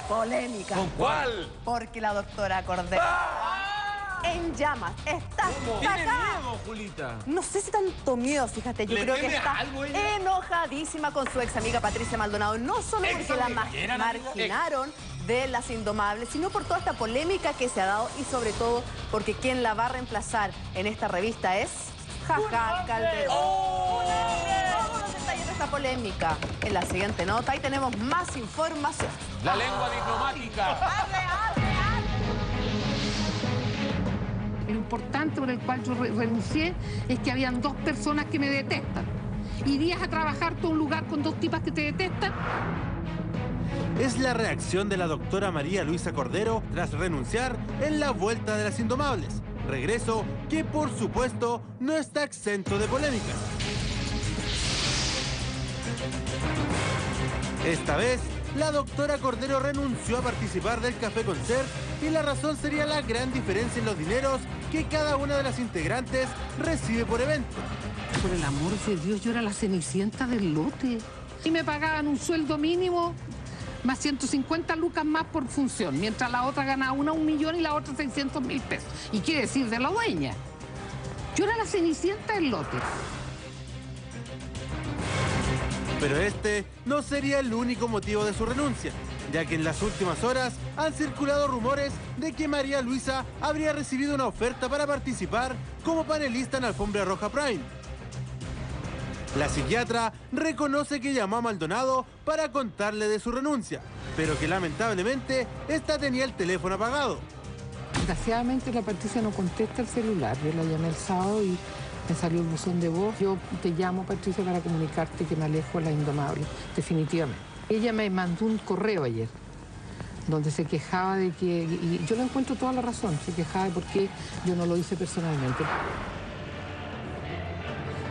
Polémica. ¿Con cuál? Porque la doctora Cordero en llamas está ¿Tiene acá. miedo, Julita? No sé si tanto miedo, fíjate, yo ¿Le creo que teme está algo ella? enojadísima con su ex amiga Patricia Maldonado, no solo porque la marginaron de Las Indomables, sino por toda esta polémica que se ha dado y sobre todo porque quien la va a reemplazar en esta revista es Jaja Calderón. Todos los detalles de esta polémica en la siguiente nota. Ahí tenemos más información. La lengua diplomática. Lo importante por el cual yo renuncié es que habían dos personas que me detestan. ¿Irías a trabajar tú a un lugar con dos tipas que te detestan? Es la reacción de la doctora María Luisa Cordero tras renunciar en la vuelta de Las Indomables. Regreso que, por supuesto, no está exento de polémicas. Esta vez, la doctora Cordero renunció a participar del Café Concert y la razón sería la gran diferencia en los dineros que cada una de las integrantes recibe por evento. Por el amor de Dios, yo era la cenicienta del lote. Y me pagaban un sueldo mínimo más 150 lucas más por función, mientras la otra ganaba una 1 millón y la otra 600.000 pesos. ¿Y qué decir de la dueña? Yo era la cenicienta del lote. Pero este no sería el único motivo de su renuncia, ya que en las últimas horas han circulado rumores de que María Luisa habría recibido una oferta para participar como panelista en Alfombra Roja Prime. La psiquiatra reconoce que llamó a Maldonado para contarle de su renuncia, pero que lamentablemente esta tenía el teléfono apagado. Desgraciadamente la Patricia no contesta el celular. Yo la llamé el sábado y me salió el buzón de voz. Yo te llamo, Patricia, para comunicarte que me alejo de Las Indomables, definitivamente. Ella me mandó un correo ayer, donde se quejaba de que, y yo le encuentro toda la razón, se quejaba de por qué yo no lo hice personalmente.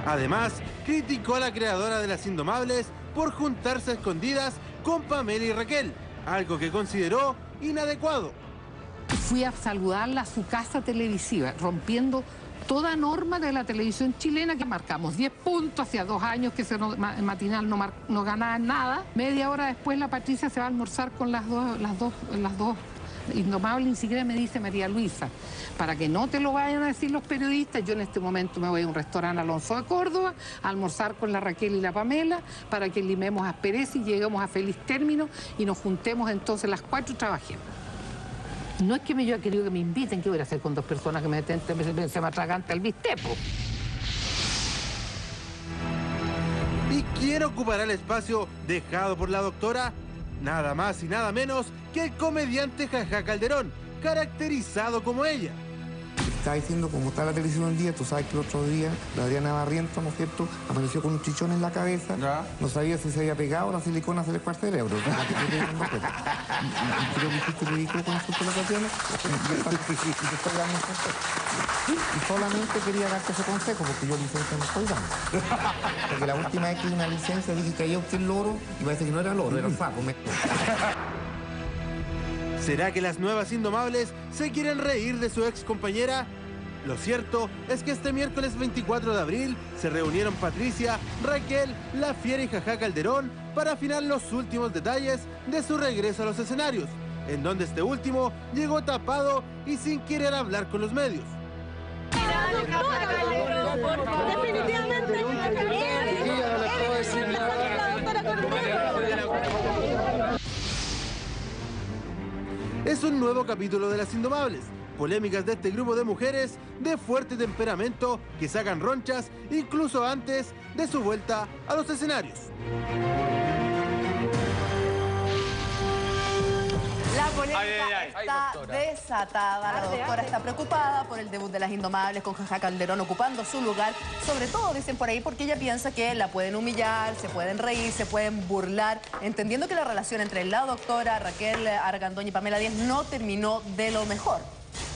Además, criticó a la creadora de Las Indomables por juntarse a escondidas con Pamela y Raquel, algo que consideró inadecuado. Fui a saludarla a su casa televisiva, rompiendo toda norma de la televisión chilena, que marcamos 10 puntos, hacía 2 años que ese matinal no ganaba nada. Media hora después la Patricia se va a almorzar con las dos Indomables, ni siquiera me dice María Luisa, para que no te lo vayan a decir los periodistas, yo en este momento me voy a un restaurante Alonso de Córdoba a almorzar con la Raquel y la Pamela para que limemos asperezas y lleguemos a feliz término y nos juntemos entonces las 4 y trabajemos. No es que yo haya querido que me inviten, ¿qué voy a hacer con 2 personas que se me atraganta el bistepo? ¿Y quién ocupará el espacio dejado por la doctora? Nada más y nada menos que el comediante Jaja Calderón, caracterizado como ella. Está diciendo cómo está la televisión hoy día. Tú sabes que el otro día la Adriana Barrientos, ¿no es cierto?, amaneció con un chichón en la cabeza. ¿Ya? No sabía si se había pegado la silicona hacia el cuarto cerebro. Creo que hiciste ridículo con sus colocaciones. Y solamente quería darte ese consejo, porque yo licencia no estoy dando. Porque la última vez que di una licencia dije que había usted el loro y parece que no era loro, era el sapo. ¿Será que las nuevas Indomables se quieren reír de su ex compañera? Lo cierto es que este miércoles 24 de abril se reunieron Patricia, Raquel, La Fiera y Jaja Calderón para afinar los últimos detalles de su regreso a los escenarios, en donde este último llegó tapado y sin querer hablar con los medios. Es un nuevo capítulo de Las Indomables, polémicas de este grupo de mujeres de fuerte temperamento que sacan ronchas incluso antes de su vuelta a los escenarios. La polémica está desatada. La doctora está preocupada por el debut de Las Indomables con Jaja Calderón ocupando su lugar. Sobre todo, dicen por ahí, porque ella piensa que la pueden humillar, se pueden reír, se pueden burlar, entendiendo que la relación entre la doctora Raquel Argandoña y Pamela Díaz no terminó de lo mejor.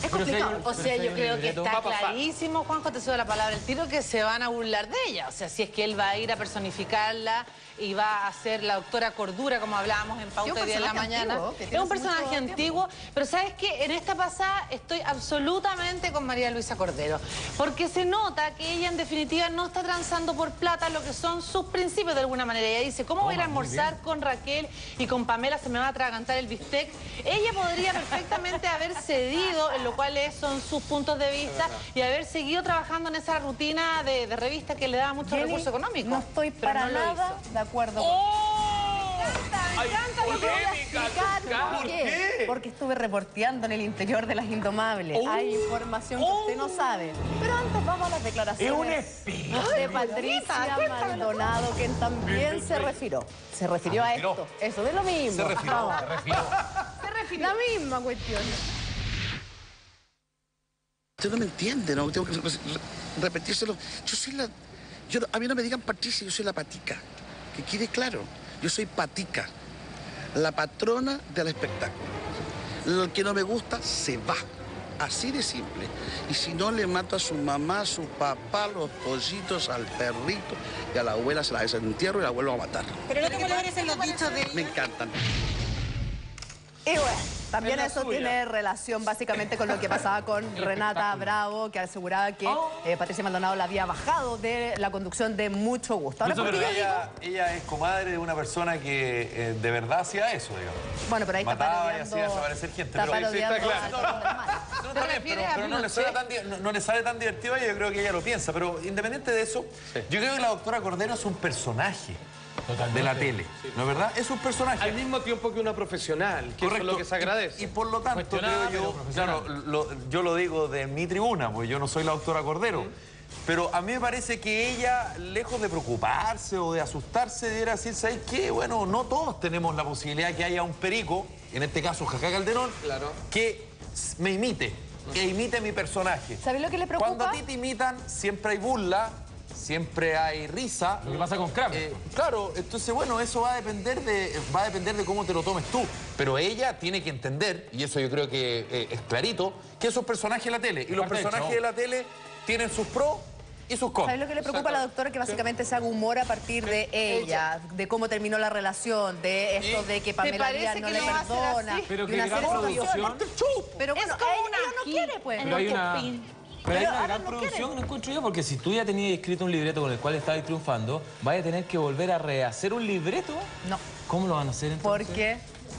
Es complicado. O sea, yo creo que está clarísimo, Juanjo, te cedo la palabra el tiro, que se van a burlar de ella. O sea, si es que él va a ir a personificarla y va a ser la doctora Cordura, como hablábamos en Pauta de Día en la Mañana. Es un personaje antiguo, pero ¿sabes qué? En esta pasada estoy absolutamente con María Luisa Cordero, porque se nota que ella en definitiva no está transando por plata lo que son sus principios de alguna manera. Ella dice, ¿cómo voy a ir a almorzar con Raquel y con Pamela? Se me va a atragantar el bistec. Ella podría perfectamente haber cedido, en lo cual son sus puntos de vista, y haber seguido trabajando en esa rutina de revista que le daba mucho recurso económico. No estoy para nada de acuerdo. Me encanta, y te voy a explicar por qué. Porque estuve reporteando en el interior de las Indomables. Hay información que usted no sabe. Pero antes vamos a las declaraciones de Patricia Maldonado, quien también se refirió. Se refirió a esto. Eso de lo mismo. Se refirió. La misma cuestión. Usted no me entiende, ¿no? Tengo que repetírselo. A mí no me digan Patricia, yo soy la Patica. Que quede claro, yo soy Patica, la patrona del espectáculo. Lo que no me gusta, se va. Así de simple. Y si no, le mato a su mamá, a su papá, los pollitos, al perrito, y a la abuela se la desentierro y la vuelvo a matar. Pero no te parecen los dichos de... Me encantan. Y bueno, también eso tiene relación básicamente con lo que pasaba con Renata Bravo, que aseguraba que Patricia Maldonado la había bajado de la conducción de Mucho Gusto. Ahora, pero ella es comadre de una persona que de verdad hacía eso, digamos. Bueno, pero ahí mataba está parodiando... y hacía desaparecer gente. Está parodiando pero no le sale tan divertido a ella, yo creo que ella lo piensa. Pero independiente de eso, yo creo que la doctora Cordero es un personaje. Totalmente. De la tele, ¿no es verdad? Es un personaje. Al mismo tiempo que una profesional, que eso es lo que se agradece. Y por lo tanto, creo yo, claro, yo lo digo de mi tribuna, pues yo no soy la doctora Cordero, pero a mí me parece que ella, lejos de preocuparse o de asustarse, debiera decir, ¿sabes qué? Bueno, no todos tenemos la posibilidad de que haya un perico, en este caso Jajá Calderón, que me imite, que imite mi personaje. ¿Sabes lo que le preocupa? Cuando a ti te imitan, siempre hay burla, siempre hay risa. Lo que pasa con Kramer. Claro, entonces, bueno, eso va a depender de cómo te lo tomes tú. Pero ella tiene que entender, y eso yo creo que es clarito, que es un personaje de la tele. Y los personajes de la tele tienen sus pros y sus contras. ¿Sabes lo que le preocupa a la doctora? Que básicamente se haga humor a partir de ella, de cómo terminó la relación, de esto de que Pamela Díaz no le perdona. Pero que una gran producción. Pero bueno, ella no quiere, pues. Pero hay una gran producción, no encuentro yo, porque si tú ya tenías escrito un libreto con el cual estabas triunfando, ¿vas a tener que volver a rehacer un libreto? No. ¿Cómo lo van a hacer entonces? Porque...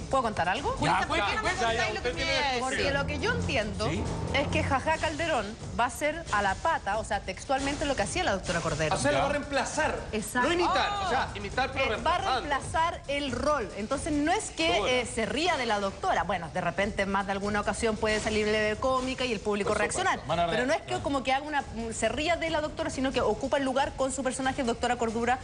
¿Puedo contar algo? Ya, ¿Por qué no me contáis lo que me decir? Porque lo que yo entiendo es que Jajá Calderón va a ser a la pata, o sea, textualmente lo que hacía la doctora Cordero. O sea, lo va a reemplazar. Exacto. No imitar, o sea, imitar pero reemplazando. Va a reemplazar el rol. Entonces no es que se ría de la doctora. Bueno, de repente más de alguna ocasión puede salirle de cómica y el público reaccionar. Pero no es que como que haga se ría de la doctora, sino que ocupa el lugar con su personaje doctora Cordura.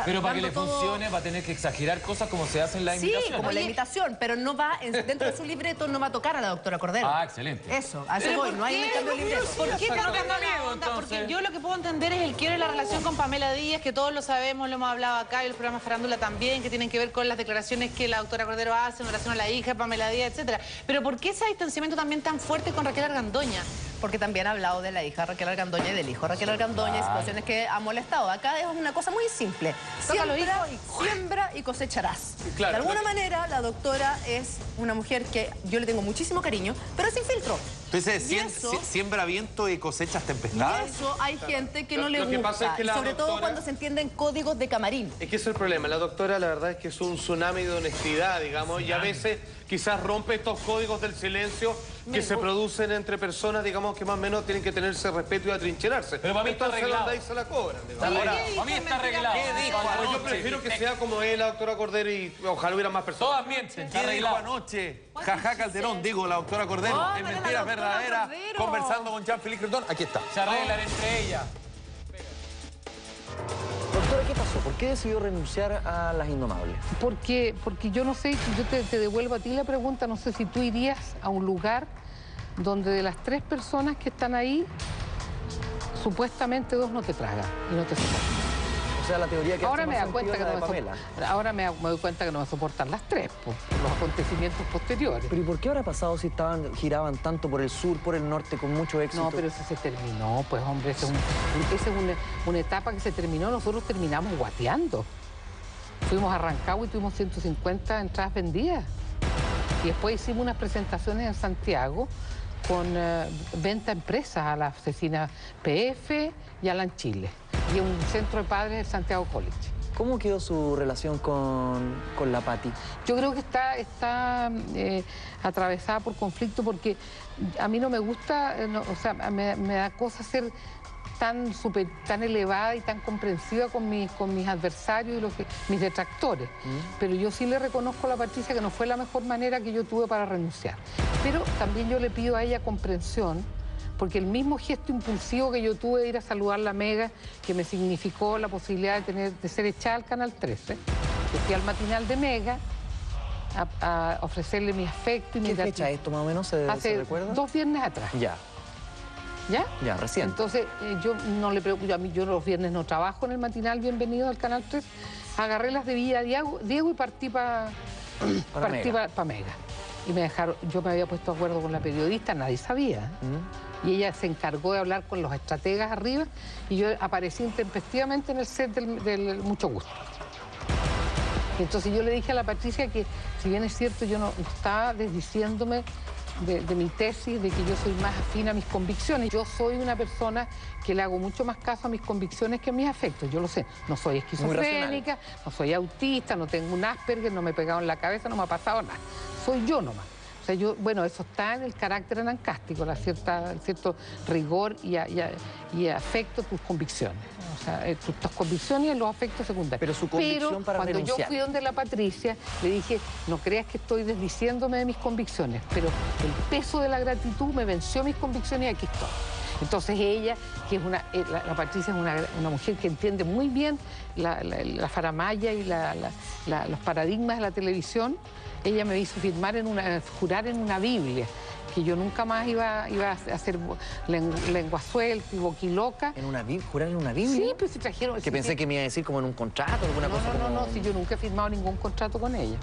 Pero para que le funcione va a tener que exagerar cosas como se hace en la imitación. Sí, como la imitación, pero no va, dentro de su libreto no va a tocar a la doctora Cordero. Ah, excelente. Eso, a eso voy, no hay un cambio de libreto. ¿Por qué cambian la onda? Porque yo lo que puedo entender es el quiero y la relación con Pamela Díaz, que todos lo sabemos, lo hemos hablado acá, y los programas Farándula también, que tienen que ver con las declaraciones que la doctora Cordero hace en relación a la hija, Pamela Díaz, etcétera. Pero ¿por qué ese distanciamiento también tan fuerte con Raquel Argandoña? Porque también ha hablado de la hija Raquel Argandoña y del hijo Raquel Argandoña, y situaciones que ha molestado. Acá es una cosa muy simple. Siembra y cosecharás. Claro, de alguna manera, la doctora es una mujer que yo le tengo muchísimo cariño, pero sin filtro. Entonces, siembra viento y cosechas tempestades. Y eso hay gente que no le gusta. Pasa es que sobre todo cuando se entienden códigos de camarín. Es que ese es el problema. La doctora, la verdad es que es un tsunami de honestidad, digamos, y a veces quizás rompe estos códigos del silencio que se producen entre personas, digamos, que más o menos tienen que tenerse respeto y atrincherarse. Pero para mí está arreglado. Y se la cobran, Ahora, para mí está arreglado. Pero yo prefiero que sea como es la doctora Cordero y ojalá hubiera más personas. Todas mienten. ¿Qué dijo anoche Jajá Calderón? Digo, la doctora Cordero, en Mentiras Verdaderas, conversando con Jean-Philippe Cretón. Aquí está. Se arreglan entre ellas. Doctora, ¿qué pasó? ¿Por qué decidió renunciar a Las Indomables? Porque yo no sé, yo te devuelvo a ti la pregunta, no sé si tú irías a un lugar donde de las 3 personas que están ahí, supuestamente 2 no te tragan y no te soportan. O sea, la teoría que ahora hace me más da cuenta sentido que es la de Pamela. ahora me doy cuenta que no me soportan las tres, por los acontecimientos posteriores. Pero ¿y por qué habrá pasado si giraban tanto por el sur, por el norte, con mucho éxito? No, pero eso se terminó, pues hombre, esa es una etapa que se terminó, nosotros terminamos guateando. Fuimos a Rancagua y tuvimos 150 entradas vendidas. Y después hicimos unas presentaciones en Santiago con venta a empresas, a la oficina PF y a la en Chile. Y un centro de padres del Santiago College. ¿Cómo quedó su relación con la Pati? Yo creo que está atravesada por conflicto porque a mí no me gusta, o sea, me da cosa ser tan elevada y tan comprensiva con mis adversarios y mis detractores. Pero yo sí le reconozco a la Patricia que no fue la mejor manera que yo tuve para renunciar. Pero también yo le pido a ella comprensión, porque el mismo gesto impulsivo que yo tuve de ir a saludar la Mega, que me significó la posibilidad de ser echada al Canal 13, que fui al matinal de Mega a ofrecerle mi afecto y mi... ¿Qué fecha es esto más o menos? ¿Se recuerda? 2 viernes atrás. Ya. ¿Ya? Ya, recién. Entonces, yo no le preocupo, yo los viernes no trabajo en el matinal Bienvenido al Canal 3, agarré las de Villa Diego y partí para Mega. Y me dejaron, yo me había puesto de acuerdo con la periodista, nadie sabía. Y ella se encargó de hablar con los estrategas arriba y yo aparecí intempestivamente en el set del Mucho Gusto. Y entonces yo le dije a la Patricia que, si bien es cierto, yo no estaba desdiciéndome de mi tesis, de que yo soy más afín a mis convicciones. Yo soy una persona que le hago mucho más caso a mis convicciones que a mis afectos, yo lo sé. No soy esquizofrénica, no soy autista, no tengo un Asperger, no me he pegado en la cabeza, no me ha pasado nada. Soy yo nomás. O sea, bueno, eso está en el carácter anancástico, el cierto rigor y afecto a tus convicciones. O sea, tus convicciones y los afectos secundarios. Pero su convicción para cuando renunciar. yo fui donde la Patricia, le dije, no creas que estoy desdiciéndome de mis convicciones, pero el peso de la gratitud me venció mis convicciones y aquí estoy. Entonces ella, que es la Patricia es una mujer que entiende muy bien la faramalla y los paradigmas de la televisión, ella me hizo jurar en una Biblia que yo nunca más iba a hacer lengua suelta y boquiloca. ¿Jurar en una Biblia? Sí, pues si trajeron... Que pensé que me iba a decir como en un contrato, alguna cosa No, si yo nunca he firmado ningún contrato con ella.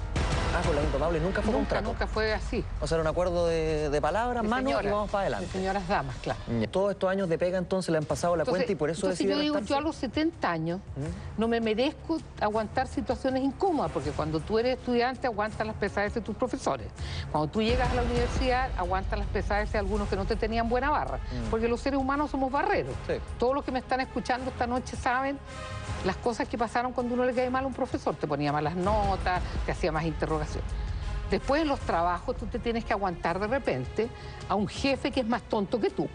Ah, con la Indomable nunca fue contrato. Nunca fue así. O sea, era un acuerdo de palabras, manos y vamos para adelante. De señoras damas, claro. Todos estos años de pega entonces le han pasado la cuenta y por eso decidió yo digo, yo a los 70 años no me merezco aguantar situaciones incómodas, porque cuando tú eres estudiante aguantas las pesadeces de tus profesores. Cuando tú llegas a la universidad aguantas las pesadeces de algunos que no te tenían buena barra, porque los seres humanos somos barreros. Sí. Todos los que me están escuchando esta noche saben las cosas que pasaron cuando uno le cae mal a un profesor. Te ponía malas notas, te hacía más interrogaciones. Después de los trabajos tú te tienes que aguantar de repente a un jefe que es más tonto que tú.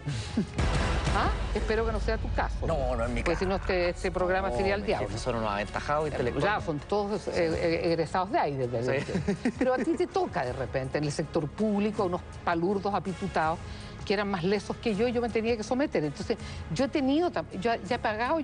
¿Ah? Espero que no sea tu caso. No es mi caso. Pues si no, este programa sería el diablo. Son unos aventajados intelectuales. Ya, son todos egresados de ahí. Sí. Pero a ti te toca de repente en el sector público unos palurdos apitutados que eran más lesos que yo me tenía que someter. Entonces, yo he pagado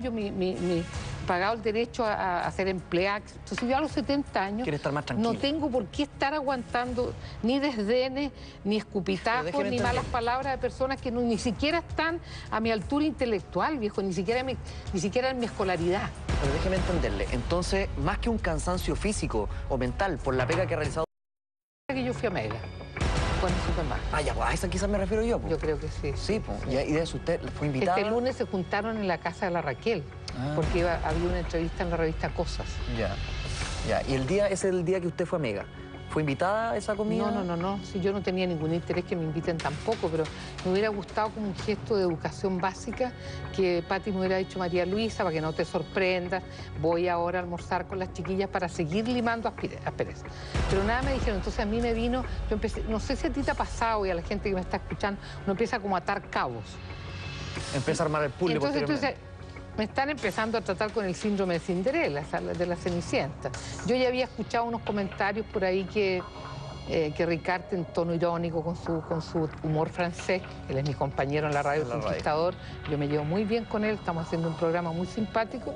pagado el derecho a ser empleada. Entonces, yo a los 70 años estar más tranquilo. No tengo por qué estar aguantando ni desdenes, ni escupitajos, ni malas palabras de personas que ni siquiera están a mi altura intelectual, viejo, ni siquiera en mi escolaridad. Pero déjeme entenderle. Entonces, más que un cansancio físico o mental por la pega que ha realizado... Que yo fui a Mega. Ah, ya, pues a esa quizás me refiero yo. Yo creo que sí. Sí, pues. ¿Y de eso usted fue invitada? Este lunes se juntaron en la casa de la Raquel, porque había una entrevista en la revista Cosas. Ya. ¿Y ese es el día que usted fue a Mega? ¿Fue invitada a esa comida? No. Si yo no tenía ningún interés que me inviten tampoco, pero me hubiera gustado como un gesto de educación básica que Pati me hubiera dicho, María Luisa, para que no te sorprendas, voy ahora a almorzar con las chiquillas para seguir limando asperezas. Pero nada me dijeron, entonces a mí me vino, yo empecé, no sé si a ti te ha pasado y a la gente que me está escuchando, uno empieza como a atar cabos. Empieza a armar el puzzle. Entonces, me están empezando a tratar con el síndrome de Cinderella, de la Cenicienta. Yo ya había escuchado unos comentarios por ahí que Ricard, en tono irónico, con su humor francés, él es mi compañero en la radio Conquistador, yo me llevo muy bien con él, estamos haciendo un programa muy simpático,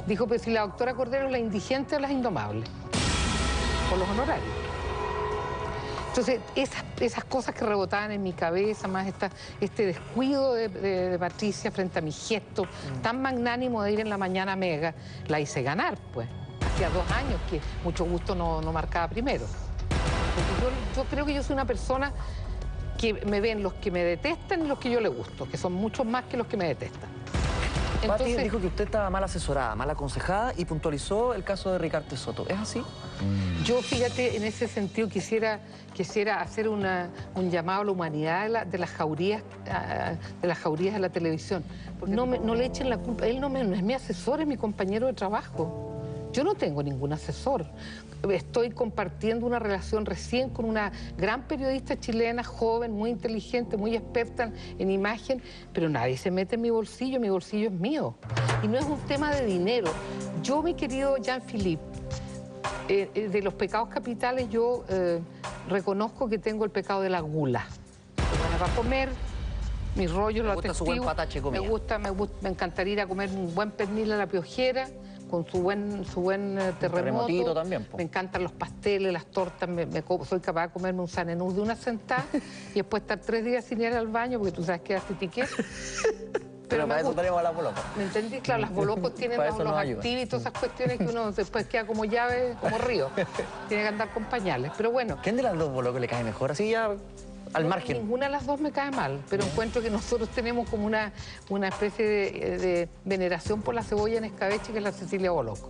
dijo, pues si la doctora Cordero es la indigente o las indomables, por los honorarios. Entonces, esas cosas que rebotaban en mi cabeza, más este descuido de Patricia frente a mi gesto tan magnánimo de ir en la mañana Mega, la hice ganar, pues. Hacía 2 años que mucho gusto no marcaba primero. Porque yo creo que yo soy una persona que me ven los que me detestan y los que yo le gusto, que son muchos más que los que me detestan. Entonces, dijo que usted estaba mal asesorada, mal aconsejada y puntualizó el caso de Ricardo Soto. ¿Es así? Yo, fíjate, en ese sentido quisiera hacer un llamado a la humanidad de las jaurías de la televisión. No le echen la culpa. Él no es mi asesor, es mi compañero de trabajo. Yo no tengo ningún asesor. Estoy compartiendo una relación recién con una gran periodista chilena, joven, muy inteligente, muy experta en imagen, pero nadie se mete en mi bolsillo es mío. Y no es un tema de dinero. Yo, mi querido Jean-Philippe, de los pecados capitales yo reconozco que tengo el pecado de la gula. Bueno, para comer, mis rollos lo atestiguo. Me encantaría ir a comer un buen pernil a la Piojera, con su buen terremoto. También, me encantan los pasteles, las tortas, soy capaz de comerme un sanenú de una sentada y después estar 3 días sin ir al baño, porque tú sabes que hace tiqué. Pero para eso tenemos las bolocos. ¿Me entendí? Claro, las bolocos tienen los activos y todas esas cuestiones que uno después queda como llave, como río. Tiene que andar con pañales, pero bueno. ¿Quién de las 2 bolocos le cae mejor? Así ya al margen. Ninguna de las 2 me cae mal, pero encuentro que nosotros tenemos como una especie de veneración por la cebolla en escabeche, que es la Cecilia Boloco.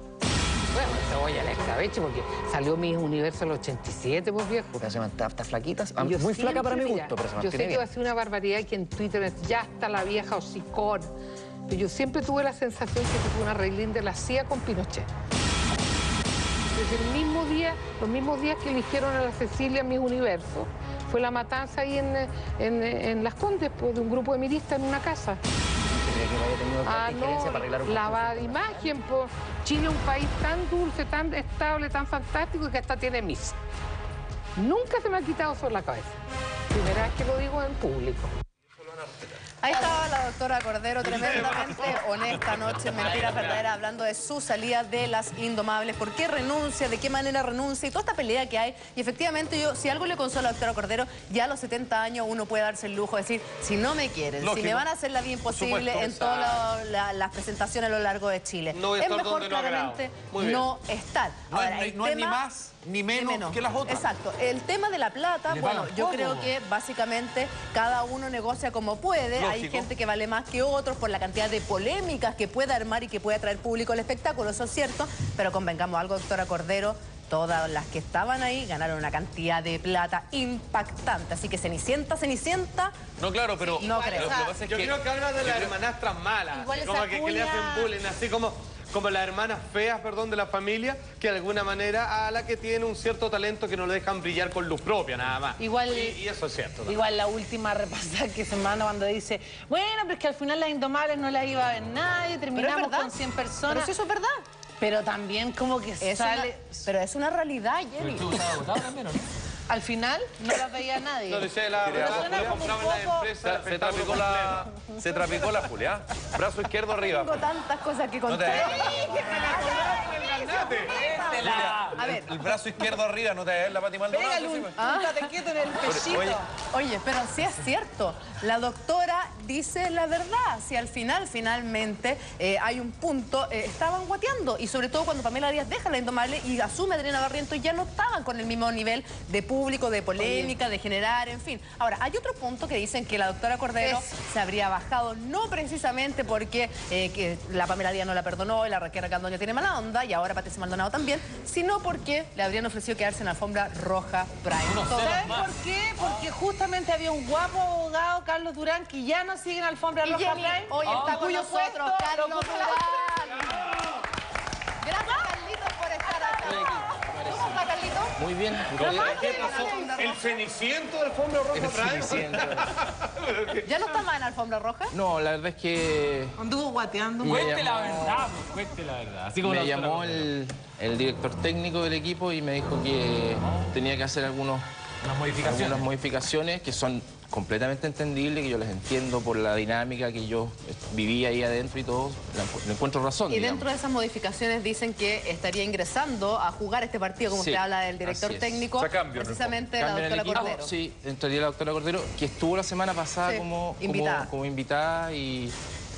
Bueno, la cebolla en escabeche, porque salió Miss Universo en el 87, pues viejo. Porque se está flaquita, muy flaca para mi gusto, pero se mantiene bien. Yo sé que va a ser una barbaridad y que en Twitter ya está la vieja hocicón. Pero yo siempre tuve la sensación que fue una Reilín de la CIA con Pinochet. Desde los mismos días que eligieron a la Cecilia Miss Universo, fue la matanza ahí en Las Condes, pues, de un grupo de miristas en una casa. Lavada de imagen, pues. Chile es un país tan dulce, tan estable, tan fantástico, que hasta tiene Miss. Nunca se me ha quitado eso en la cabeza. Primera vez que lo digo en público. Ahí estaba la doctora Cordero, tremendamente honesta anoche en Mentiras Verdaderas, hablando de su salida de Las Indomables, por qué renuncia, de qué manera renuncia y toda esta pelea que hay. Y efectivamente yo, si algo le consuela a la doctora Cordero, ya a los 70 años uno puede darse el lujo de decir, si no me quieren, si me van a hacer la vida imposible en todas las presentaciones a lo largo de Chile, es mejor claramente no estar. Ahora, no es ni más ni menos que las otras. Exacto. El tema de la plata, bueno, yo creo que básicamente cada uno negocia como puede. Lógico. Hay gente que vale más que otros por la cantidad de polémicas que puede armar y que puede atraer público al espectáculo, eso es cierto, pero convengamos algo, doctora Cordero, todas las que estaban ahí ganaron una cantidad de plata impactante. Así que Cenicienta. No, claro, pero no creo. Lo que pasa es que yo creo que habla de las hermanastras malas. Como que le hacen bullying, así como las hermanas feas, perdón, de la familia, que de alguna manera a la que tiene un cierto talento que no le dejan brillar con luz propia, nada más. Igual, y eso es cierto. Igual la última repasada que se manda cuando dice, bueno, pero es que al final Las Indomables no las iba a ver nadie, terminamos con 100 personas. Pero si eso es verdad. Pero también como que sale... Pero es una realidad, Jenny. ¿Tú estabas agotado también o no? Al final no la veía nadie. No, dice la se trapicó la Julia. Brazo izquierdo arriba. Tengo tantas cosas que contar. A ver, el brazo izquierdo arriba, no te hagas la Pati Maldonado. Pégale quieto en el pechito. Oye, pero sí es cierto. La doctora dice la verdad. Si al final, finalmente, hay un punto, estaban guateando. Y sobre todo cuando Pamela Díaz deja La Indomable y asume a Adriana Barrientos, ya no estaban con el mismo nivel de público, de polémica, de generar, en fin. Ahora, hay otro punto que dicen que la doctora Cordero se habría bajado, no precisamente porque que la Pamela Díaz no la perdonó y la Raquel Candoña tiene mala onda, y ahora Patricia Maldonado también, sino porque le habrían ofrecido quedarse en la alfombra roja Prime. ¿Sabes por qué? Porque justamente había un guapo abogado, Carlos Durán, que ya no sigue en la alfombra roja Prime. Hoy está con nosotros, Carlos Durán. Gracias, Carlitos, por estar acá. ¿Cómo está, Carlitos? Muy bien. ¿Qué pasó? ¿El ceniciento de la alfombra roja Prime? ¿Ya no está más en la alfombra roja? No, la verdad es que... Anduvo guateando. Cuente la verdad, cuente la verdad. Así como me llamó el director técnico del equipo y me dijo que tenía que hacer algunos Unas modificaciones que son completamente entendibles, que yo las entiendo por la dinámica que yo vivía ahí adentro y todo, le encuentro razón. Y dentro de esas modificaciones dicen que estaría ingresando a jugar este partido, como usted habla del director técnico, precisamente la doctora Cordero. Sí, entraría la doctora Cordero, que estuvo la semana pasada como invitada y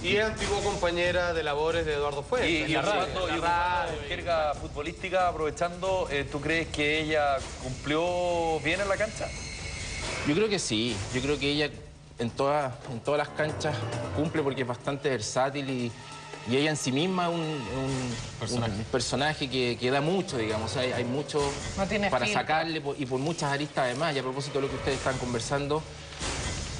es antigua compañera de labores de Eduardo Fuentes. Y la jerga futbolística, aprovechando, ¿tú crees que ella cumplió bien en la cancha? Yo creo que sí. Yo creo que ella en todas las canchas cumple porque es bastante versátil y ella en sí misma es un personaje que da mucho, digamos. O sea, hay mucho para sacarle y por muchas aristas además. Y a propósito de lo que ustedes están conversando,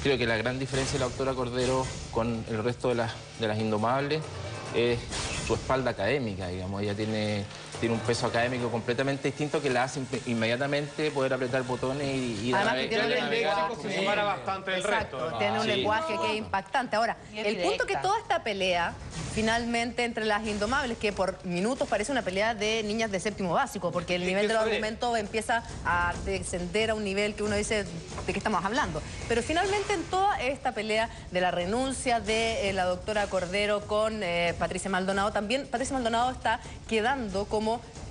creo que la gran diferencia de la doctora Cordero con el resto de las Indomables es su espalda académica, digamos. Ella tiene un peso académico completamente distinto que la hace inmediatamente poder apretar botones y navegar. Se separa bastante del resto. Tiene un lenguaje que es impactante. Ahora, el punto que toda esta pelea, finalmente, entre las Indomables, que por minutos parece una pelea de niñas de séptimo básico, porque el nivel de los argumentos empieza a descender a un nivel que uno dice, ¿de qué estamos hablando? Pero finalmente en toda esta pelea de la renuncia de la doctora Cordero con Patricia Maldonado, también Patricia Maldonado está quedando como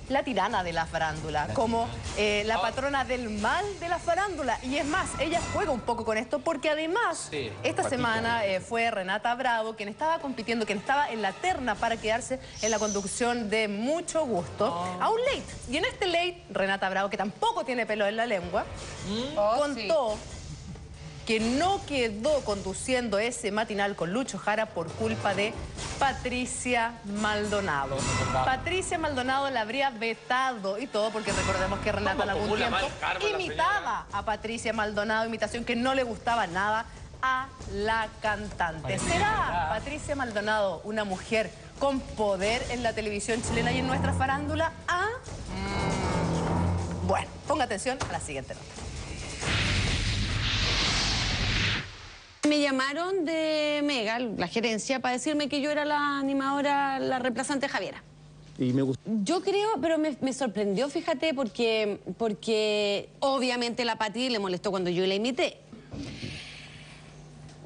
la tirana de la farándula, como la patrona del mal de la farándula. Y es más, ella juega un poco con esto porque además esta semana fue Renata Bravo quien estaba compitiendo, quien estaba en la terna para quedarse en la conducción de Mucho Gusto a un late. Y en este late, Renata Bravo, que tampoco tiene pelo en la lengua, contó que no quedó conduciendo ese matinal con Lucho Jara por culpa de Patricia Maldonado. Patricia Maldonado la habría vetado y todo, porque recordemos que Renata en algún tiempo imitaba a Patricia Maldonado, imitación que no le gustaba nada a la cantante. ¿Será Patricia Maldonado una mujer con poder en la televisión chilena y en nuestra farándula? Bueno, ponga atención a la siguiente nota. Me llamaron de Mega, la gerencia, para decirme que yo era la animadora, la reemplazante de Javiera. Y me gustó. Yo creo, pero me sorprendió, fíjate, porque obviamente la Pati le molestó cuando yo la imité.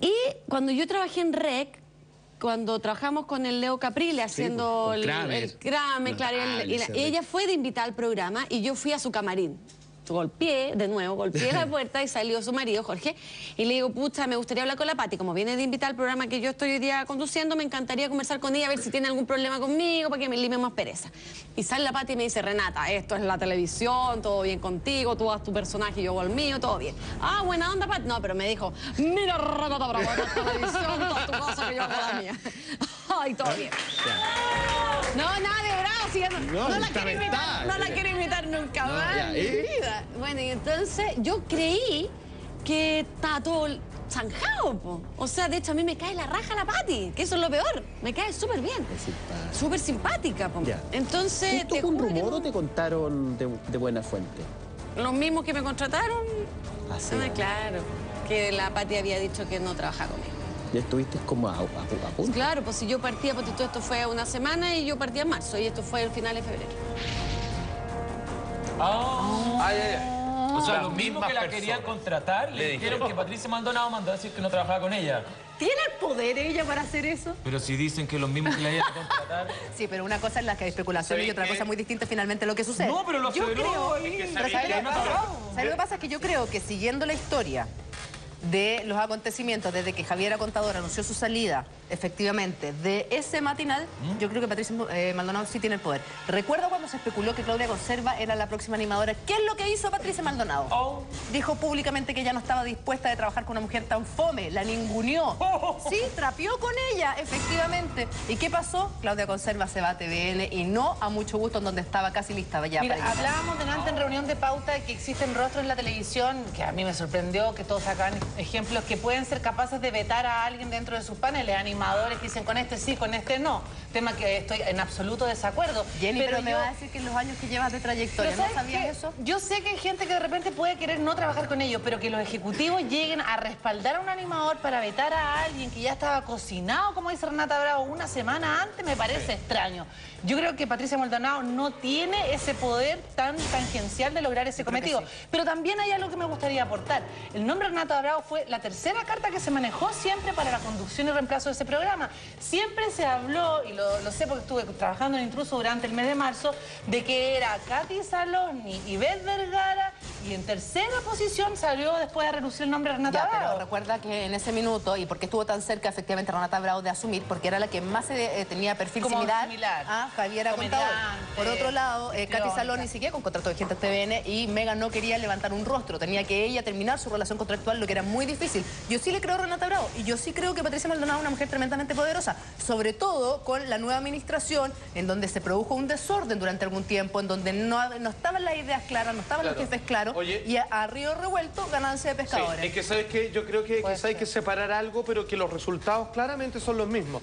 Y cuando yo trabajé en REC, cuando trabajamos con el Leo Caprile haciendo el Kramer, claro, ella fue de invitada al programa y yo fui a su camarín. Golpeé la puerta y salió su marido, Jorge, y le digo, pucha, me gustaría hablar con la Pati. Como viene de invitar al programa que yo estoy hoy día conduciendo, me encantaría conversar con ella, a ver si tiene algún problema conmigo, para que me limemos pereza. Y sale la Pati y me dice, Renata, esto es la televisión, todo bien contigo, tú haz tu personaje, yo hago el mío, todo bien. Ah, buena onda, Pati. No, pero me dijo, mira, Renata, bravo, esta es televisión, toda tu cosa que yo hago la mía. Ay, todo bien. No, nada de bravo, si no la quiero imitar nunca más en mi vida. Bueno, y entonces yo creí que estaba todo zanjado, po. O sea, de hecho a mí me cae la raja la Pati, que eso es lo peor. Me cae súper bien. Súper simpática, po. Entonces... ¿Esto fue un rumor o te contaron de buena fuente? Los mismos que me contrataron. Claro, que la Pati había dicho que no trabajaba conmigo. ¿Ya estuviste como a punto? Claro, pues si yo partía, porque todo esto fue una semana y yo partía en marzo y esto fue el final de febrero. O sea, los mismos que la querían contratar le dijeron que Patricia Maldonado mandó a decir que no trabajaba con ella. ¿Tiene el poder ella para hacer eso? Pero si dicen que los mismos que la iban a contratar... Sí, pero una cosa es la que hay especulaciones y otra cosa muy distinta finalmente lo que sucede. No, pero lo aseveró ahí. ¿Sabes lo que pasa? Es que yo creo que siguiendo la historia de los acontecimientos desde que Javiera Contador anunció su salida, efectivamente, de ese matinal, yo creo que Patricia Maldonado sí tiene el poder. Recuerdo cuando se especuló que Claudia Conserva era la próxima animadora. ¿Qué es lo que hizo Patricia Maldonado? Dijo públicamente que ella no estaba dispuesta de trabajar con una mujer tan fome, la ninguneó. Sí, trapeó con ella, efectivamente. ¿Y qué pasó? Claudia Conserva se va a TVN y no a Mucho Gusto, en donde estaba casi lista ya. Mira, hablábamos delante en reunión de pauta de que existen rostros en la televisión, que a mí me sorprendió que todos sacan ejemplos que pueden ser capaces de vetar a alguien dentro de sus paneles, animadores animadores que dicen con este sí, con este no. Tema que estoy en absoluto desacuerdo. Jenny, pero me vas a decir que en los años que llevas de trayectoria, ¿no sabías eso? Yo sé que hay gente que de repente puede querer no trabajar con ellos, pero que los ejecutivos lleguen a respaldar a un animador para vetar a alguien que ya estaba cocinado, como dice Renata Bravo, una semana antes, me parece extraño. Yo creo que Patricia Maldonado no tiene ese poder tan tangencial de lograr ese cometido. Sí. Pero también hay algo que me gustaría aportar. El nombre Renata Bravo fue la tercera carta que se manejó siempre para la conducción y reemplazo de ese programa. Siempre se habló, y lo sé porque estuve trabajando en Intruso durante el mes de marzo, de que era Katy Saloni y Beth Vergara, y en tercera posición salió después de relucir el nombre Renata Bravo. Pero recuerda que en ese minuto, y porque estuvo tan cerca efectivamente Renata Bravo de asumir, porque era la que más tenía perfil similar a Javiera Contador. Por otro lado, Katy Saloni seguía con contrato de gente TVN y Mega no quería levantar un rostro. Tenía que ella terminar su relación contractual, lo que era muy difícil. Yo sí le creo a Renata Bravo y yo sí creo que Patricia Maldonado es una mujer tremendamente poderosa, sobre todo con la nueva administración, en donde se produjo un desorden durante algún tiempo, en donde no estaban las ideas claras, no estaban los jefes claros. Oye, y a río revuelto, ganancia de pescadores. Sí, es que sabes que yo creo que quizá hay que separar algo, pero que los resultados claramente son los mismos.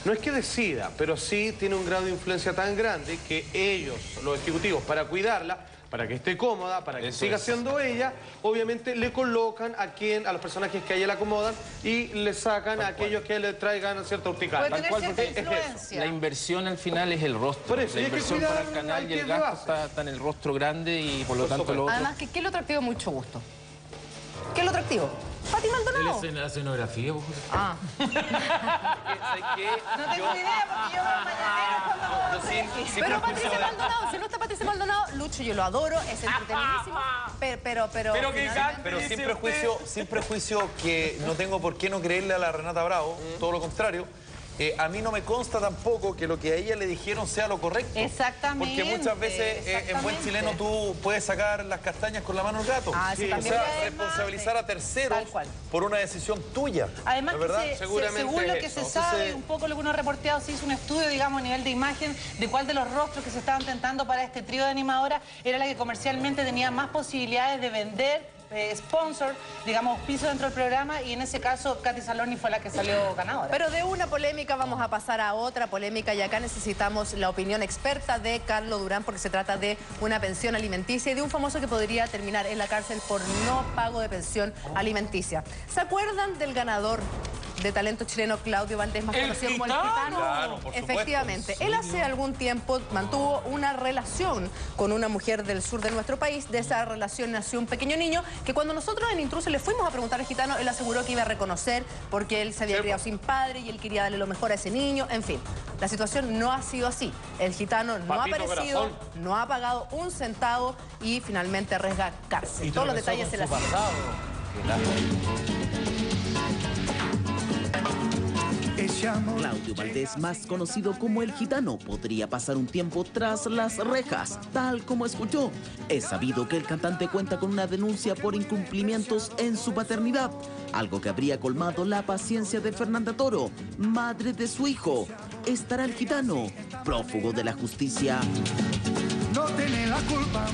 No es que decida, pero sí tiene un grado de influencia tan grande que ellos, los ejecutivos, para cuidarla, para que esté cómoda, para que siga siendo ella, obviamente le colocan a los personajes que a ella le acomodan y le sacan a aquellos que le traigan cierta urticaria. Puede tener cierta influencia. La inversión al final es el rostro. Por eso, la inversión para el canal y el gasto está en el rostro grande y por lo tanto lo otro... Además, ¿qué es lo atractivo? Mucho gusto. ¿Qué es lo atractivo? Pati Maldonado. La escenografía, ¿vos? Ah. No tengo ni idea porque yo veo mañanero cuando... Pero Patricia Maldonado, si no está Patricia Maldonado, Lucho, yo lo adoro, es entretenidísimo, pero sin prejuicio que no tengo por qué no creerle a la Renata Bravo, todo lo contrario. A mí no me consta tampoco que lo que a ella le dijeron sea lo correcto. Exactamente. Porque muchas veces en buen chileno tú puedes sacar las castañas con la mano al gato. Sí, o sea, responsabilizar a terceros por una decisión tuya. Además, que según lo que se sabe, un poco lo que uno ha reporteado, se hizo un estudio, digamos, a nivel de imagen, de cuál de los rostros que se estaban tentando para este trío de animadoras era la que comercialmente tenía más posibilidades de vender sponsor, digamos, piso dentro del programa, y en ese caso Katy Saloni fue la que salió ganadora. Pero de una polémica vamos a pasar a otra polémica, y acá necesitamos la opinión experta de Carlos Durán, porque se trata de una pensión alimenticia y de un famoso que podría terminar en la cárcel por no pago de pensión alimenticia. ¿Se acuerdan del ganador de talento chileno Claudio Valdés, más conocido como el Gitano? Claro, por efectivamente. supuesto. Él hace algún tiempo mantuvo una relación con una mujer del sur de nuestro país. De esa relación nació un pequeño niño que cuando nosotros en Intruso le fuimos a preguntar al Gitano, él aseguró que iba a reconocer porque él se había criado sin padre y él quería darle lo mejor a ese niño. En fin, la situación no ha sido así. El Gitano no ha aparecido, no ha pagado un centavo y finalmente arriesga cárcel. Y todos los detalles se las siguen. Claudio Valdés, más conocido como el Gitano, podría pasar un tiempo tras las rejas, tal como escuchó. Es sabido que el cantante cuenta con una denuncia por incumplimientos en su paternidad, algo que habría colmado la paciencia de Fernanda Toro, madre de su hijo. ¿Estará el Gitano prófugo de la justicia? No tiene la culpa.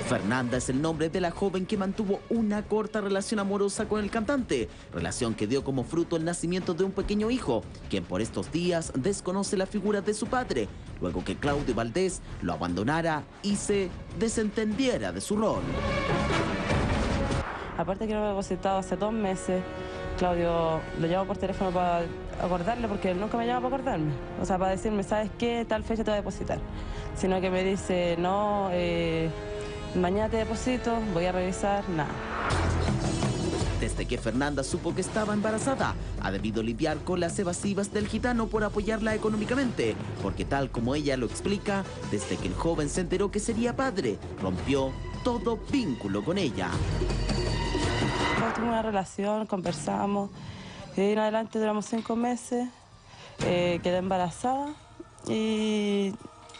Fernanda es el nombre de la joven que mantuvo una corta relación amorosa con el cantante, relación que dio como fruto el nacimiento de un pequeño hijo, quien por estos días desconoce la figura de su padre, luego que Claudio Valdés lo abandonara y se desentendiera de su rol. Aparte que lo he depositado hace 2 meses, Claudio lo llamo por teléfono para acordarle, porque él nunca me llama para acordarme. O sea, para decirme, ¿sabes qué? Tal fecha te voy a depositar. Sino que me dice, no, mañana te deposito, voy a revisar, nada. Desde que Fernanda supo que estaba embarazada, ha debido lidiar con las evasivas del Gitano por apoyarla económicamente, porque tal como ella lo explica, desde que el joven se enteró que sería padre, rompió todo vínculo con ella. Tuvimos una relación, conversamos, y de ahí en adelante duramos 5 meses, quedé embarazada y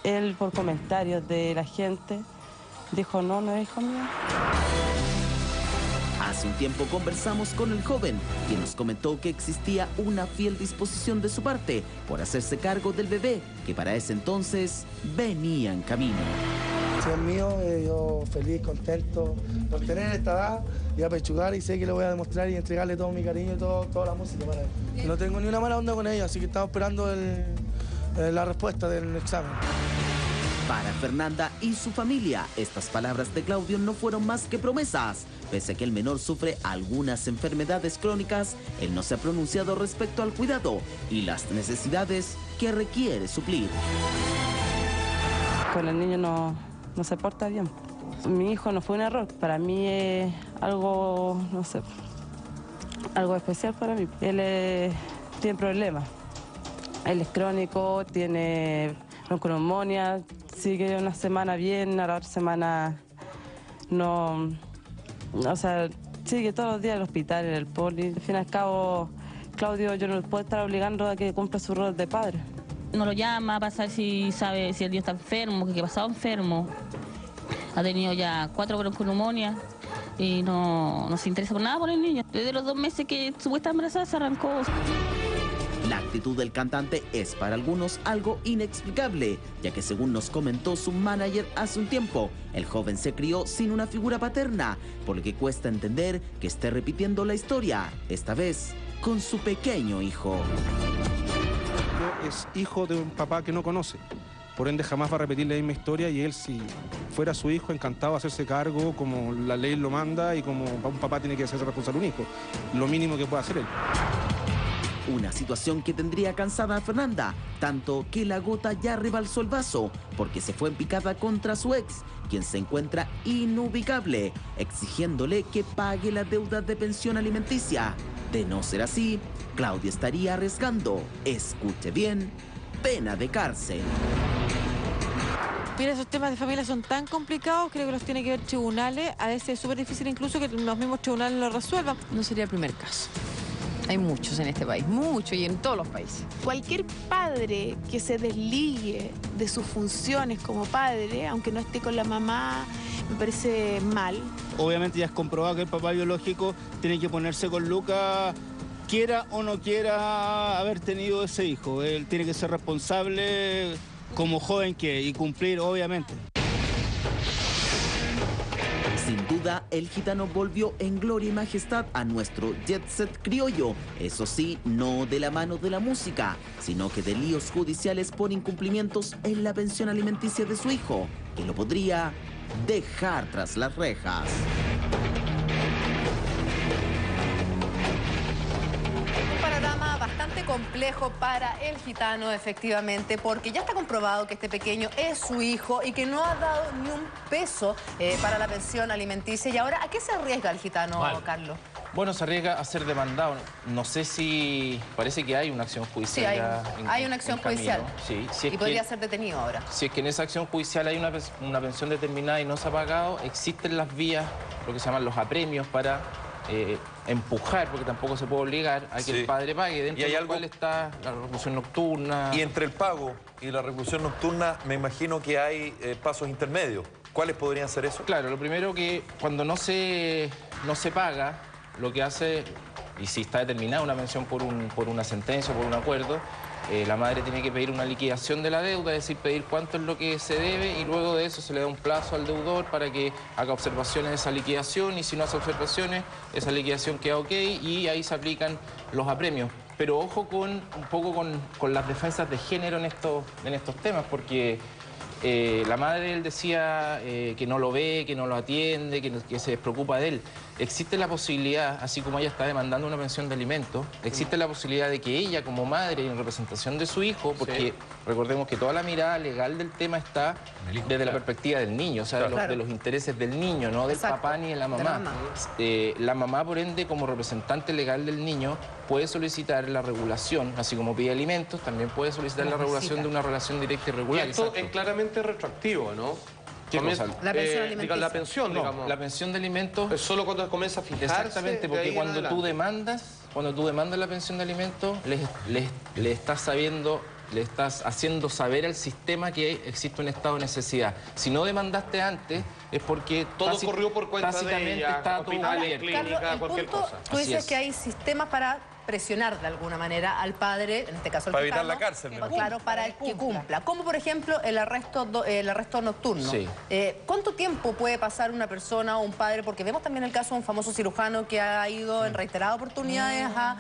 él, por comentarios de la gente, dijo, no, no es hijo mío. Hace un tiempo conversamos con el joven, quien nos comentó que existía una fiel disposición de su parte por hacerse cargo del bebé, que para ese entonces venía en camino. Si es mío, yo feliz, contento por tener esta edad y apechugar, y sé que le voy a demostrar y entregarle todo mi cariño y toda la música para él. No tengo ni una mala onda con ella, así que estamos esperando la respuesta del examen. Para Fernanda y su familia, estas palabras de Claudio no fueron más que promesas. Pese a que el menor sufre algunas enfermedades crónicas, él no se ha pronunciado respecto al cuidado y las necesidades que requiere suplir. Con el niño no se porta bien. Mi hijo no fue un error, para mí es algo, no sé, algo especial para mí. Él tiene problemas, él es crónico, tiene bronconeumonía, sigue una semana bien, a la otra semana no, o sea, sigue todos los días en el hospital, en el poli. Al fin y al cabo, Claudio, yo no lo puedo estar obligando a que cumpla su rol de padre. No lo llama para saber si sabe si el niño está enfermo, que ha pasado enfermo. Ha tenido ya 4 bronconeumonias y no se interesa por nada por el niño. Desde los 2 meses que supuestamente embarazada se arrancó. La actitud del cantante es para algunos algo inexplicable, ya que según nos comentó su manager hace un tiempo, el joven se crió sin una figura paterna, por lo que cuesta entender que esté repitiendo la historia, esta vez con su pequeño hijo. Es hijo de un papá que no conoce, por ende jamás va a repetir la misma historia, y él, si fuera su hijo, encantado de hacerse cargo como la ley lo manda y como un papá tiene que hacerse responsable de un hijo, lo mínimo que puede hacer él. Una situación que tendría cansada a Fernanda, tanto que la gota ya rebalsó el vaso, porque se fue en picada contra su ex, quien se encuentra inubicable, exigiéndole que pague la deuda de pensión alimenticia. De no ser así, Claudia estaría arriesgando, escuche bien, pena de cárcel. Mira, esos temas de familia son tan complicados, creo que los tiene que ver tribunales. A veces es súper difícil incluso que los mismos tribunales lo resuelvan. No sería el primer caso. Hay muchos en este país, muchos, y en todos los países. Cualquier padre que se desligue de sus funciones como padre, aunque no esté con la mamá, me parece mal. Obviamente ya es comprobado que el papá biológico tiene que ponerse con Lucas, quiera o no quiera haber tenido ese hijo. Él tiene que ser responsable como joven que y cumplir, obviamente. Sin duda, el gitano volvió en gloria y majestad a nuestro jet set criollo. Eso sí, no de la mano de la música, sino que de líos judiciales por incumplimientos en la pensión alimenticia de su hijo, que lo podría dejar tras las rejas. Bastante complejo para el gitano, efectivamente, porque ya está comprobado que este pequeño es su hijo y que no ha dado ni un peso para la pensión alimenticia. Y ahora, ¿a qué se arriesga el gitano, Carlos? Bueno, se arriesga a ser demandado. No sé si... Parece que hay una acción judicial. Sí, hay una acción judicial. Sí, si es y podría ser detenido ahora. Si es que en esa acción judicial hay una pensión determinada y no se ha pagado, existen las vías, lo que se llaman los apremios, para empujar, porque tampoco se puede obligar a que el padre pague, dentro de lo cual está la reclusión nocturna. Y entre el pago y la reclusión nocturna, me imagino que hay pasos intermedios. ¿Cuáles podrían ser esos? Claro, lo primero que cuando no se paga, lo que hace, y si está determinada una pensión por una sentencia o por un acuerdo, la madre tiene que pedir una liquidación de la deuda, es decir, pedir cuánto es lo que se debe, y luego de eso se le da un plazo al deudor para que haga observaciones de esa liquidación, y si no hace observaciones, esa liquidación queda ok y ahí se aplican los apremios. Pero ojo un poco con las defensas de género en estos temas, porque la madre, él decía que no lo ve, que no lo atiende, que se despreocupa de él. Existe la posibilidad, así como ella está demandando una pensión de alimentos, existe la posibilidad de que ella, como madre, en representación de su hijo, porque recordemos que toda la mirada legal del tema está desde la perspectiva del niño, o sea, de los intereses del niño, no del papá ni de la mamá. La mamá, por ende, como representante legal del niño, puede solicitar la regulación, así como pide alimentos, también puede solicitar la regulación de una relación directa y regular. Y esto es claramente retroactivo, ¿no? ¿Qué cosa? La pensión alimenticia. La pensión, digamos. La pensión de alimentos... Es solo cuando comienza a fijarse. Exactamente, porque cuando tú demandas la pensión de alimentos, le estás haciendo saber al sistema que existe un estado de necesidad. Si no demandaste antes, es porque todo corrió por cuenta de ella, está todo hospitales, clínicas, cualquier cosa. Tú dices que hay sistemas para presionar de alguna manera al padre, en este caso el para gitano, evitar la cárcel. claro, para que cumpla. Como por ejemplo el arresto nocturno. Sí. ¿Cuánto tiempo puede pasar una persona o un padre? Porque vemos también el caso de un famoso cirujano que ha ido en reiteradas oportunidades a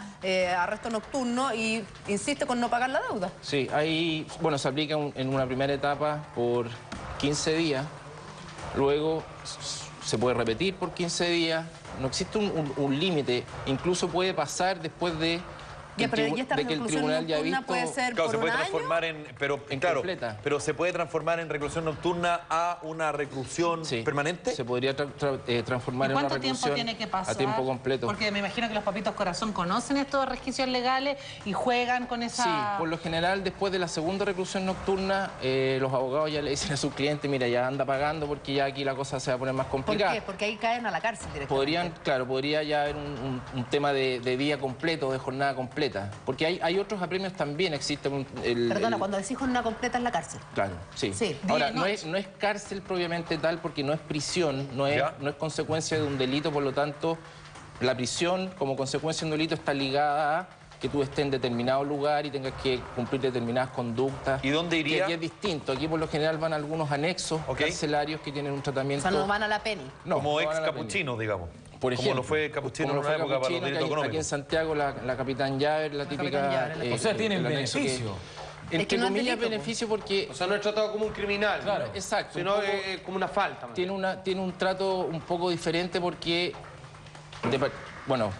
arresto nocturno y insiste con no pagar la deuda. Sí, ahí, bueno, se aplica en una primera etapa por 15 días, luego se puede repetir por 15 días, no existe un límite, incluso puede pasar después de que el tribunal ya ha visto... puede ser claro, por se puede un transformar año. pero se puede transformar en reclusión nocturna a una reclusión permanente. Se podría transformar en una reclusión tiempo tiene que pasar? a tiempo completo. Porque me imagino que los papitos corazón conocen esto de resquicios legales y juegan con esa... Sí, por lo general, después de la segunda reclusión nocturna, los abogados ya le dicen a sus clientes, mira, ya anda pagando porque ya aquí la cosa se va a poner más complicada. ¿Por qué? Porque ahí caen a la cárcel directamente. Podría ya haber un tema de día completo, de jornada completa. Porque hay otros apremios también, existe... Perdona, cuando decís jornada completa es la cárcel. Claro, sí. Ahora, no es cárcel propiamente tal porque no es prisión, no es consecuencia de un delito, por lo tanto, la prisión como consecuencia de un delito está ligada a que tú estés en determinado lugar y tengas que cumplir determinadas conductas. ¿Y dónde iría? Que aquí es distinto. Aquí por lo general van algunos anexos carcelarios que tienen un tratamiento... O sea, no van a la peni. No, como ex capuchinos, digamos. Por ejemplo, como lo fue Capuchino en una época para los delitos económicos. Aquí en Santiago, la Capitán Llaver, la típica... o sea, tienen beneficio. Entre comillas, beneficio porque... O sea, no es tratado como un criminal. Claro, exacto. Sino como una falta. Tiene un trato un poco diferente porque... Bueno,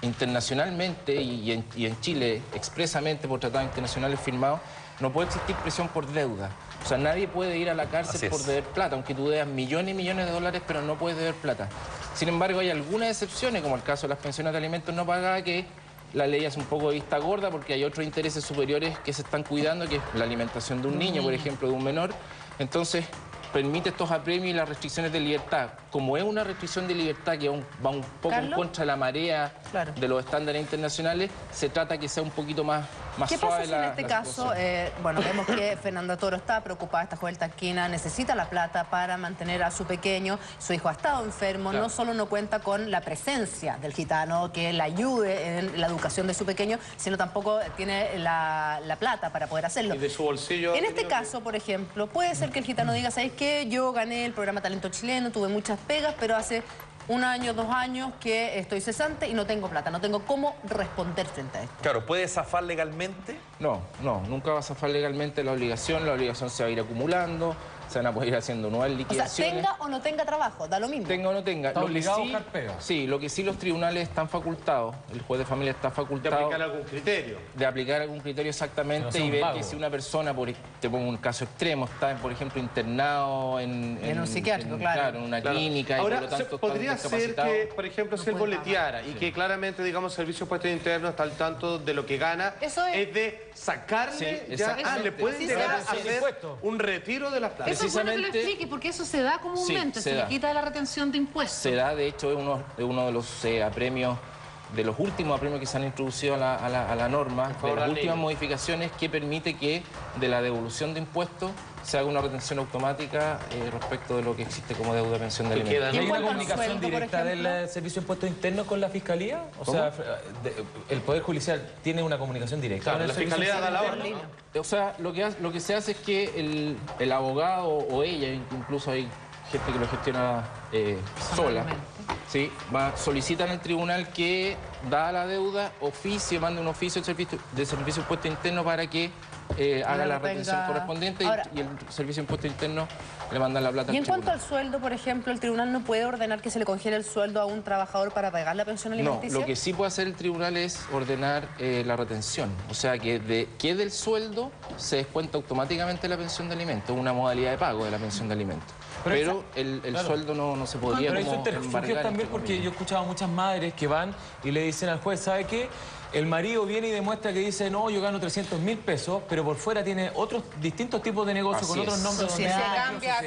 internacionalmente y en Chile, expresamente por tratados internacionales firmados, no puede existir presión por deuda. O sea, nadie puede ir a la cárcel por deber plata, aunque tú debas millones y millones de dólares, pero no puedes deber plata. Sin embargo, hay algunas excepciones, como el caso de las pensiones de alimentos no pagadas, que la ley hace un poco de vista gorda porque hay otros intereses superiores que se están cuidando, que es la alimentación de un niño, por ejemplo, de un menor. Entonces, permite estos apremios y las restricciones de libertad. Como es una restricción de libertad que va un poco en contra de la marea de los estándares internacionales, se trata que sea un poquito más suave. ¿Qué pasa si en este caso, bueno, vemos que Fernanda Toro está preocupada, esta joven tanquina, necesita la plata para mantener a su pequeño, su hijo ha estado enfermo, no solo no cuenta con la presencia del gitano que le ayude en la educación de su pequeño, sino tampoco tiene la plata para poder hacerlo. Y de su bolsillo... En este caso, por ejemplo, puede ser que el gitano diga, ¿sabes qué? Yo gané el programa Talento Chileno, tuve muchas pegas, pero hace 1 año, 2 años que estoy cesante y no tengo plata, no tengo cómo responder frente a esto. Claro, ¿puede zafar legalmente? No, nunca va a zafar legalmente la obligación se va a ir acumulando, se van a poder ir haciendo nuevas liquidaciones. O sea, tenga o no tenga trabajo, da lo mismo. Tenga o no tenga. Está obligado a buscar pega. Sí, lo que sí los tribunales están facultados, el juez de familia está facultado... ¿De aplicar algún criterio? De aplicar algún criterio exactamente y ver que si una persona, te pongo un caso extremo, está, por ejemplo, internado en un psiquiátrico, claro. En una clínica. Ahora, y por lo tanto podría ser que, por ejemplo, si él boleteara y que claramente, digamos, el Servicio de Impuestos Internos está al tanto de lo que gana, es de sacarle le pueden llegar a hacer un retiro de las plata. Eso es bueno que lo explique, porque eso se da comúnmente, se le quita de la retención de impuestos. Se da, de hecho, es uno de los apremios, de los últimos apremios que se han introducido a la norma, de las últimas modificaciones que permite que de la devolución de impuestos se haga una retención automática respecto de lo que existe como deuda de pensión de alimentos. ¿Hay una comunicación directa del Servicio de Impuestos Internos con la Fiscalía? O sea, el Poder Judicial tiene una comunicación directa. Claro, la Fiscalía da la orden. O sea, lo que se hace es que el abogado o ella, incluso hay gente que lo gestiona sola, ¿sí? Solicitan al tribunal que da la deuda, manda un oficio del Servicio de Impuestos Internos para que haga la retención correspondiente. Ahora, y el Servicio de Impuestos Internos le manda la plata al tribunal. Y en cuanto al sueldo, por ejemplo, ¿el tribunal no puede ordenar que se le congele el sueldo a un trabajador para pagar la pensión alimenticia? No, lo que sí puede hacer el tribunal es ordenar la retención. O sea, que del sueldo se descuenta automáticamente la pensión de alimentos, una modalidad de pago de la pensión de alimentos. Pero el sueldo no se podría Pero eso interrumpió también porque yo he escuchado a muchas madres que van y le dicen al juez, ¿sabe qué? El marido viene y demuestra que dice, no, yo gano 300.000 pesos, pero por fuera tiene otros distintos tipos de negocios con otros nombres. Se cambia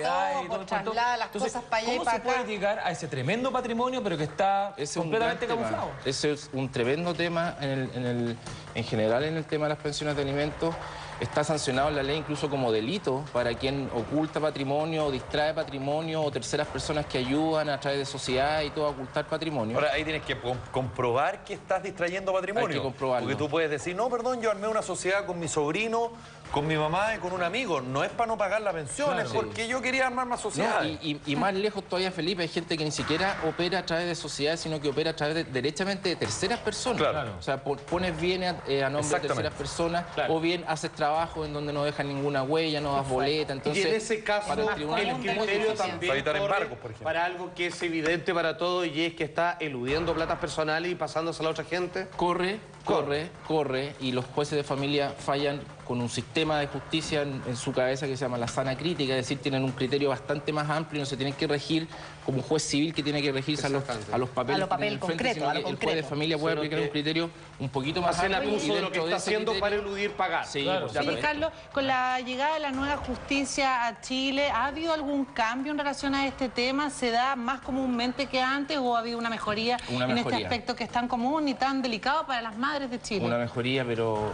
todo, traslada las cosas para allá y para acá. ¿Cómo se puede llegar a ese tremendo patrimonio, pero que está completamente camuflado? Ese es un tremendo tema en general en el tema de las pensiones de alimentos. está sancionado en la ley incluso como delito para quien oculta patrimonio o distrae patrimonio o terceras personas que ayudan a través de sociedad y todo a ocultar patrimonio. Ahora, ahí tienes que comprobar que estás distrayendo patrimonio. Hay que comprobarlo. Porque tú puedes decir, no, perdón, yo armé una sociedad con mi sobrino, con mi mamá y con un amigo. No es para no pagar la pensión, Claro. es porque yo quería armar más sociedades. No, y más lejos todavía, Felipe, hay gente que ni siquiera opera a través de sociedades, sino que opera a través derechamente de terceras personas. Claro. O sea, pones bienes a nombre de terceras personas, o bien haces trabajo en donde no dejas ninguna huella, no das boleta. Entonces, y en ese caso, para el tribunal el criterio también para evitar corre embargos, por ejemplo. para algo que es evidente para todos y es que está eludiendo platas personales y pasándose a la otra gente. Corre, y los jueces de familia fallan con un sistema de justicia en su cabeza que se llama la sana crítica, es decir, tienen un criterio bastante más amplio y no se tienen que regir como un juez civil que tiene que regirse a los papeles que tiene enfrente, sino que el juez de familia puede aplicar un criterio un poquito más Hacen amplio. abuso de lo que está haciendo para eludir pagar. Sí, claro. Sí, Carlos, con la llegada de la nueva justicia a Chile, ¿ha habido algún cambio en relación a este tema? ¿Se da más comúnmente que antes o ha habido una mejoría en este aspecto que es tan común y tan delicado para las madres de Chile? Una mejoría, pero,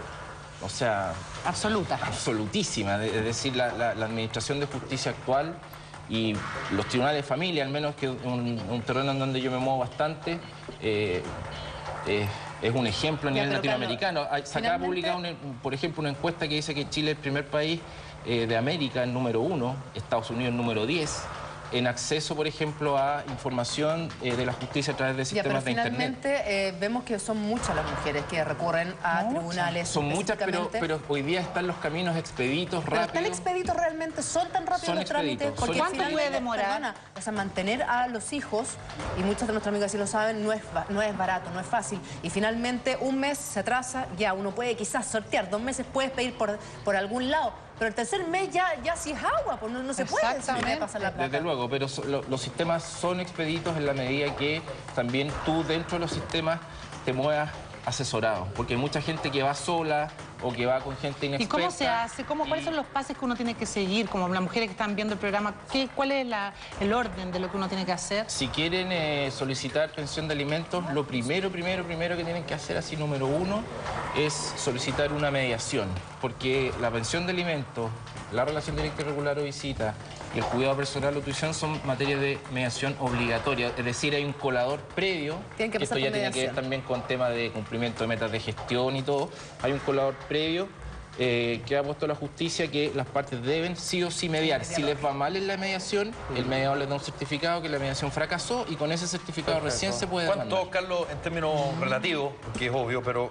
o sea... Absoluta. Absolutísima. Es decir, la administración de justicia actual y los tribunales de familia, al menos, que es un terreno en donde yo me muevo bastante, es un ejemplo a nivel latinoamericano. Se acaba de publicar, por ejemplo, una encuesta que dice que Chile es el primer país de América, el número 1, Estados Unidos el número 10, en acceso, por ejemplo, a información de la justicia a través de sistemas de Internet. Finalmente vemos que son muchas las mujeres que recurren a tribunales. Son muchas, pero hoy día están los caminos expeditos, rápidos. ¿Pero están expeditos realmente? ¿Son tan rápidos los trámites? Porque ¿cuánto puede demorar? Perdona, o sea, mantener a los hijos, y muchos de nuestros amigos así lo saben, no es barato, no es fácil. Y finalmente un mes se atrasa, ya uno puede quizás sortear, 2 meses puedes pedir por algún lado. Pero el tercer mes ya sí es agua, pues no se puede pasar la plata. Desde luego, pero los sistemas son expeditos en la medida que también tú dentro de los sistemas te muevas asesorado. Porque hay mucha gente que va sola o que va con gente inexperta. ¿Y cómo se hace? ¿Cuáles son los pasos que uno tiene que seguir? Como las mujeres que están viendo el programa, ¿cuál es el orden de lo que uno tiene que hacer? Si quieren solicitar pensión de alimentos, lo primero que tienen que hacer, así número 1, es solicitar una mediación. Porque la pensión de alimentos, la relación directa y regular o visita y el cuidado personal o tuición son materias de mediación obligatoria. Es decir, hay un colador previo, que esto ya tiene que ver también con temas de cumplimiento de metas de gestión y todo. Hay un colador previo que ha puesto la justicia que las partes deben sí o sí mediar. Si les va mal en la mediación, el mediador les da un certificado que la mediación fracasó y con ese certificado recién se puede demandar. ¿Cuánto, Carlos, en términos relativos, porque es obvio, pero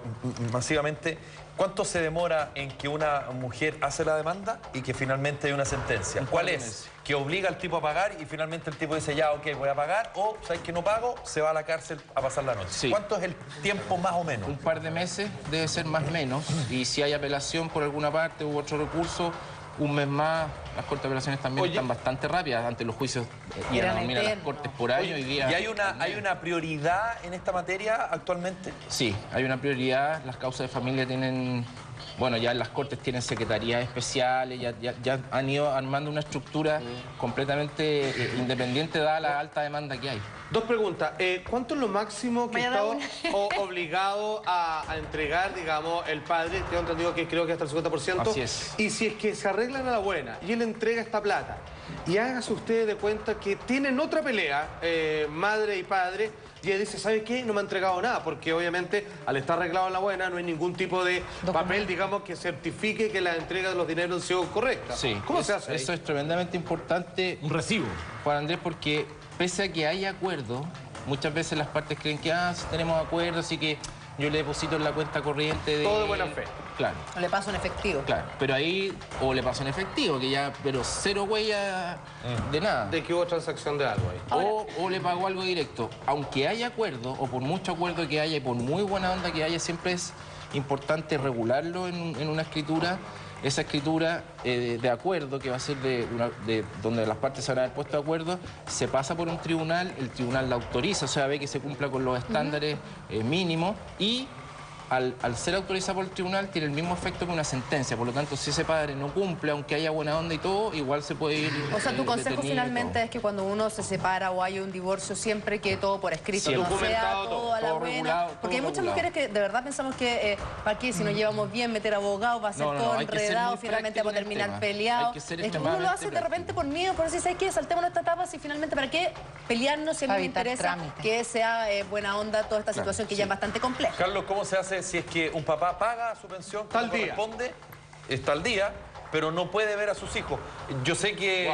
masivamente, cuánto se demora en que una mujer hace la demanda y que finalmente hay una sentencia? ¿Cuál es? Que obliga al tipo a pagar y finalmente el tipo dice, ya, ok, voy a pagar, o, ¿sabes que no pago? Se va a la cárcel a pasar la noche. Sí. ¿Cuánto es el tiempo más o menos? Un par de meses, debe ser más o menos, y si hay apelación por alguna parte u otro recurso, un mes más. Las cortes de apelaciones también están bastante rápidas. Ante los juicios iban a dormir a las cortes por año y día. ¿Y hay una prioridad en esta materia actualmente? Sí, hay una prioridad. Las causas de familia tienen... Bueno, ya en las cortes tienen secretarías especiales, ya han ido armando una estructura completamente independiente dada la alta demanda que hay. 2 preguntas. ¿Cuánto es lo máximo que está obligado a entregar, digamos, el padre? Tengo entendido que creo que hasta el 50%. Así es. Y si es que se arreglan a la buena y él entrega esta plata, y hágase usted de cuenta que tienen otra pelea, madre y padre, y él dice, ¿sabe qué? No me ha entregado nada, porque obviamente al estar arreglado en la buena no hay ningún tipo de papel, digamos, que certifique que la entrega de los dineros han sido correcta. Sí. ¿Cómo se hace ahí? Eso es tremendamente importante. Un recibo. Juan Andrés, porque pese a que haya acuerdo, muchas veces las partes creen que, si tenemos acuerdo, así que yo le deposito en la cuenta corriente de... Todo de buena fe. Claro. O le paso en efectivo. Claro, pero ahí, o le paso en efectivo, que ya, pero cero huella de nada. De que hubo transacción de algo ahí. O le pago algo directo. Aunque haya acuerdo, o por mucho acuerdo que haya, y por muy buena onda que haya, siempre es importante regularlo en una escritura. Esa escritura de acuerdo, que va a ser de donde las partes se van a haber puesto de acuerdo, se pasa por un tribunal, el tribunal la autoriza, o sea, ve que se cumpla con los estándares mínimos y al ser autorizado por el tribunal tiene el mismo efecto que una sentencia. Por lo tanto, si ese padre no cumple, aunque haya buena onda y todo, igual se puede ir. O sea, tu consejo finalmente es que cuando uno se separa o hay un divorcio, siempre quede todo por escrito, sí, no sea todo a la buena. Porque hay muchas mujeres que de verdad pensamos que ¿para qué? Si nos llevamos bien, meter abogados, va a ser todo enredado, finalmente vamos a terminar peleados. Uno lo hace de repente por miedo, por eso ¿sabes qué? Saltémonos esta etapa, si finalmente ¿para qué pelearnos si a mí me interesa que sea buena onda toda esta situación que ya es bastante compleja? Carlos, ¿cómo se hace si es que un papá paga su pensión como corresponde, está al día, pero no puede ver a sus hijos? Yo sé que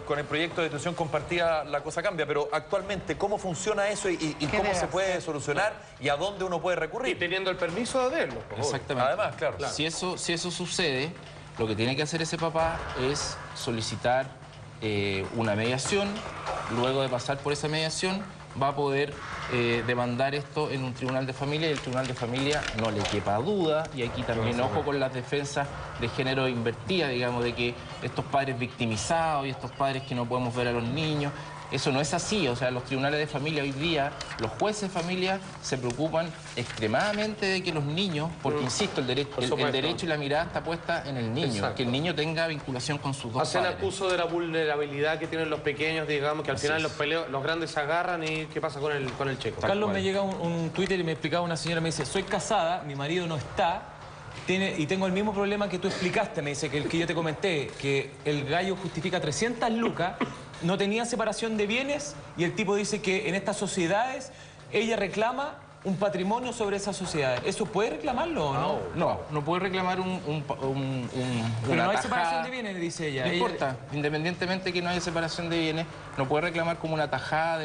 con el proyecto de detención compartida la cosa cambia, pero actualmente, ¿cómo funciona eso y cómo se puede solucionar y a dónde uno puede recurrir? Y teniendo el permiso de verlo. Exactamente. Además, claro. Si eso sucede, lo que tiene que hacer ese papá es solicitar una mediación. Luego de pasar por esa mediación, va a poder demandar esto en un tribunal de familia y el tribunal de familia no le quepa duda, y aquí también ojo con las defensas de género invertidas, digamos, de que estos padres victimizados y estos padres que no podemos ver a los niños. Eso no es así, o sea, los tribunales de familia hoy día, los jueces de familia se preocupan extremadamente de que los niños, porque insisto, el derecho y la mirada está puesta en el niño, que el niño tenga vinculación con sus dos padres. Hacen acuso de la vulnerabilidad que tienen los pequeños, digamos, que al final los grandes se agarran y ¿qué pasa con el checo? Carlos, me llega un Twitter y me explicaba una señora, me dice, soy casada, mi marido no está, y tengo el mismo problema que tú explicaste, me dice, que el que yo te comenté, que el gallo justifica 300 lucas, no tenía separación de bienes y el tipo dice que en estas sociedades ella reclama un patrimonio sobre esas sociedades. ¿Eso puede reclamarlo o no? No puede reclamar pero no hay separación de bienes, dice ella. No importa, independientemente que no haya separación de bienes, no puede reclamar como una tajada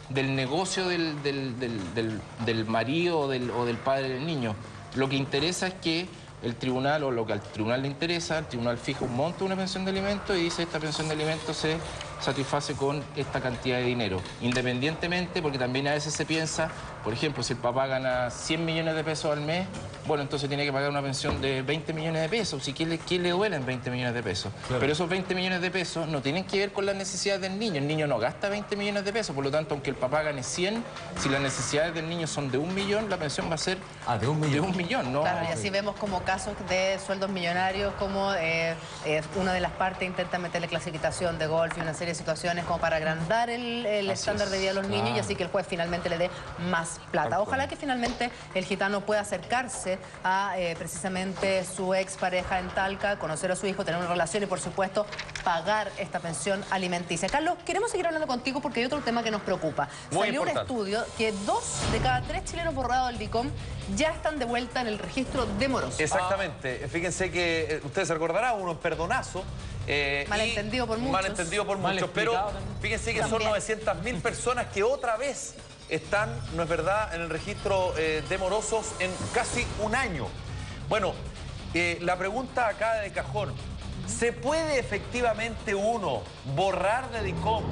del negocio del marido o del padre del niño. Lo que interesa es que el tribunal, o lo que al tribunal le interesa, el tribunal fija un monto de una pensión de alimentos y dice esta pensión de alimentos se satisface con esta cantidad de dinero. Independientemente, porque también a veces se piensa, por ejemplo, si el papá gana 100 millones de pesos al mes, bueno, entonces tiene que pagar una pensión de 20 millones de pesos. ¿Sí? ¿Quién le duelen 20 millones de pesos? Claro. Pero esos 20 millones de pesos no tienen que ver con las necesidades del niño. El niño no gasta 20 millones de pesos, por lo tanto, aunque el papá gane 100, si las necesidades del niño son de 1 millón, la pensión va a ser de 1 millón. De 1 millón, ¿no? Claro, y así vemos como casos de sueldos millonarios, como una de las partes intenta meterle clasificación de golf y una serie de situaciones como para agrandar el estándar de vida de los niños y así que el juez finalmente le dé más plata. Ojalá que finalmente el gitano pueda acercarse a precisamente su expareja en Talca, conocer a su hijo, tener una relación y por supuesto pagar esta pensión alimenticia. Carlos, queremos seguir hablando contigo porque hay otro tema que nos preocupa. Salió un estudio que 2 de cada 3 chilenos borrados del DICOM ya están de vuelta en el registro de morosos. Exactamente. Fíjense que ustedes se recordarán, uno en perdonazo. Malentendido por muchos. Malentendido por muchos, pero fíjense que son 900.000 personas que otra vez están, no es verdad, en el registro de morosos en casi un año. Bueno, la pregunta acá de cajón, ¿se puede efectivamente uno borrar de DICOM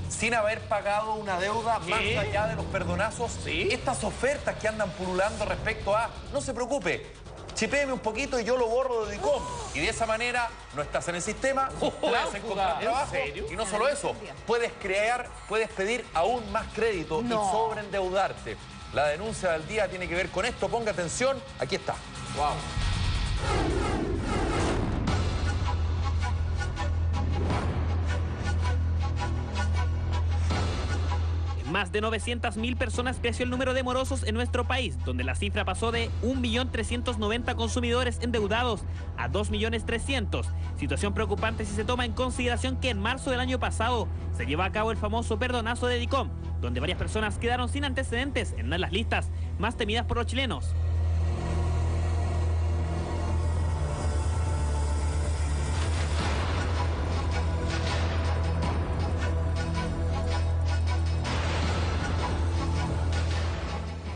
sin haber pagado una deuda más allá de los perdonazos? Estas ofertas que andan pululando respecto a, no se preocupe, chipéeme un poquito y yo lo borro de DICOM. Y de esa manera no estás en el sistema, puedes encontrar trabajo. Y no solo eso, puedes pedir aún más crédito y sobreendeudarte. La denuncia del día tiene que ver con esto. Ponga atención, aquí está. Wow. Más de 900.000 personas creció el número de morosos en nuestro país, donde la cifra pasó de 1.390.000 consumidores endeudados a 2.300.000. Situación preocupante si se toma en consideración que en marzo del año pasado se llevó a cabo el famoso perdonazo de DICOM, donde varias personas quedaron sin antecedentes en una de las listas más temidas por los chilenos.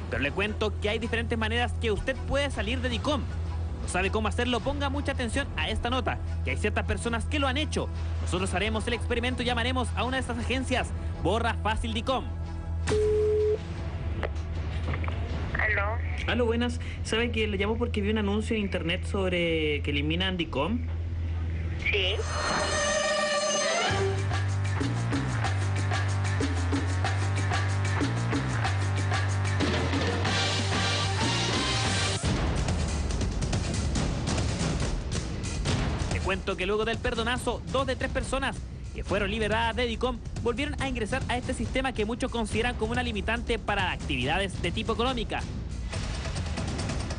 Pero le cuento que hay diferentes maneras que usted puede salir de DICOM. ¿No sabe cómo hacerlo? Ponga mucha atención a esta nota, que hay ciertas personas que lo han hecho. Nosotros haremos el experimento y llamaremos a una de estas agencias. Borra fácil DICOM. ¿Aló? Aló, buenas. ¿Sabe que le llamo porque vi un anuncio en internet sobre que eliminan DICOM? Sí. cuento que luego del perdonazo, 2 de 3 personas que fueron liberadas de DICOM volvieron a ingresar a este sistema que muchos consideran como una limitante para actividades de tipo económica.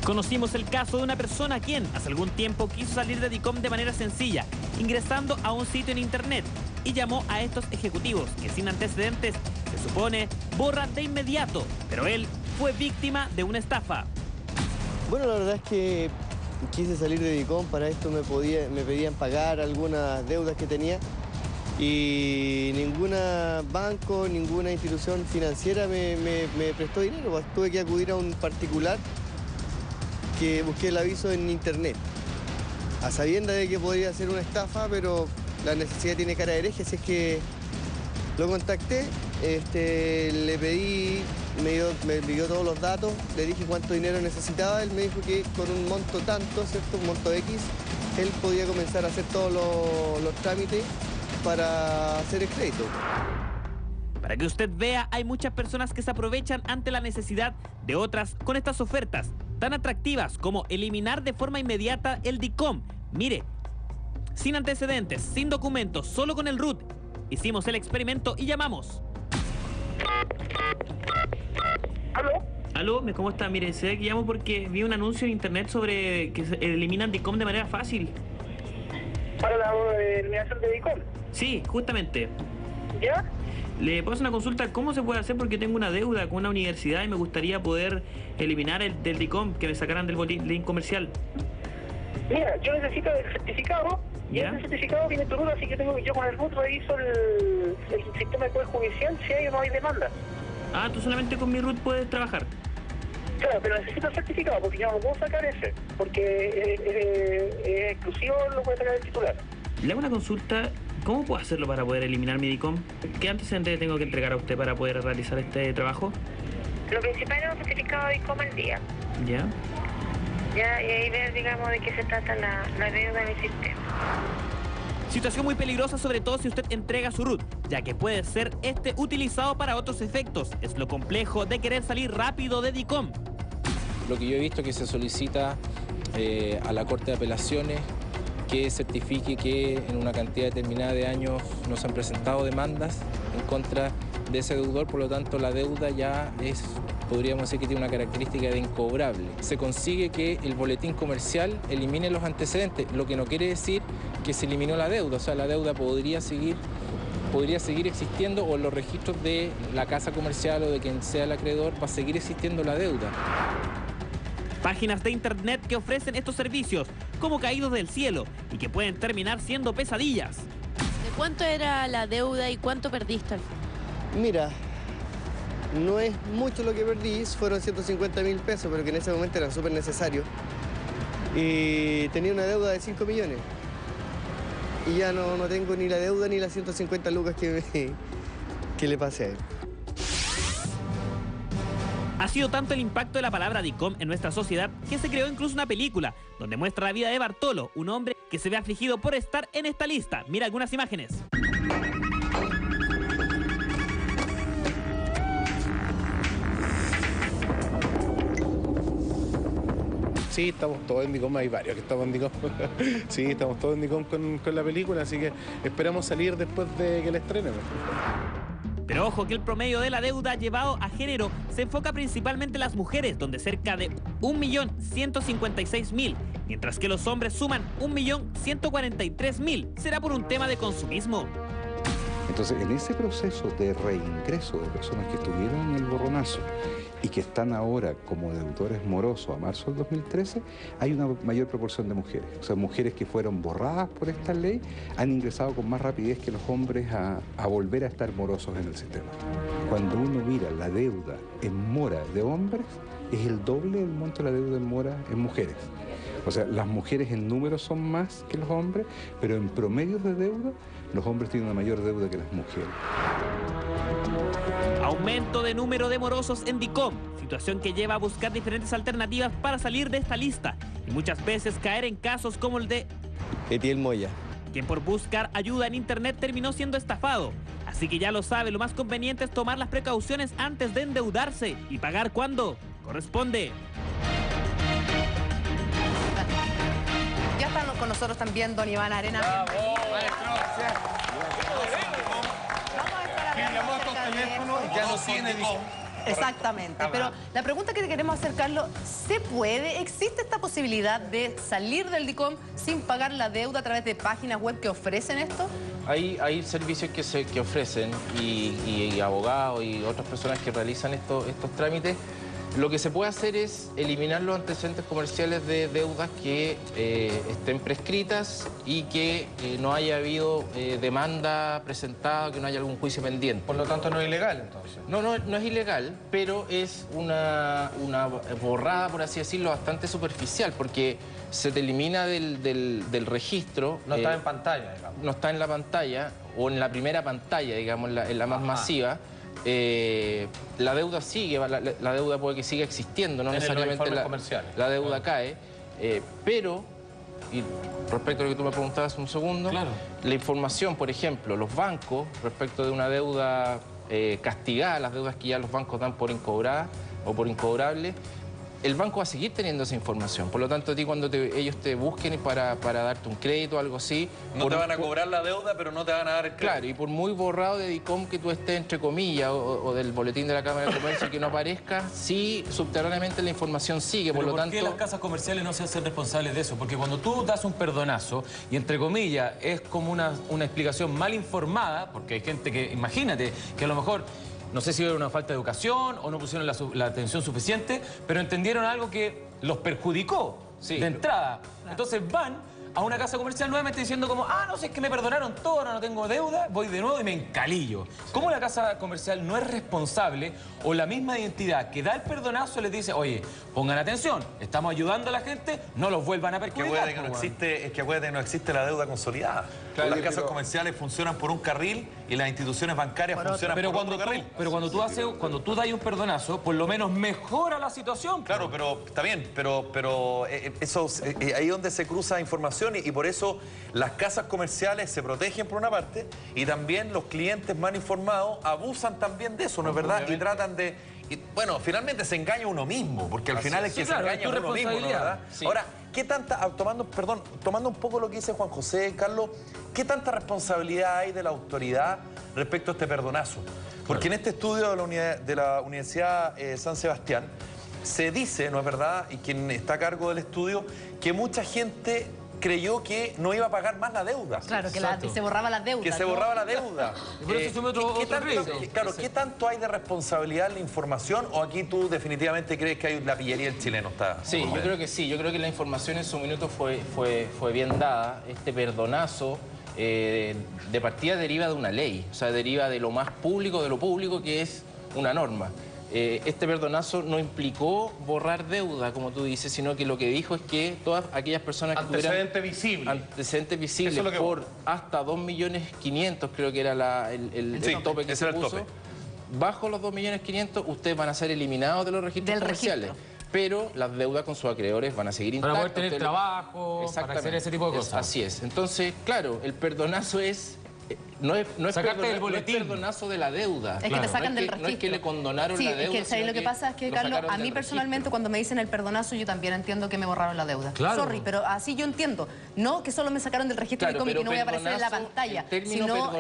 Conocimos el caso de una persona quien hace algún tiempo quiso salir de DICOM de manera sencilla, ingresando a un sitio en internet, y llamó a estos ejecutivos que sin antecedentes, se supone, borran de inmediato, pero él fue víctima de una estafa. Bueno, la verdad es que quise salir de DICOM, para esto me pedían pagar algunas deudas que tenía y ninguna banco, ninguna institución financiera me prestó dinero, pues tuve que acudir a un particular que busqué el aviso en internet, a sabiendas de que podría ser una estafa, pero la necesidad tiene cara de hereje, así es que lo contacté, le pedí, me dio todos los datos, le dije cuánto dinero necesitaba, él me dijo que con un monto tanto, ¿cierto? Un monto X, él podía comenzar a hacer todos los trámites para hacer el crédito. Para que usted vea, hay muchas personas que se aprovechan ante la necesidad de otras con estas ofertas tan atractivas como eliminar de forma inmediata el DICOM. Mire, sin antecedentes, sin documentos, solo con el RUT. Hicimos el experimento y llamamos. ¿Aló? ¿Cómo está? Mire, sé que llamo porque vi un anuncio en internet sobre que se eliminan DICOM de manera fácil. ¿Para la eliminación de DICOM? Sí, justamente. ¿Ya? Le puedo hacer una consulta, ¿cómo se puede hacer? Porque tengo una deuda con una universidad y me gustaría poder eliminar el del DICOM, que me sacaran del boletín comercial. Mira, yo necesito el certificado, y ese certificado viene tu RUT, así que yo con el RUT reviso el sistema de poder judicial si hay o no hay demanda. Ah, tú solamente con mi RUT puedes trabajar. Claro, pero necesito el certificado, porque yo no puedo sacar ese, porque es exclusivo, lo puede sacar el titular. Le hago una consulta. ¿Cómo puedo hacerlo para poder eliminar mi DICOM? ¿Qué antecedentes tengo que entregar a usted para poder realizar este trabajo? Lo principal es un certificado de DICOM al día. ¿Ya? Ya, y ahí ver, digamos, de qué se trata la deuda del sistema. Situación muy peligrosa, sobre todo si usted entrega su RUT, ya que puede ser utilizado para otros efectos. Es lo complejo de querer salir rápido de DICOM. Lo que yo he visto que se solicita a la Corte de Apelaciones que certifique que en una cantidad determinada de años no se han presentado demandas en contra de ese deudor, por lo tanto la deuda ya podríamos decir que tiene una característica de incobrable. Se consigue que el boletín comercial elimine los antecedentes, lo que no quiere decir que se eliminó la deuda, o sea, la deuda podría seguir existiendo, o en los registros de la casa comercial o de quien sea el acreedor va a seguir existiendo la deuda. Páginas de internet que ofrecen estos servicios como caídos del cielo y que pueden terminar siendo pesadillas. ¿De cuánto era la deuda y cuánto perdiste al final? Mira, no es mucho lo que perdí, fueron 150.000 pesos, pero que en ese momento era súper necesario. Y tenía una deuda de 5 millones. Y ya no tengo ni la deuda ni las 150 lucas que le pasé a él. Ha sido tanto el impacto de la palabra DICOM en nuestra sociedad que se creó incluso una película donde muestra la vida de Bartolo, un hombre que se ve afligido por estar en esta lista. Mira algunas imágenes. Sí, estamos todos en DICOM, hay varios que estamos en DICOM. Sí, estamos todos en DICOM con la película, así que esperamos salir después de que la estrenen. Pero ojo que el promedio de la deuda llevado a género se enfoca principalmente en las mujeres, donde cerca de 1.156.000, mientras que los hombres suman 1.143.000. ¿Será por un tema de consumismo? Entonces, en ese proceso de reingreso de personas que estuvieron en el borronazo y que están ahora como deudores morosos a marzo del 2013, hay una mayor proporción de mujeres. O sea, mujeres que fueron borradas por esta ley han ingresado con más rapidez que los hombres a volver a estar morosos en el sistema. Cuando uno mira la deuda en mora de hombres, es el doble del monto de la deuda en mora en mujeres. O sea, las mujeres en número son más que los hombres, pero en promedio de deuda, los hombres tienen una mayor deuda que las mujeres. Aumento de número de morosos en DICOM, situación que lleva a buscar diferentes alternativas para salir de esta lista y muchas veces caer en casos como el de Etiel Moya, quien por buscar ayuda en internet terminó siendo estafado. Así que ya lo sabe, lo más conveniente es tomar las precauciones antes de endeudarse y pagar cuando corresponde. Ya están con con nosotros también don Iván Arena. ¡Bravo! Ya no tiene exactamente, pero la pregunta que te queremos hacer, Carlos, ¿se puede? ¿Existe esta posibilidad de salir del DICOM sin pagar la deuda a través de páginas web que ofrecen esto? Hay servicios que ofrecen y abogados y otras personas que realizan estos trámites. Lo que se puede hacer es eliminar los antecedentes comerciales de deudas que estén prescritas y que no haya habido demanda presentada, que no haya algún juicio pendiente. Por lo tanto, no es ilegal, entonces. No es ilegal, pero es una borrada, por así decirlo, bastante superficial, porque se te elimina del registro. No está en pantalla, digamos. No está en la pantalla, o en la primera pantalla, digamos, en la más masiva. La deuda sigue, la deuda puede que siga existiendo, no necesariamente la deuda cae, pero, y respecto a lo que tú me preguntabas un segundo, la información, por ejemplo, los bancos, respecto de una deuda castigada, las deudas que ya los bancos dan por incobradas o por incobrable, el banco va a seguir teniendo esa información. Por lo tanto, a ti cuando ellos te busquen para darte un crédito o algo así... No te van a cobrar la deuda, pero no te van a dar el crédito. Claro, y por muy borrado de DICOM que tú estés, entre comillas, o del boletín de la Cámara de Comercio que no aparezca, sí, subterráneamente la información sigue. Pero ¿por qué las casas comerciales no se hacen responsables de eso? Porque cuando tú das un perdonazo, y entre comillas, es como una explicación mal informada, porque hay gente que, imagínate, que a lo mejor... No sé si era una falta de educación o no pusieron la atención suficiente, pero entendieron algo que los perjudicó de entrada. Entonces van a una casa comercial nuevamente diciendo como, no sé, es que me perdonaron todo, ahora no tengo deuda, voy de nuevo y me encalillo. ¿Cómo la casa comercial no es responsable o la misma identidad que da el perdonazo les dice, oye, pongan atención, estamos ayudando a la gente, no los vuelvan a perjudicar? Es que acuérdate que no existe la deuda consolidada. Claro, las casas comerciales funcionan por un carril y las instituciones bancarias funcionan por otro carril. Pero cuando tú das un perdonazo, por lo menos mejora la situación. Claro, pero está bien, pero eso ahí es donde se cruza información y por eso las casas comerciales se protegen por una parte y también los clientes mal informados abusan también de eso, ¿no es verdad? Y tratan de... bueno, finalmente se engaña uno mismo, porque al final es que se engaña uno mismo, ¿no es verdad? Ahora, ¿qué tanta, tomando un poco lo que dice Juan José, Carlos, qué tanta responsabilidad hay de la autoridad respecto a este perdonazo? Porque en este estudio de la Universidad San Sebastián se dice, ¿no es verdad?, y quien está a cargo del estudio, que mucha gente creyó que no iba a pagar más la deuda. Claro, que se borraba la deuda. Que se borraba la deuda. Por eso asume otro riesgo. Claro, ¿qué tanto hay de responsabilidad en la información o aquí tú definitivamente crees que hay la pillería del chileno? Sí, yo creo que sí. Yo creo que la información en su minuto fue bien dada. Este perdonazo de partida deriva de una ley. O sea, deriva de lo más público, de lo público que es una norma. Este perdonazo no implicó borrar deuda, como tú dices, sino que lo que dijo es que todas aquellas personas que tuvieran... Antecedentes visibles por hasta 2.500.000, creo que era el tope que se puso. Bajo los 2.500.000, ustedes van a ser eliminados de los registros comerciales. Pero las deudas con sus acreedores van a seguir intactas. Para poder tener trabajo, para hacer ese tipo de cosas. Así es. Entonces, claro, el perdonazo es... No es perdonazo de la deuda. Es que te sacan del registro. No es que le condonaron la deuda. Sí, lo que pasa es que, Carlos, a mí personalmente cuando me dicen el perdonazo, yo también entiendo que me borraron la deuda. Claro. Sorry, pero así yo entiendo. No que solo me sacaron del registro de cómic y no voy a aparecer en la pantalla, sino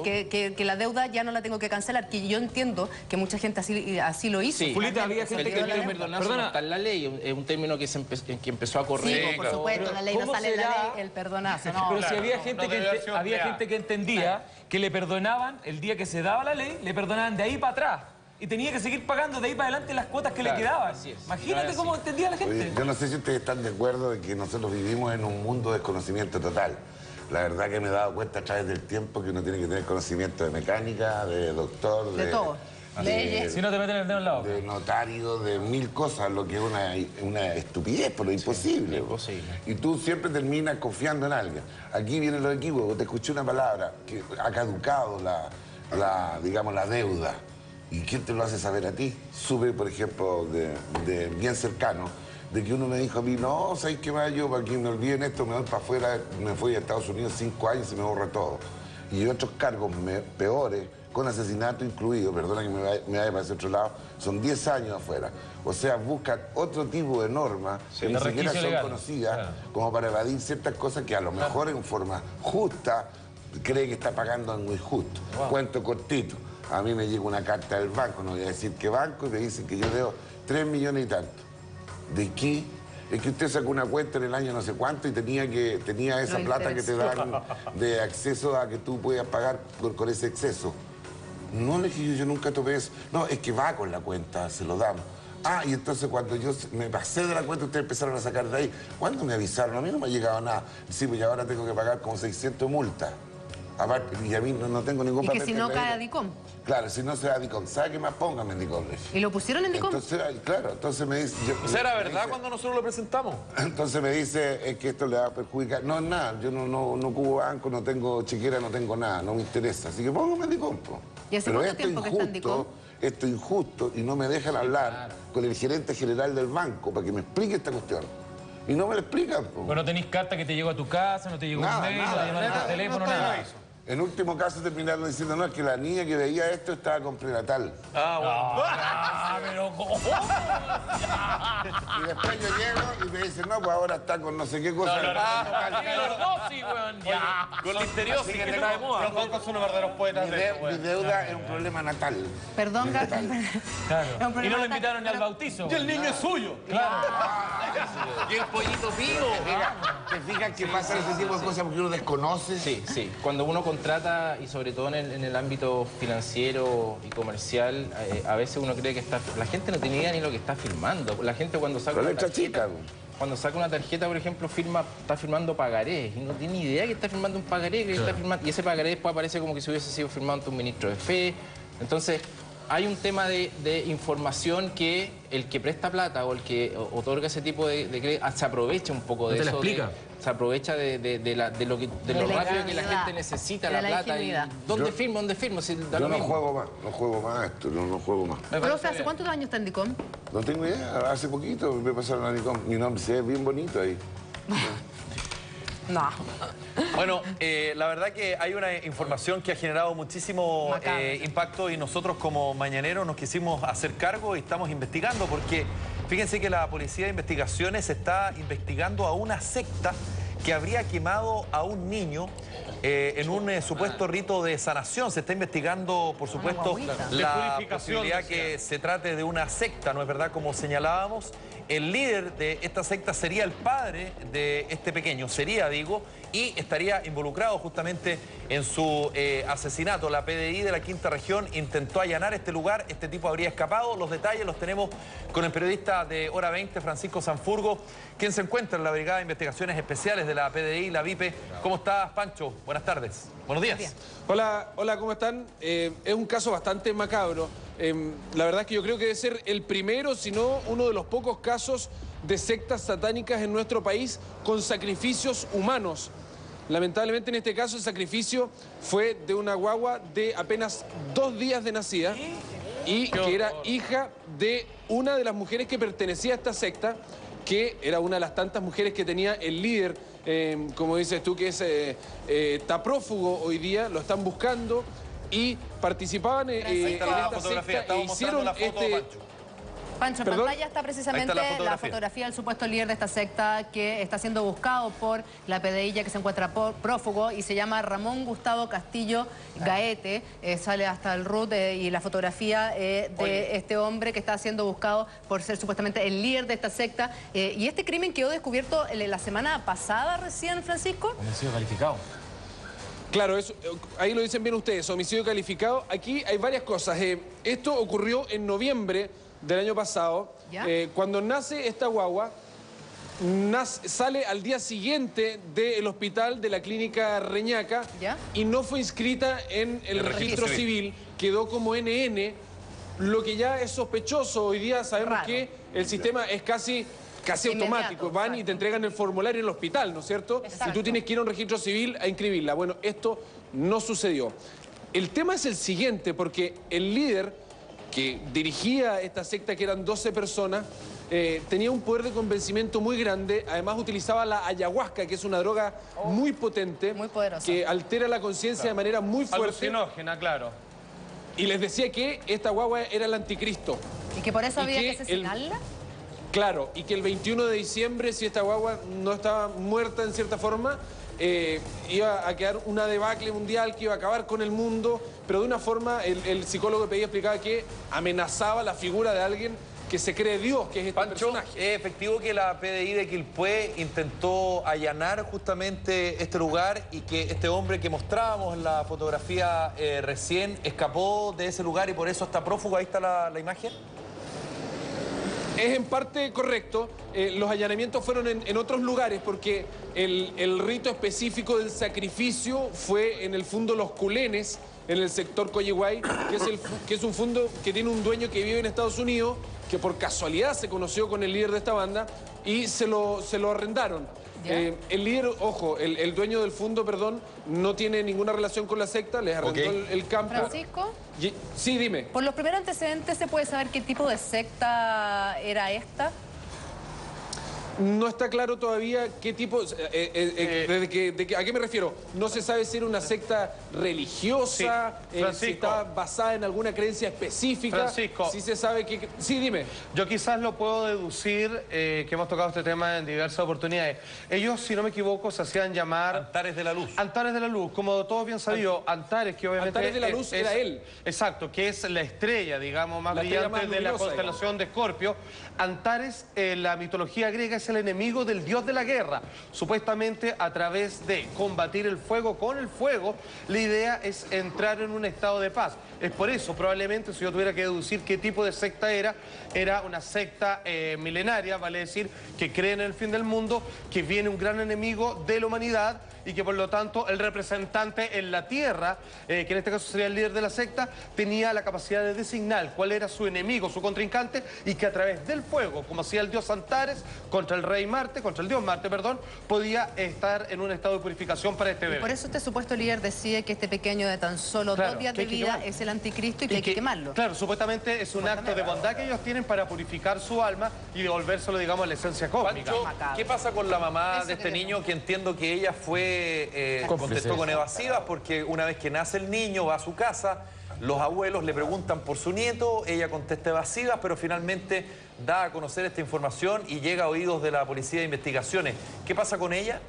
que la deuda ya no la tengo que cancelar. Que yo entiendo que mucha gente así lo hizo. Sí. Julita, había gente que el perdonazo no está en la ley. Es un término que empezó a correr. Sí, por supuesto, la ley no sale en la ley, el perdonazo. Pero si había gente que entendía que le perdonaban el día que se daba la ley, le perdonaban de ahí para atrás. Y tenía que seguir pagando de ahí para adelante las cuotas que le quedaban. Imagínate cómo entendía la gente. Oye, yo no sé si ustedes están de acuerdo de que nosotros vivimos en un mundo de desconocimiento total. La verdad que me he dado cuenta a través del tiempo que uno tiene que tener conocimiento de mecánica, de doctor, de todo. Si no te meten el dedo en la boca. De notario, de mil cosas, lo que es una estupidez, pero imposible. Y tú siempre terminas confiando en alguien. Aquí vienen los equívocos. Te escuché una palabra que ha caducado digamos, la deuda. ¿Y quién te lo hace saber a ti? Supe, por ejemplo, de bien cercano, de que uno me dijo a mí, no, ¿sabes qué más? Yo, para que me olviden esto, me voy para afuera, me fui a Estados Unidos 5 años y me borra todo. Y otros cargos peores, con asesinato incluido, perdona que me vaya para ese otro lado, son 10 años afuera. O sea, buscan otro tipo de normas que ni siquiera son conocidas como para evadir ciertas cosas que a lo mejor en forma justa cree que está pagando algo injusto. Cuento cortito. A mí me llega una carta del banco, no voy a decir qué banco, y me dicen que yo debo 3 millones y tanto. ¿De qué? Es que usted sacó una cuenta en el año no sé cuánto y tenía esa plata que te dan de acceso a que tú puedas pagar con ese exceso. No, le dije yo nunca tomé eso. No, es que va con la cuenta, se lo damos. Ah, y entonces cuando yo me pasé de la cuenta, ustedes empezaron a sacar de ahí. ¿Cuándo me avisaron? A mí no me ha llegado nada. Sí, pues ahora tengo que pagar como 600 multas. Aparte, y a mí no tengo ningún papel. Y que si no cae a DICOM. Claro, si no se da a DICOM. ¿Sabe qué más? Póngame en DICOM. ¿Y lo pusieron en DICOM? Entonces, claro, entonces me dice... O sea, ¿era verdad cuando nosotros lo presentamos? Entonces me dice, es que esto le va a perjudicar. No, nada, yo no cubo banco, no tengo chequera, no tengo nada, no me interesa. Así que póngame en DICOM. ¿Y hace cuánto tiempo que está en DICOM? Esto es injusto y no me dejan hablar con el gerente general del banco para que me explique esta cuestión. Y no me lo explican. Pero no tenéis carta que te llegó a tu casa, no te llegó un mail, no te llamaron por teléfono, nada. En último caso terminaron diciendo, no, es que la niña que veía esto estaba con prenatal. Pero ¿cómo? Y después yo llego y me dicen, no, pues ahora está con no sé qué cosa. Con listeriosis que te cae moda. Los bancos son unos verdaderos poetas de esto, Mi deuda es un problema natal. Perdón, Claro. Y no lo invitaron ni al bautizo. Y el niño es suyo. Claro. Y el pollito pío. ¿Te fijas que pasan ese tipo de cosas porque uno desconoce? Sí, sí. Cuando uno contrata, y sobre todo en el ámbito financiero y comercial, a veces uno cree que la gente no tiene idea ni lo que está firmando. La gente cuando saca una tarjeta, por ejemplo, está firmando pagarés y no tiene idea que está firmando un pagaré, y ese pagaré después aparece como que si hubiese sido firmado ante un ministro de fe. Entonces, hay un tema de información que el que presta plata o el que otorga ese tipo de crédito se aprovecha un poco de eso. Se aprovecha de lo rápido que la gente necesita la plata. ¿Dónde firmo? Yo no juego más esto, no juego más. Profe, ¿hace cuántos años está en DICOM? No tengo idea, hace poquito me pasaron a DICOM. Mi nombre se ve bien bonito ahí. No. Bueno, la verdad que hay una información que ha generado muchísimo impacto y nosotros como Mañaneros nos quisimos hacer cargo y estamos investigando porque fíjense que la Policía de Investigaciones está investigando a una secta que habría quemado a un niño en un supuesto rito de sanación. Se está investigando, por supuesto, la posibilidad que se trate de una secta, ¿no es verdad? Como señalábamos, el líder de esta secta sería el padre de este pequeño, y estaría involucrado justamente en su asesinato. La PDI de la Quinta Región intentó allanar este lugar, este tipo habría escapado. Los detalles los tenemos con el periodista de Hora 20, Francisco Sanfurgo, quien se encuentra en la Brigada de Investigaciones Especiales de la PDI, la VIPE. ¿Cómo estás, Pancho? Buenas tardes. Buenos días. Hola, ¿cómo están? Es un caso bastante macabro. La verdad es que yo creo que debe ser el primero, si no uno de los pocos casos de sectas satánicas en nuestro país con sacrificios humanos. Lamentablemente en este caso el sacrificio fue de una guagua de apenas 2 días de nacida y que era hija de una de las mujeres que pertenecía a esta secta, que era una de las tantas mujeres que tenía el líder, como dices tú, que está prófugo hoy día, lo están buscando y participaban en esta secta e hicieron Pancho, en pantalla está precisamente la fotografía del supuesto líder de esta secta que está siendo buscado por la PDI ya que se encuentra prófugo y se llama Ramón Gustavo Castillo Gaete. Sale hasta el RUT y la fotografía de este hombre que está siendo buscado por ser supuestamente el líder de esta secta. Y este crimen quedó descubierto la semana pasada recién, Francisco. Homicidio calificado. Claro, ahí lo dicen bien ustedes, homicidio calificado. Aquí hay varias cosas. Esto ocurrió en noviembre del año pasado. Cuando nace esta guagua, sale al día siguiente del hospital de la clínica Reñaca y no fue inscrita en el registro civil, quedó como NN, lo que ya es sospechoso. Hoy día sabemos que el sistema es casi automático. Van y te entregan el formulario en el hospital, ¿no es cierto? Y tú tienes que ir a un registro civil a inscribirla. Bueno, esto no sucedió. El tema es el siguiente, porque el líder que dirigía esta secta, que eran 12 personas, tenía un poder de convencimiento muy grande. Además utilizaba la ayahuasca, que es una droga muy potente, muy poderosa, que altera la conciencia de manera muy fuerte. Alucinógena, claro. Y les decía que esta guagua era el anticristo. ¿Y que por eso había que asesinarla? Claro, y que el 21 de diciembre, si esta guagua no estaba muerta en cierta forma, iba a quedar una debacle mundial que iba a acabar con el mundo, pero de una forma, el psicólogo que pedía explicaba que amenazaba la figura de alguien que se cree Dios, que es este personaje. ¿Es efectivo que la PDI de Quilpué intentó allanar justamente este lugar y que este hombre que mostrábamos en la fotografía recién escapó de ese lugar y por eso está prófugo? Ahí está la imagen. Es en parte correcto. Los allanamientos fueron en otros lugares porque el rito específico del sacrificio fue en el fondo Los Culenes, en el sector Coyihuay, que es un fondo que tiene un dueño que vive en Estados Unidos, que por casualidad se conoció con el líder de esta banda y se lo arrendaron. El líder, ojo, el dueño del fondo, perdón, no tiene ninguna relación con la secta, les arrendó el campo. Francisco. Sí, dime. Por los primeros antecedentes, ¿se puede saber qué tipo de secta era esta? No está claro todavía qué tipo... ¿a qué me refiero? No se sabe si era una secta religiosa, si está basada en alguna creencia específica. Francisco. Si se sabe que... Sí, dime. Yo quizás lo puedo deducir, que hemos tocado este tema en diversas oportunidades. Ellos, si no me equivoco, se hacían llamar... Altares de la Luz. Altares de la Luz. Como todos bien sabido, Antares, que obviamente... Altares de la Luz era él. Exacto, que es la estrella, digamos, más brillante de la constelación de Escorpio. Antares, en la mitología griega, es el enemigo del dios de la guerra. Supuestamente, a través de combatir el fuego con el fuego, la idea es entrar en un estado de paz. Es por eso, probablemente, si yo tuviera que deducir qué tipo de secta era una secta milenaria, vale decir, que cree en el fin del mundo, que viene un gran enemigo de la humanidad y que por lo tanto el representante en la tierra, que en este caso sería el líder de la secta, tenía la capacidad de designar cuál era su enemigo, su contrincante, y que a través del fuego, como hacía el dios Antares contra el rey Marte, contra el dios Marte, perdón, podía estar en un estado de purificación para este bebé. Y por eso este supuesto líder decide que este pequeño de tan solo 2 días de vida es el anticristo y que hay que quemarlo. Claro, supuestamente es un acto de bondad que ellos tienen para purificar su alma y devolvérselo, digamos, a la esencia cósmica. Pancho, ¿qué pasa con la mamá de este niño, que entiendo que ella contestó con evasivas, porque una vez que nace el niño va a su casa, los abuelos le preguntan por su nieto, ella contesta evasivas, pero finalmente da a conocer esta información y llega a oídos de la Policía de Investigaciones? ¿Qué pasa con ella?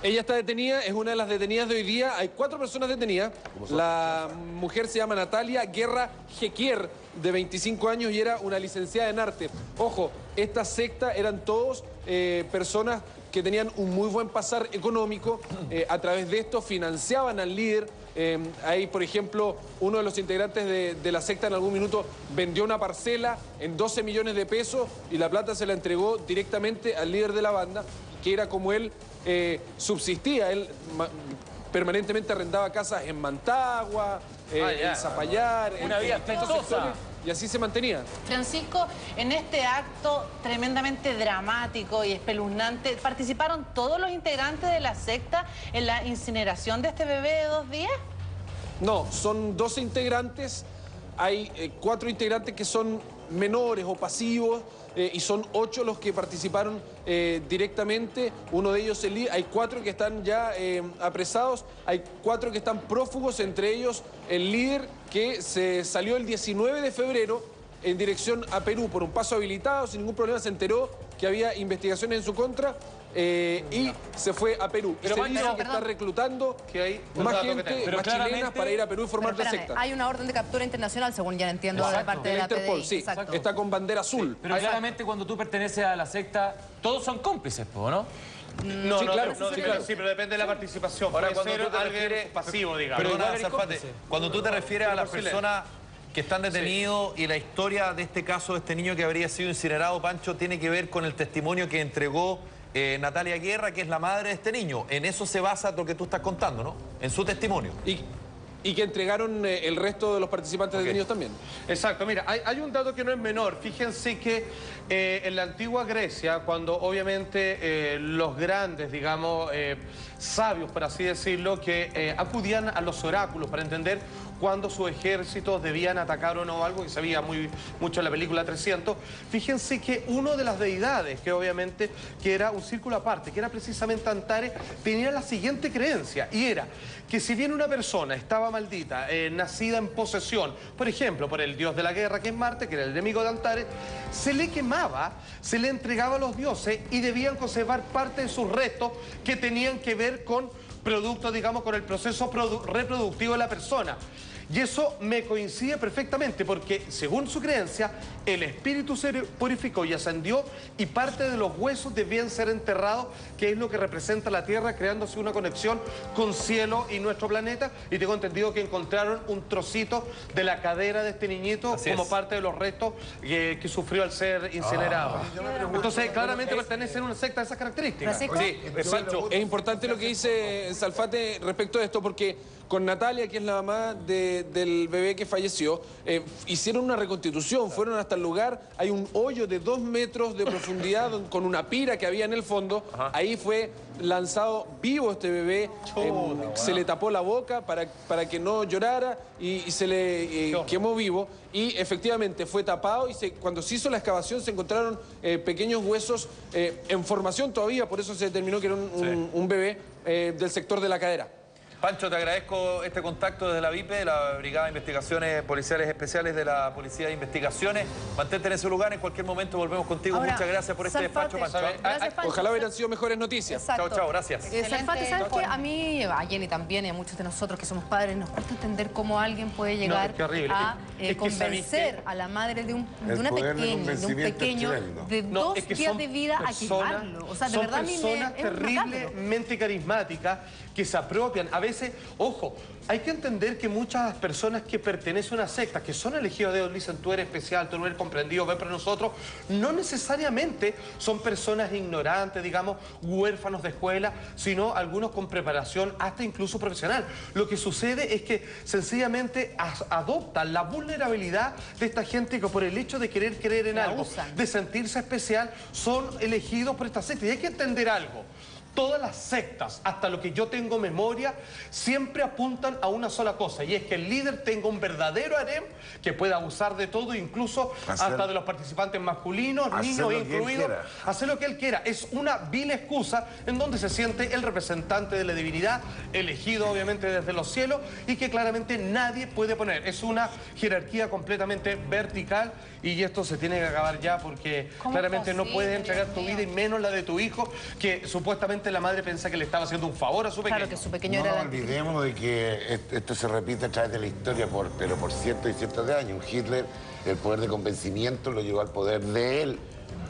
Ella está detenida, es una de las detenidas de hoy día. Hay 4 personas detenidas. La mujer se llama Natalia Guerra Jequier, de 25 años, y era una licenciada en arte. Ojo, esta secta eran todos personas que tenían un muy buen pasar económico. A través de esto financiaban al líder. Ahí, por ejemplo, uno de los integrantes de la secta en algún minuto vendió una parcela en 12 millones de pesos y la plata se la entregó directamente al líder de la banda, que era como él subsistía. Él permanentemente arrendaba casas en Mantagua, en Zapallar, una vida exitosa. Y así se mantenía. Francisco, en este acto tremendamente dramático y espeluznante, ¿participaron todos los integrantes de la secta en la incineración de este bebé de 2 días? No, son 12 integrantes. Hay 4 integrantes que son menores o pasivos y son 8 los que participaron directamente. Uno de ellos, hay 4 que están ya apresados, hay 4 que están prófugos, entre ellos el líder que se salió el 19 de febrero en dirección a Perú por un paso habilitado, sin ningún problema, se enteró que había investigaciones en su contra y se fue a Perú. Pero se dice que está reclutando más gente, más chilenas para ir a Perú y formar la secta. Hay una orden de captura internacional, según ya entiendo, de parte de la Interpol, PDI. sí, está con bandera azul. Pero claramente cuando tú perteneces a la secta, todos son cómplices, ¿no? No, sí, claro, sí, pero depende de la participación. Ahora, puede ser cuando tú te alguien refieres pasivo, digamos. Pero cuando tú te refieres a las personas que están detenidos y la historia de este caso, de este niño que habría sido incinerado, Pancho, tiene que ver con el testimonio que entregó Natalia Guerra, que es la madre de este niño. En eso se basa lo que tú estás contando, ¿no? En su testimonio. Y que entregaron el resto de los participantes detenidos también. Exacto, mira, hay un dato que no es menor. Fíjense que en la antigua Grecia, cuando obviamente los grandes, digamos, sabios, por así decirlo, que acudían a los oráculos para entender cuando sus ejércitos debían atacar o no, algo que se veía mucho en la película 300. Fíjense que una de las deidades, que obviamente que era un círculo aparte, que era precisamente Antares, tenía la siguiente creencia, y era que si bien una persona estaba maldita, nacida en posesión, por ejemplo, por el dios de la guerra, que es Marte, que era el enemigo de Antares, se le quemaba, se le entregaba a los dioses y debían conservar parte de sus restos que tenían que ver con productos, digamos, con el proceso reproductivo de la persona. Y eso me coincide perfectamente porque, según su creencia, el espíritu se purificó y ascendió y parte de los huesos debían ser enterrados, que es lo que representa la Tierra, creándose una conexión con cielo y nuestro planeta. Y tengo entendido que encontraron un trocito de la cadera de este niñito como parte de los restos que sufrió al ser incinerado. Entonces, claramente pertenecen a una secta de esas características. Sí, es importante lo que dice Salfate respecto de esto, porque con Natalia, que es la mamá del bebé que falleció, hicieron una reconstitución, fueron hasta el lugar, hay un hoyo de 2 metros de profundidad con una pira que había en el fondo. Ahí fue lanzado vivo este bebé, se le tapó la boca para que no llorara y se le quemó vivo, y efectivamente fue tapado, y cuando se hizo la excavación se encontraron pequeños huesos en formación todavía, por eso se determinó que era un bebé del sector de la cadera. Pancho, te agradezco este contacto desde la VIPE, la Brigada de Investigaciones Policiales Especiales de la Policía de Investigaciones. Mantente en ese lugar, en cualquier momento volvemos contigo. Ahora, muchas gracias por este despacho, Pancho. Gracias, Pancho. Ojalá hubieran sido mejores noticias. Exacto. Chao, chao, gracias. Salfate, ¿sabes qué? A mí, a Jenny también y a muchos de nosotros que somos padres, nos cuesta entender cómo alguien puede llegar a convencer a la madre de un pequeño de 2 días de vida a quemarlo. O sea, de verdad a mí personas terriblemente carismáticas que se apropian. A veces, ojo, hay que entender que muchas personas que pertenecen a una secta, que son elegidos de Dios, dicen tú eres especial, tú no eres comprendido, ven para nosotros, no necesariamente son personas ignorantes, digamos, huérfanos de escuela, sino algunos con preparación hasta incluso profesional. Lo que sucede es que sencillamente adoptan la vulnerabilidad de esta gente que por el hecho de querer creer en algo, de sentirse especial, son elegidos por esta secta. Y hay que entender algo. Todas las sectas, hasta lo que yo tengo memoria, siempre apuntan a una sola cosa, y es que el líder tenga un verdadero harem que pueda abusar de todo, incluso hasta de los participantes masculinos, niños incluidos, hacer lo que él quiera. Es una vil excusa en donde se siente el representante de la divinidad, elegido obviamente desde los cielos, y que claramente nadie puede poner. Es una jerarquía completamente vertical, y esto se tiene que acabar ya, porque claramente no puedes entregar tu vida, y menos la de tu hijo, que supuestamente la madre piensa que le estaba haciendo un favor a su pequeño. Claro, que su pequeño era... No olvidemos de que esto se repite a través de la historia, pero por cientos y cientos de años. Hitler, el poder de convencimiento lo llevó al poder de él.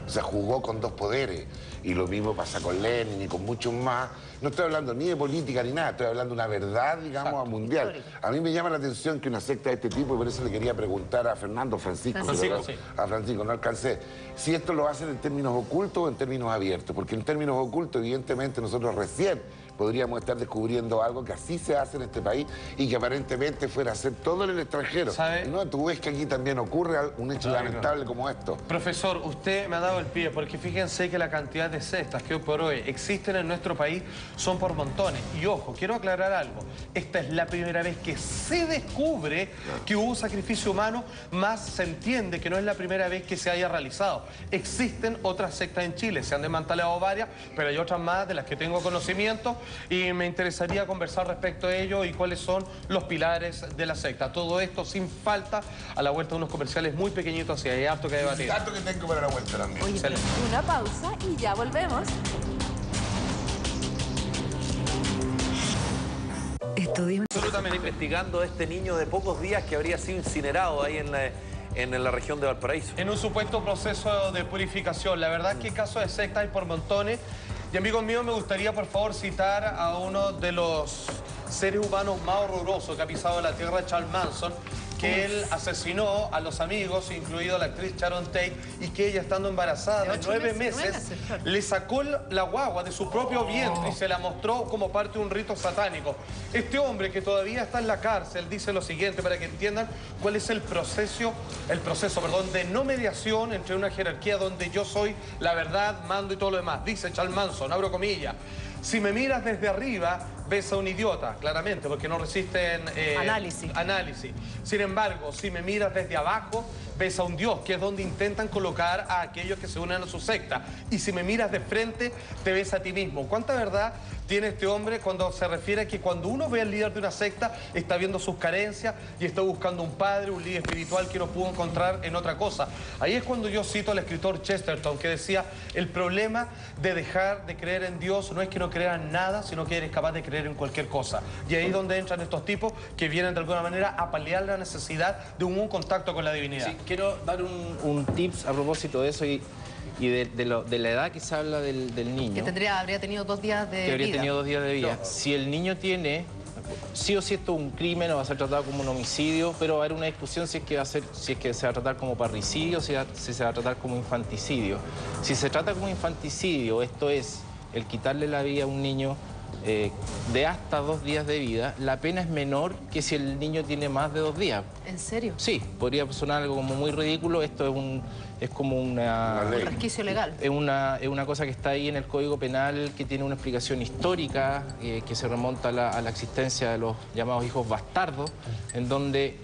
O sea, jugó con 2 poderes. Y lo mismo pasa con Lenin y con muchos más. No estoy hablando ni de política ni nada, estoy hablando de una verdad, digamos, mundial. A mí me llama la atención que una secta de este tipo, y por eso le quería preguntar a Francisco, no alcancé, si esto lo hacen en términos ocultos o en términos abiertos. Porque en términos ocultos, evidentemente, nosotros recién podríamos estar descubriendo algo que así se hace en este país y que aparentemente fuera a hacer todo en el extranjero. ¿No? Tú ves que aquí también ocurre un hecho lamentable como esto. Profesor, usted me ha dado el pie, porque fíjense que la cantidad de sectas que hoy por hoy existen en nuestro país son por montones. Y ojo, quiero aclarar algo. Esta es la primera vez que se descubre que hubo sacrificio humano, más se entiende que no es la primera vez que se haya realizado. Existen otras sectas en Chile, se han desmantelado varias, pero hay otras más de las que tengo conocimiento, y me interesaría conversar respecto a ello y cuáles son los pilares de la secta. Todo esto sin falta, a la vuelta de unos comerciales muy pequeñitos, y hay harto que debatir. Dato que tengo para la vuelta también. Oye, una pausa y ya volvemos. Absolutamente investigando a este niño de pocos días que habría sido incinerado ahí en la región de Valparaíso. En un supuesto proceso de purificación. La verdad es que casos de secta hay por montones. Y amigos míos, me gustaría por favor citar a uno de los seres humanos más horrorosos que ha pisado la tierra, Charles Manson, que él asesinó a los amigos, incluido a la actriz Sharon Tate, y que ella, estando embarazada de 9 meses, le sacó la guagua de su propio vientre y se la mostró como parte de un rito satánico. Este hombre, que todavía está en la cárcel, dice lo siguiente para que entiendan cuál es el proceso de no mediación entre una jerarquía donde yo soy la verdad, mando y todo lo demás. Dice Charles Manson, abro comillas: si me miras desde arriba, ves a un idiota, claramente, porque no resisten análisis. Sin embargo, si me miras desde abajo, ves a un Dios, que es donde intentan colocar a aquellos que se unen a su secta. Y si me miras de frente, te ves a ti mismo. ¿Cuánta verdad tiene este hombre cuando se refiere a que cuando uno ve al líder de una secta, está viendo sus carencias y está buscando un padre, un líder espiritual que no pudo encontrar en otra cosa? Ahí es cuando yo cito al escritor Chesterton, que decía, el problema de dejar de creer en Dios no es que no creas en nada, sino que eres capaz de creer en cualquier cosa. Y ahí es donde entran estos tipos que vienen de alguna manera a paliar la necesidad de un contacto con la divinidad. Sí, quiero dar un tips a propósito de eso y de la edad que se habla del niño. Que habría tenido 2 días de vida. Que habría tenido 2 días de vida. No. Si el niño tiene, sí o sí esto es un crimen o va a ser tratado como un homicidio, pero va a haber una discusión si es que se va a tratar como parricidio o si se va a tratar como infanticidio. Si se trata como infanticidio, esto es el quitarle la vida a un niño de hasta 2 días de vida, la pena es menor que si el niño tiene más de 2 días. ¿En serio? Sí, podría sonar algo como muy ridículo. Esto es como un resquicio legal. Es una cosa que está ahí en el Código Penal, que tiene una explicación histórica, que se remonta a la existencia de los llamados hijos bastardos, en donde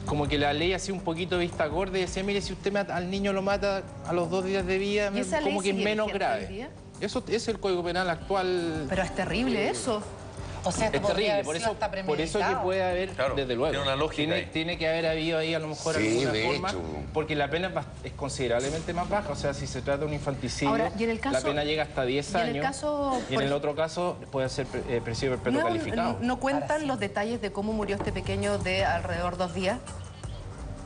como que la ley hacía un poquito de vista gorda y decía, mire, si usted al niño lo mata a los 2 días de vida, como que es menos grave. Eso es el Código Penal actual. Pero es terrible eso. O sea, es terrible, por eso que puede haber, claro, desde luego, tiene una lógica tiene que haber habido ahí a lo mejor alguna forma, porque la pena es considerablemente más baja. O sea, si se trata de un infanticidio, ahora, la pena llega hasta 10 años. Y en el otro caso puede ser presidio perpetuo calificado. ¿No cuentan los detalles de cómo murió este pequeño de alrededor 2 días?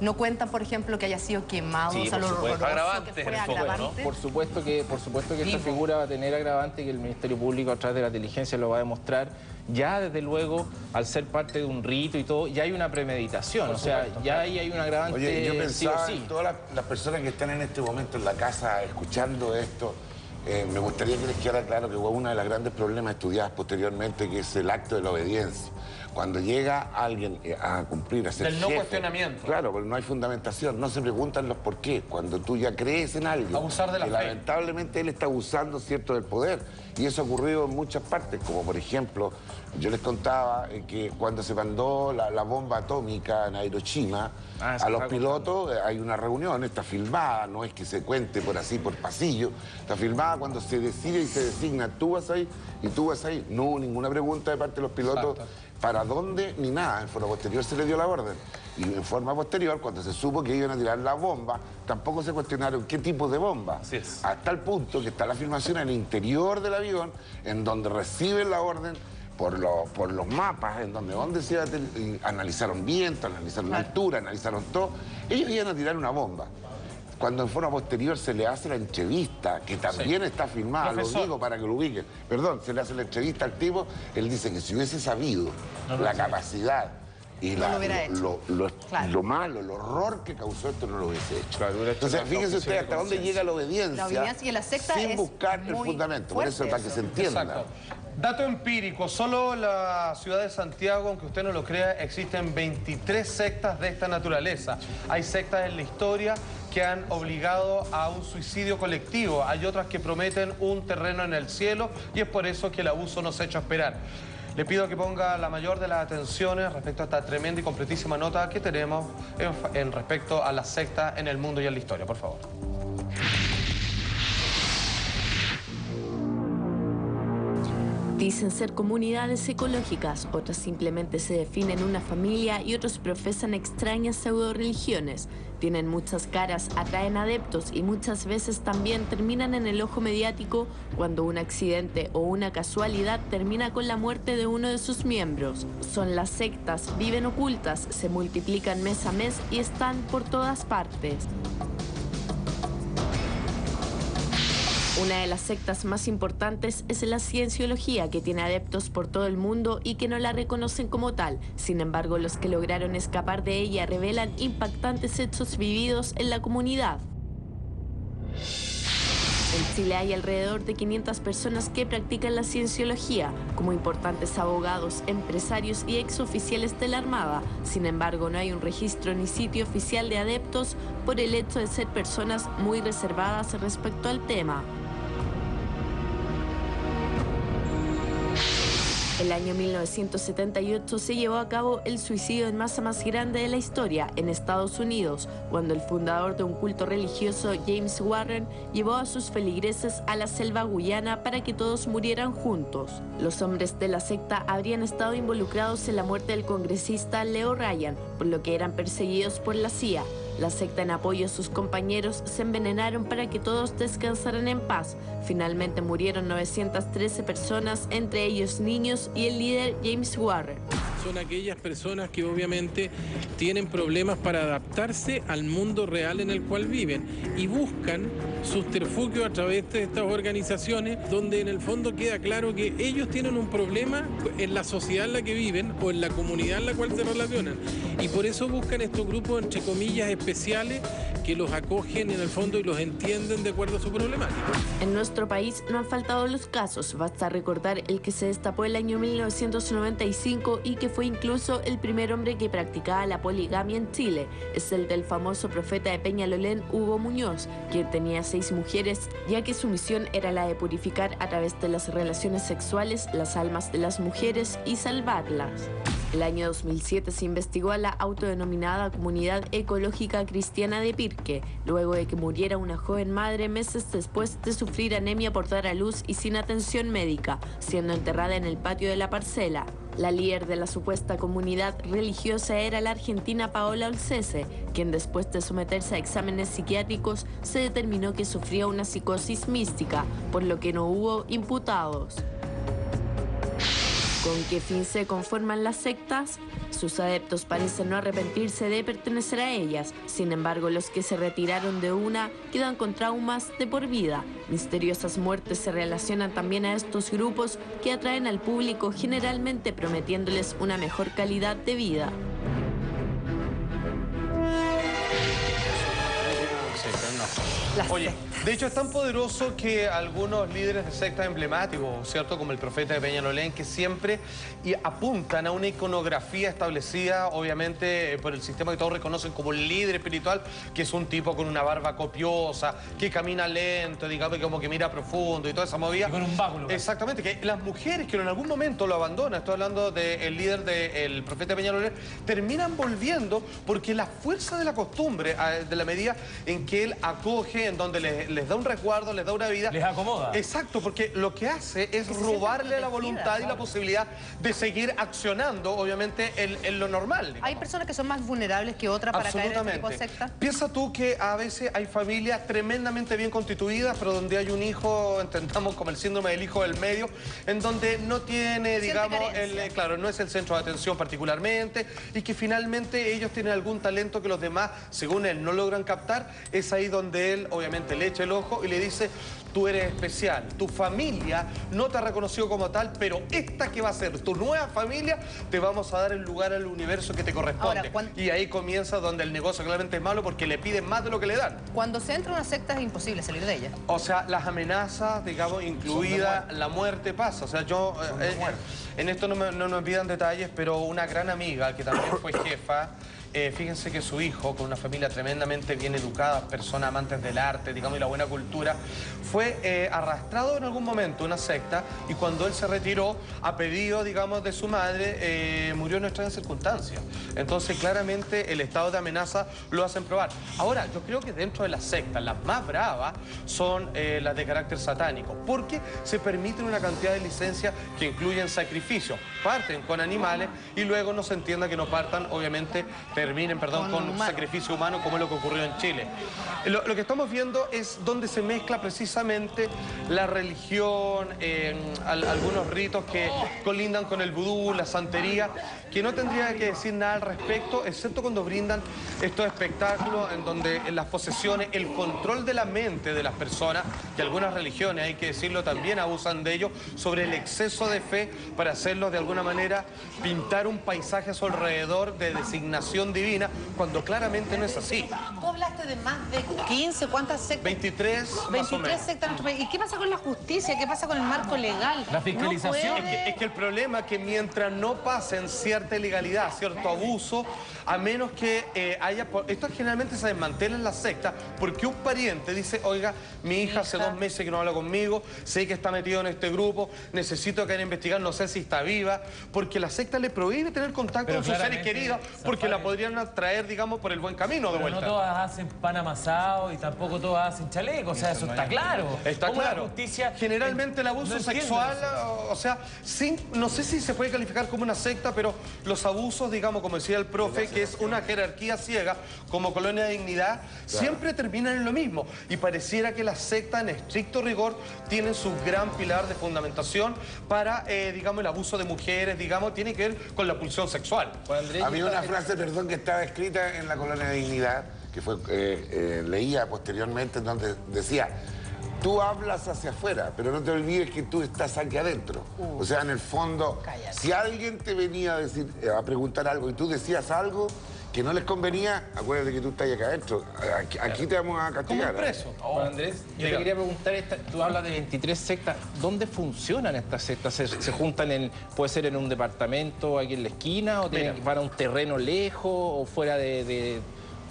¿No cuentan, por ejemplo, que haya sido quemado? Sí, o sea, por supuesto. Que fue agravante. Por supuesto que esta figura va a tener agravante, que el Ministerio Público a través de la inteligencia lo va a demostrar. Ya, desde luego, al ser parte de un rito y todo, ya hay una premeditación. O sea, ya ahí hay un agravante. Oye, yo pensaba sí. en todas las personas que están en este momento en la casa escuchando esto, me gustaría que les quedara claro que hubo uno de los grandes problemas estudiados posteriormente, que es el acto de la obediencia. Cuando llega alguien a cumplir, a ser del no jefe, cuestionamiento. Claro, porque no hay fundamentación, no se preguntan los por qué. Cuando tú ya crees en alguien, abusar de la fe. Lamentablemente él está abusando, ¿cierto?, del poder. Y eso ha ocurrido en muchas partes, como por ejemplo, yo les contaba que cuando se mandó la bomba atómica en Hiroshima, a los pilotos hay una reunión, está filmada, no es que se cuente por pasillo, está filmada cuando se decide y se designa, tú vas ahí y tú vas ahí. No hubo ninguna pregunta de parte de los pilotos. Exacto. ¿Para dónde? Ni nada. En forma posterior se le dio la orden. Y en forma posterior, cuando se supo que iban a tirar la bomba, tampoco se cuestionaron qué tipo de bomba. Así es. Hasta el punto que está la filmación en el interior del avión, en donde reciben la orden por los mapas, en donde se iba a analizaron viento, analizaron la altura, analizaron todo. Ellos iban a tirar una bomba. Cuando en forma posterior se le hace la entrevista, que también está filmada, lo digo para que lo ubiquen. Perdón, se le hace la entrevista al tipo, él dice que si hubiese sabido la capacidad y lo malo, el horror que causó esto, no lo hubiese hecho. Claro, entonces, fíjense ustedes hasta dónde llega la obediencia. La obediencia y la secta sin buscar el fundamento. Por eso, para que se entienda. Exacto. Dato empírico, solo en la ciudad de Santiago, aunque usted no lo crea, existen 23 sectas de esta naturaleza. Hay sectas en la historia que han obligado a un suicidio colectivo. Hay otras que prometen un terreno en el cielo y es por eso que el abuso nos echa a esperar. Le pido que ponga la mayor de las atenciones respecto a esta tremenda y completísima nota que tenemos en respecto a las sectas en el mundo y en la historia, por favor. Dicen ser comunidades ecológicas, otras simplemente se definen una familia y otros profesan extrañas pseudo-religiones. Tienen muchas caras, atraen adeptos y muchas veces también terminan en el ojo mediático cuando un accidente o una casualidad termina con la muerte de uno de sus miembros. Son las sectas, viven ocultas, se multiplican mes a mes y están por todas partes. Una de las sectas más importantes es la cienciología, que tiene adeptos por todo el mundo y que no la reconocen como tal. Sin embargo, los que lograron escapar de ella revelan impactantes hechos vividos en la comunidad. En Chile hay alrededor de 500 personas que practican la cienciología, como importantes abogados, empresarios y exoficiales de la Armada. Sin embargo, no hay un registro ni sitio oficial de adeptos por el hecho de ser personas muy reservadas respecto al tema. El año 1978 se llevó a cabo el suicidio en masa más grande de la historia en Estados Unidos, cuando el fundador de un culto religioso, James Warren, llevó a sus feligreses a la selva guyana para que todos murieran juntos. Los hombres de la secta habrían estado involucrados en la muerte del congresista Leo Ryan, por lo que eran perseguidos por la CIA. La secta, en apoyo a sus compañeros, se envenenaron para que todos descansaran en paz. Finalmente murieron 913 personas, entre ellos niños y el líder James Warren. Son aquellas personas que obviamente tienen problemas para adaptarse al mundo real en el cual viven y buscan subterfugio a través de estas organizaciones donde en el fondo queda claro que ellos tienen un problema en la sociedad en la que viven o en la comunidad en la cual se relacionan y por eso buscan estos grupos entre comillas especiales que los acogen en el fondo y los entienden de acuerdo a su problemática. En nuestro país no han faltado los casos, basta recordar el que se destapó el año 1995 y que fue incluso el primer hombre que practicaba la poligamia en Chile. Es el del famoso profeta de Peñalolén, Hugo Muñoz, quien tenía 6 mujeres, ya que su misión era la de purificar a través de las relaciones sexuales las almas de las mujeres y salvarlas. El año 2007 se investigó a la autodenominada Comunidad Ecológica Cristiana de Pirque, luego de que muriera una joven madre meses después de sufrir anemia por dar a luz y sin atención médica, siendo enterrada en el patio de la parcela. La líder de la supuesta comunidad religiosa era la argentina Paola Olcese, quien después de someterse a exámenes psiquiátricos se determinó que sufría una psicosis mística, por lo que no hubo imputados. ¿Con qué fin se conforman las sectas? Sus adeptos parecen no arrepentirse de pertenecer a ellas. Sin embargo, los que se retiraron de una quedan con traumas de por vida. Misteriosas muertes se relacionan también a estos grupos que atraen al público, generalmente prometiéndoles una mejor calidad de vida. Oye, de hecho es tan poderoso que algunos líderes de sectas emblemáticos, ¿cierto? Como el profeta de Peñalolén, que siempre apuntan a una iconografía establecida, obviamente, por el sistema que todos reconocen como el líder espiritual, que es un tipo con una barba copiosa, que camina lento, digamos, que como que mira profundo y toda esa movida. Y con un báculo. Exactamente, que las mujeres que en algún momento lo abandonan, estoy hablando del líder del profeta de Peñalolén, terminan volviendo porque la fuerza de la costumbre, de la medida en que él acoge, en donde les da un resguardo, les da una vida. Les acomoda. Exacto, porque lo que hace es robarle la voluntad y la posibilidad de seguir accionando, obviamente, en lo normal. Digamos. ¿Hay personas que son más vulnerables que otras para caer en este tipo de secta? Piensa tú que a veces hay familias tremendamente bien constituidas, pero donde hay un hijo, entendamos como el síndrome del hijo del medio, en donde no tiene, digamos, claro, no es el centro de atención particularmente, y que finalmente ellos tienen algún talento que los demás, según él, no logran captar. Es ahí donde él, obviamente, le echa el ojo y le dice: tú eres especial, tu familia no te ha reconocido como tal, pero esta que va a ser tu nueva familia, te vamos a dar el lugar al universo que te corresponde. Ahora, y ahí comienza donde el negocio claramente es malo porque le piden más de lo que le dan. Cuando se entra en una secta es imposible salir de ella. O sea, las amenazas, digamos, incluida la muerte pasa. O sea, yo, en esto no me pidan detalles, pero una gran amiga que también fue jefa, fíjense que su hijo, con una familia tremendamente bien educada, personas amantes del arte, digamos, y la buena cultura, fue arrastrado en algún momento a una secta, y cuando él se retiró, a pedido, digamos, de su madre, murió en extrañas circunstancias. Entonces, claramente, el estado de amenaza lo hacen probar. Ahora, yo creo que dentro de las sectas, las más bravas son las de carácter satánico, porque se permiten una cantidad de licencias que incluyen sacrificios. Parten con animales y luego no se entienda que no partan, obviamente, terminen, perdón, con sacrificio humano, como es lo que ocurrió en Chile. Lo que estamos viendo es donde se mezcla precisamente la religión, algunos ritos que colindan con el vudú, la santería, que no tendría que decir nada al respecto, excepto cuando brindan estos espectáculos en donde las posesiones, el control de la mente de las personas, que algunas religiones, hay que decirlo, también abusan de ello, sobre el exceso de fe para hacerlos de alguna manera pintar un paisaje a su alrededor de designación divina, cuando claramente no es así. Tú hablaste de más de 15, ¿cuántas sectas? 23, más o menos. Sectas en nuestro país. ¿Y qué pasa con la justicia? ¿Qué pasa con el marco legal? La fiscalización. No es que el problema es que mientras no pasen cierta ilegalidad, cierto abuso, a menos que haya... Esto generalmente se desmantela en la secta porque un pariente dice, oiga, mi hija hace 2 meses que no habla conmigo, sé que está metido en este grupo, necesito que vayan a investigar, no sé si está viva, porque la secta le prohíbe tener contacto con sus seres queridos porque la podrían atraer, digamos, por el buen camino de vuelta. No todas hacen pan amasado y tampoco todas hacen chaleco, o sea, eso está claro. Está claro. La justicia, generalmente el abuso sexual, o sea, no sé si se puede calificar como una secta, pero los abusos, digamos, como decía el profe, que es una jerarquía ciega, como colonia de dignidad, siempre terminan en lo mismo. Y pareciera que la secta, en estricto rigor, tienen su gran pilar de fundamentación para, digamos, el abuso de mujeres, digamos, tiene que ver con la pulsión sexual. Había una frase, perdón, que estaba escrita en la colonia de dignidad, que fue leía posteriormente, en donde decía: tú hablas hacia afuera, pero no te olvides que tú estás aquí adentro. O sea, en el fondo, si alguien te venía a decir, a preguntar algo y tú decías algo que no les convenía, acuérdate que tú estás acá adentro. Aquí te vamos a castigar. Como un preso. Juan Andrés, yo te quería preguntar, tú hablas de 23 sectas, ¿dónde funcionan estas sectas? ¿Se juntan puede ser en un departamento aquí en la esquina, o tienen que ir a un terreno lejos, o fuera de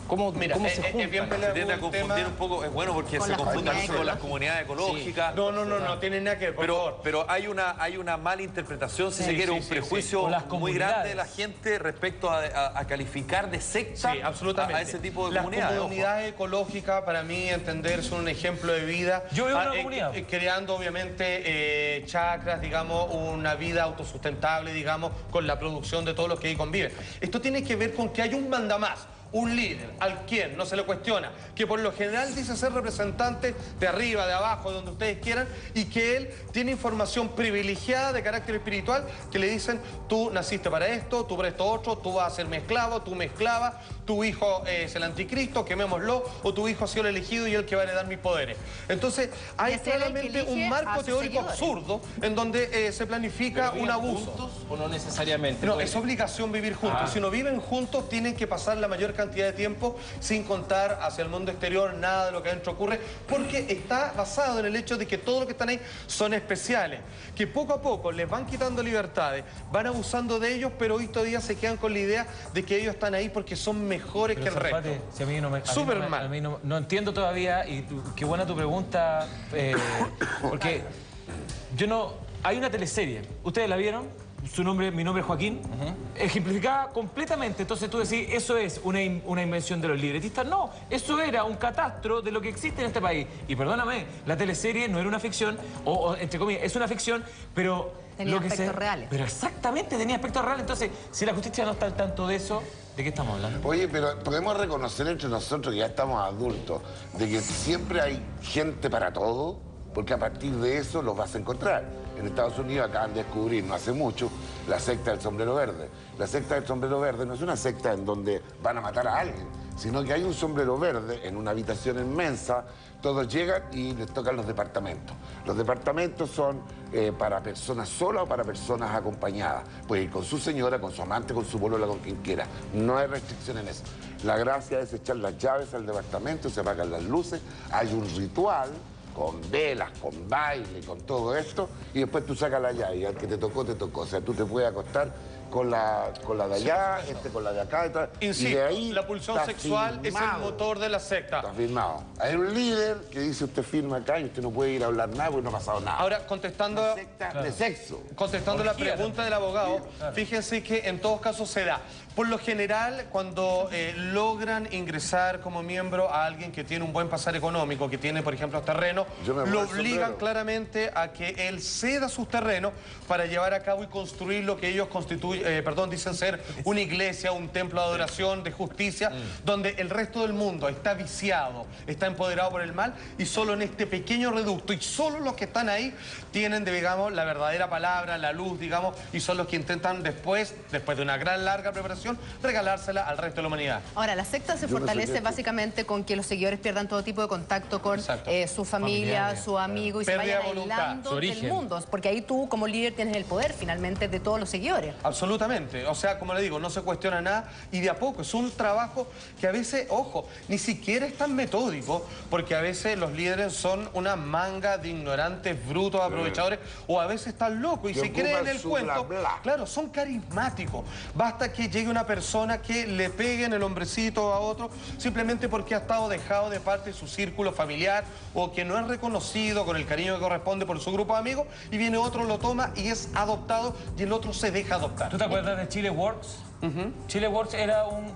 ¿Cómo se juntan? Se tiende a confundir un poco, es bueno porque se confunden mucho con las comunidades ecológicas. Sí. No tiene nada que ver, por favor. Pero hay una mala interpretación, si se quiere, un prejuicio muy grande de la gente respecto a calificar de secta a ese tipo de comunidades. Las comunidades ecológicas, para mí, entender, son un ejemplo de vida. Yo veo una comunidad. Creando, obviamente, chacras, digamos, una vida autosustentable, digamos, con la producción de todos los que ahí conviven. Esto tiene que ver con que hay un mandamás, un líder al quien no se le cuestiona, que por lo general dice ser representante de arriba, de abajo, de donde ustedes quieran, y que él tiene información privilegiada de carácter espiritual que le dicen: tú naciste para esto, tú para esto otro, tú vas a ser mi esclavo, tú me esclava, tu hijo es el anticristo, quemémoslo, o tu hijo ha sido el elegido y el que va a heredar mis poderes. Entonces hay claramente un marco teórico absurdo en donde se planifica un abuso. ¿Juntos o no necesariamente? No, es obligación vivir juntos. Si no viven juntos, tienen que pasar la mayor cantidad de tiempo sin contar hacia el mundo exterior nada de lo que adentro ocurre, porque está basado en el hecho de que todos los que están ahí son especiales, que poco a poco les van quitando libertades, van abusando de ellos, pero hoy todavía se quedan con la idea de que ellos están ahí porque son mejores que el resto. Si a mí no entiendo todavía, y qué buena tu pregunta, porque yo no... Hay una teleserie, ¿ustedes la vieron? Mi nombre es Joaquín, ejemplificada completamente. Entonces tú decís, eso es una invención de los libretistas. No, eso era un catastro de lo que existe en este país. Y perdóname, la teleserie no era una ficción, o entre comillas, es una ficción, pero... Tenía aspectos reales. Pero exactamente, tenía aspectos reales. Entonces, si la justicia no está al tanto de eso, ¿de qué estamos hablando? Oye, pero podemos reconocer entre nosotros, que ya estamos adultos, de que siempre hay gente para todo, porque a partir de eso los vas a encontrar. En Estados Unidos acaban de descubrir, no hace mucho, la secta del sombrero verde. La secta del sombrero verde no es una secta en donde van a matar a alguien, sino que hay un sombrero verde en una habitación inmensa, todos llegan y les tocan los departamentos. Los departamentos son para personas solas o para personas acompañadas. Puede ir con su señora, con su amante, con su polola, con quien quiera. No hay restricción en eso. La gracia es echar las llaves al departamento, se apagan las luces, hay un ritual con velas, con baile, con todo esto, y después tú sacas la llave y al que te tocó, te tocó. O sea, tú te puedes acostar con la de allá, con la de acá, y de ahí la pulsión sexual es el motor de la secta. Está firmado. Hay un líder que dice: usted firma acá y usted no puede ir a hablar nada porque no ha pasado nada. Ahora, contestando... Una secta de sexo. Contestando la pregunta del abogado, fíjense que en todos casos se da. Por lo general, cuando logran ingresar como miembro a alguien que tiene un buen pasar económico, que tiene, por ejemplo, terrenos, lo obligan claramente a que él ceda sus terrenos para llevar a cabo y construir lo que ellos dicen ser una iglesia, un templo de adoración, de justicia, donde el resto del mundo está viciado, está empoderado por el mal, y solo en este pequeño reducto, y solo los que están ahí tienen, digamos, la verdadera palabra, la luz, digamos, y son los que intentan después de una gran larga preparación, ocasión, regalársela al resto de la humanidad. Ahora, la secta se fortalece básicamente con que los seguidores pierdan todo tipo de contacto con su familia, su amigo, y se vayan aislando del mundo. Porque ahí tú, como líder, tienes el poder, finalmente, de todos los seguidores. Absolutamente. O sea, como le digo, no se cuestiona nada y de a poco. Es un trabajo que a veces, ojo, ni siquiera es tan metódico, porque a veces los líderes son una manga de ignorantes, brutos, aprovechadores, o a veces están locos y se creen el cuento. Claro, son carismáticos. Basta que llegue una persona que le pegue en el hombrecito a otro simplemente porque ha estado dejado de parte de su círculo familiar o que no es reconocido con el cariño que corresponde por su grupo de amigos, y viene otro, lo toma y es adoptado y el otro se deja adoptar. ¿Tú te acuerdas de Chile Works? Chile Works era un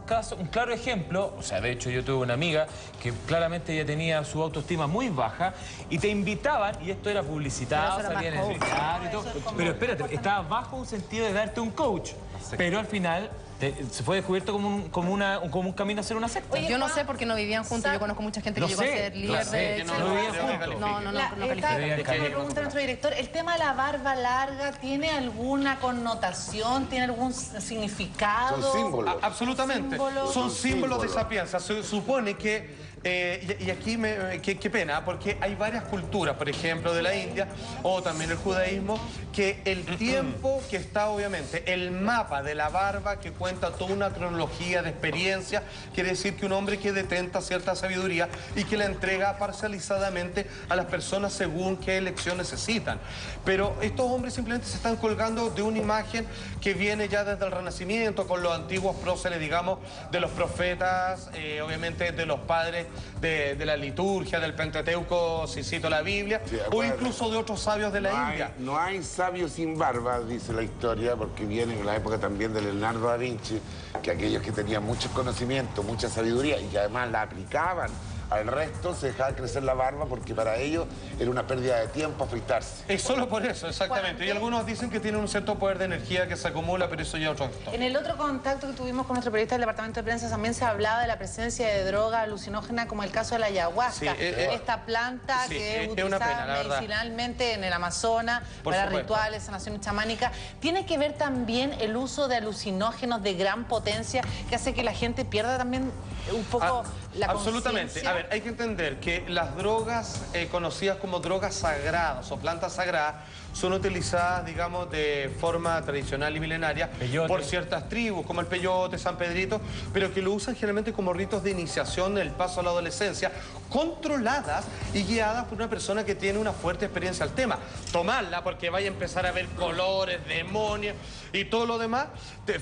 claro ejemplo. O sea, de hecho, yo tuve una amiga que claramente ella tenía su autoestima muy baja y te invitaban, y esto era publicitado, salía en el diario y todo. Pero espérate, estaba bajo un sentido de darte un coach. Pero al final se fue descubierto como un camino a ser una secta. Oye, yo no sé por qué no vivían juntos. Yo conozco mucha gente que llegó a ser líder de... No vivían juntos. No califican. Me pregunta nuestro director, ¿el tema de la barba larga tiene alguna connotación? ¿Tiene algún significado? Son símbolos. Absolutamente. Son símbolos de sapienza. Se supone que... y aquí, qué pena, porque hay varias culturas, por ejemplo, de la India o también el judaísmo, que el tiempo que está, obviamente, el mapa de la barba que cuenta toda una cronología de experiencia, quiere decir que un hombre que detenta cierta sabiduría y que la entrega parcializadamente a las personas según qué elección necesitan. Pero estos hombres simplemente se están colgando de una imagen que viene ya desde el Renacimiento, con los antiguos próceres, digamos, de los profetas, obviamente de los padres de la liturgia, del Pentateuco, si cito la Biblia, o incluso de otros sabios de la India. No hay sabios sin barba, dice la historia, porque viene en la época también de Leonardo da Vinci, que aquellos que tenían muchos conocimientos, mucha sabiduría y que además la aplicaban al resto, se dejaba crecer la barba porque para ellos era una pérdida de tiempo afeitarse. Es solo por eso, exactamente. Y algunos dicen que tienen un cierto poder de energía que se acumula, pero eso ya es otro factor. En el otro contacto que tuvimos con nuestro periodista del Departamento de Prensa también se hablaba de la presencia de droga alucinógena, como el caso de la ayahuasca. Esta planta que es utilizada medicinalmente en el Amazonas para rituales, sanación chamánica. ¿Tiene que ver también el uso de alucinógenos de gran potencia que hace que la gente pierda también un poco la absolutamente. conciencia? A ver, hay que entender que las drogas conocidas como drogas sagradas o plantas sagradas son utilizadas, digamos, de forma tradicional y milenaria por ciertas tribus, como el peyote, San Pedrito, pero que lo usan generalmente como ritos de iniciación en el paso a la adolescencia, controladas y guiadas por una persona que tiene una fuerte experiencia al tema. Tomarla porque vaya a empezar a ver colores, demonios y todo lo demás,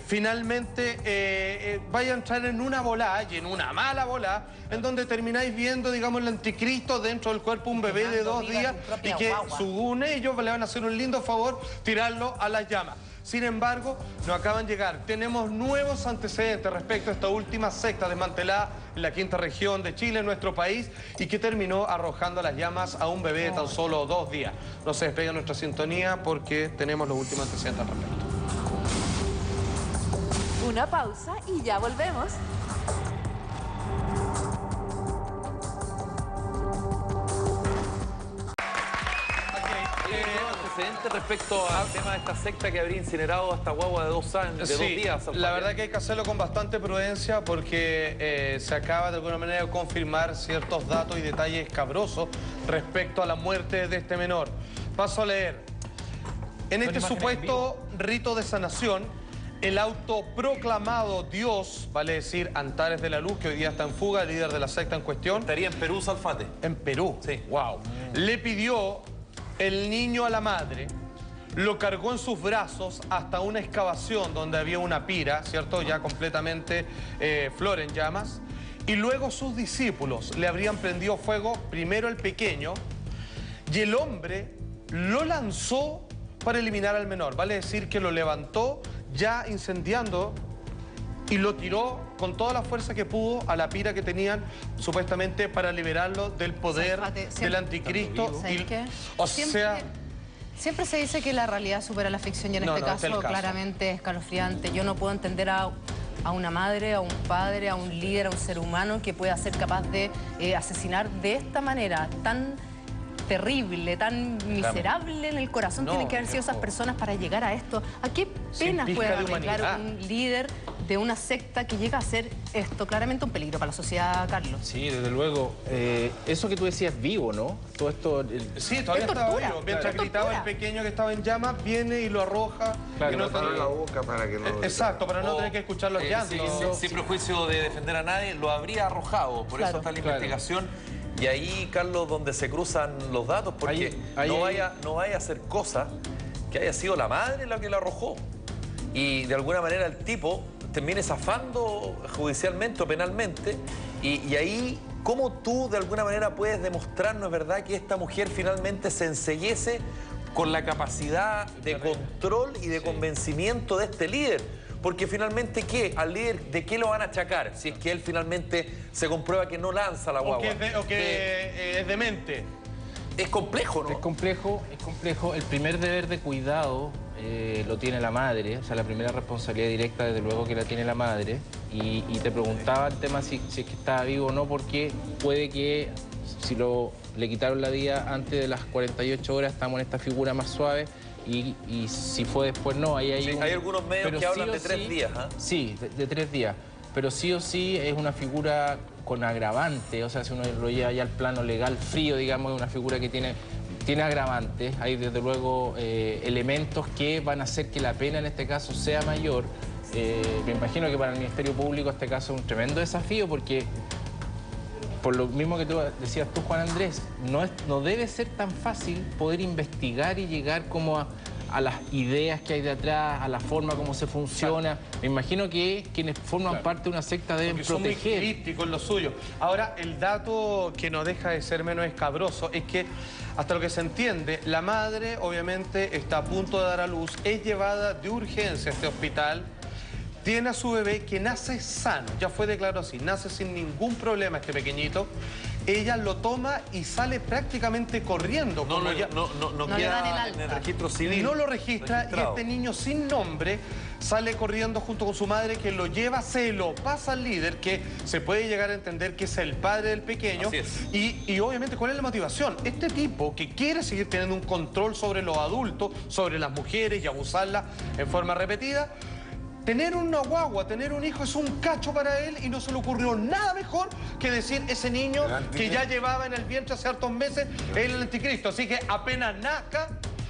finalmente vaya a entrar en una volada, y en una mala volada, en donde termináis viendo, digamos, el anticristo dentro del cuerpo, un bebé de 2 días, y que según ellos le van a hacer un lindo favor tirarlo a las llamas. Sin embargo, nos acaban de llegar. Tenemos nuevos antecedentes respecto a esta última secta desmantelada en la 5ª región de Chile, en nuestro país, y que terminó arrojando las llamas a un bebé de tan solo 2 días. No se despegue nuestra sintonía porque tenemos los últimos antecedentes al respecto. Una pausa y ya volvemos. Respecto al tema de esta secta que habría incinerado a esta guagua de 2 años, de 2 días. La verdad que hay que hacerlo con bastante prudencia porque se acaba de alguna manera de confirmar ciertos datos y detalles escabrosos respecto a la muerte de este menor. Paso a leer. En este supuesto rito de sanación, el autoproclamado Dios, vale decir Antares de la Luz, que hoy día está en fuga, el líder de la secta en cuestión. Estaría en Perú, Salfate. En Perú. Sí. Wow. Le pidió el niño a la madre, lo cargó en sus brazos hasta una excavación donde había una pira, ¿cierto? Ya completamente flor en llamas. Y luego sus discípulos le habrían prendido fuego, primero el pequeño, y el hombre lo lanzó para eliminar al menor. Vale decir que lo levantó ya incendiando y lo tiró con toda la fuerza que pudo a la pira que tenían supuestamente para liberarlo del poder del anticristo. Siempre se dice que la realidad supera la ficción y en este caso claramente es escalofriante. Yo no puedo entender a una madre, a un padre, a un líder, a un ser humano que pueda ser capaz de asesinar de esta manera tan terrible, tan miserable en el corazón. Tienen que haber sido esas personas para llegar a esto. ¿A qué penas puede arreglar un líder de una secta que llega a ser esto claramente un peligro para la sociedad, Carlos. Sí, desde luego. Eso que tú decías vivo, ¿no? Todo esto... Sí, todavía estaba vivo. Mientras gritaba el pequeño que estaba en llamas, viene y lo arroja. Claro, y no te la boca para que no... Exacto, para no tener que escuchar los llantos. Sin prejuicio de defender a nadie, lo habría arrojado. Por eso está la investigación. Y ahí, Carlos, donde se cruzan los datos, porque no vaya a ser cosa que haya sido la madre la que lo arrojó. Y de alguna manera el tipo termine zafando judicialmente o penalmente. Y ahí, ¿cómo tú de alguna manera puedes demostrarnos, verdad, que esta mujer finalmente se enceguece con la capacidad de control y de convencimiento de este líder? Porque finalmente, ¿qué? Al líder, ¿de qué lo van a achacar? Si es que él finalmente se comprueba que no lanza la guagua. O que es demente. Es complejo, ¿no? Es complejo. El primer deber de cuidado lo tiene la madre. O sea, la primera responsabilidad directa, desde luego, que la tiene la madre. Y te preguntaba el tema si es que estaba vivo o no, porque puede que si le quitaron la vida antes de las 48 horas, estamos en esta figura más suave. Y si fue después, no. Ahí hay algunos medios que hablan de 3 días. Sí, de 3 días. Pero sí o sí es una figura con agravante. O sea, si uno lo lleva ya al plano legal frío, digamos, es una figura que tiene agravantes. Hay, desde luego, elementos que van a hacer que la pena en este caso sea mayor. Me imagino que para el Ministerio Público este caso es un tremendo desafío porque... Por lo mismo que tú decías tú, Juan Andrés, no debe ser tan fácil poder investigar y llegar como a las ideas que hay detrás, a la forma como se funciona. Me imagino que quienes forman parte de una secta deben proteger. Son muy críticos en lo suyo. Ahora, el dato que no deja de ser menos escabroso es que, hasta lo que se entiende, la madre obviamente está a punto de dar a luz, es llevada de urgencia a este hospital. Tiene a su bebé que nace sano, ya fue declarado así, nace sin ningún problema este pequeñito. Ella lo toma y sale prácticamente corriendo. No queda en el registro civil. No lo registra y este niño sin nombre sale corriendo junto con su madre, que lo lleva, se lo pasa al líder, que se puede llegar a entender que es el padre del pequeño. Así es. Y obviamente, ¿cuál es la motivación? Este tipo que quiere seguir teniendo un control sobre los adultos, sobre las mujeres y abusarlas en forma repetida. Tener una guagua, tener un hijo es un cacho para él y no se le ocurrió nada mejor que decir ese niño que ya llevaba en el vientre hace hartos meses el anticristo. Así que apenas nazca,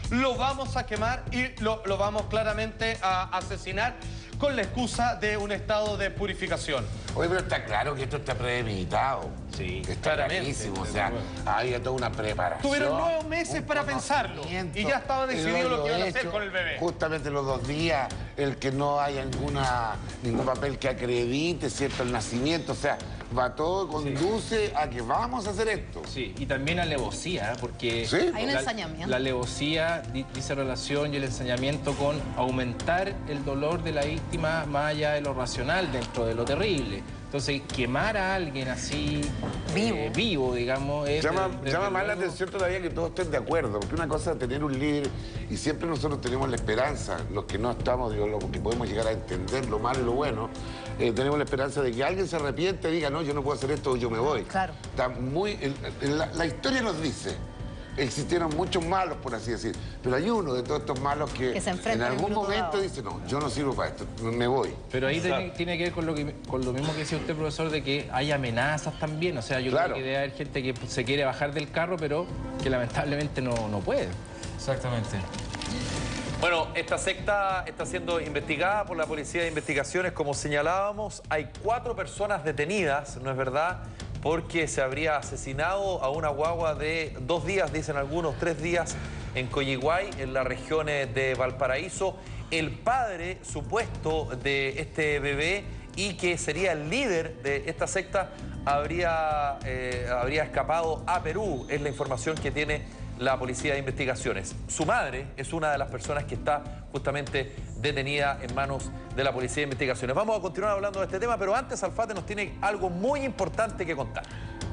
lo vamos a quemar y lo vamos claramente a asesinar con la excusa de un estado de purificación. Oye, pero está claro que esto está premeditado. Sí, está clarísimo. O sea, hay toda una preparación. Tuvieron 9 meses para pensarlo y ya estaba decidido lo que iban a hacer con el bebé. Justamente los 2 días, el que no haya ningún papel que acredite, ¿cierto?, el nacimiento. O sea, va todo, conduce a que vamos a hacer esto. Sí, y también ¿Sí? alevosía, porque hay un ensañamiento. La alevosía dice relación y el ensañamiento con aumentar el dolor de la víctima más allá de lo racional, dentro de lo terrible. Entonces, quemar a alguien así vivo, digamos, es... Llama más la atención todavía que todos estén de acuerdo, porque una cosa es tener un líder y siempre nosotros tenemos la esperanza, los que no estamos, digo, los que podemos llegar a entender lo malo y lo bueno, tenemos la esperanza de que alguien se arrepiente y diga, no, yo no puedo hacer esto o yo me voy. Claro. Está muy... La historia nos dice... Existieron muchos malos, por así decir, pero hay uno de todos estos malos que en algún momento dice, no, yo no sirvo para esto, me voy. Pero ahí tiene que ver con lo mismo que decía usted, profesor, de que hay amenazas también. O sea, yo creo que debe haber gente que se quiere bajar del carro, pero que lamentablemente no puede. Exactamente. Bueno, esta secta está siendo investigada por la Policía de Investigaciones, como señalábamos. Hay 4 personas detenidas, ¿no es verdad?, porque se habría asesinado a una guagua de 2 días, dicen algunos, 3 días, en Coyhaique, en la región de Valparaíso. El padre supuesto de este bebé y que sería el líder de esta secta habría escapado a Perú, es la información que tiene la Policía de Investigaciones. Su madre es una de las personas que está justamente detenida en manos de la Policía de Investigaciones. Vamos a continuar hablando de este tema, pero antes Alfate nos tiene algo muy importante que contar.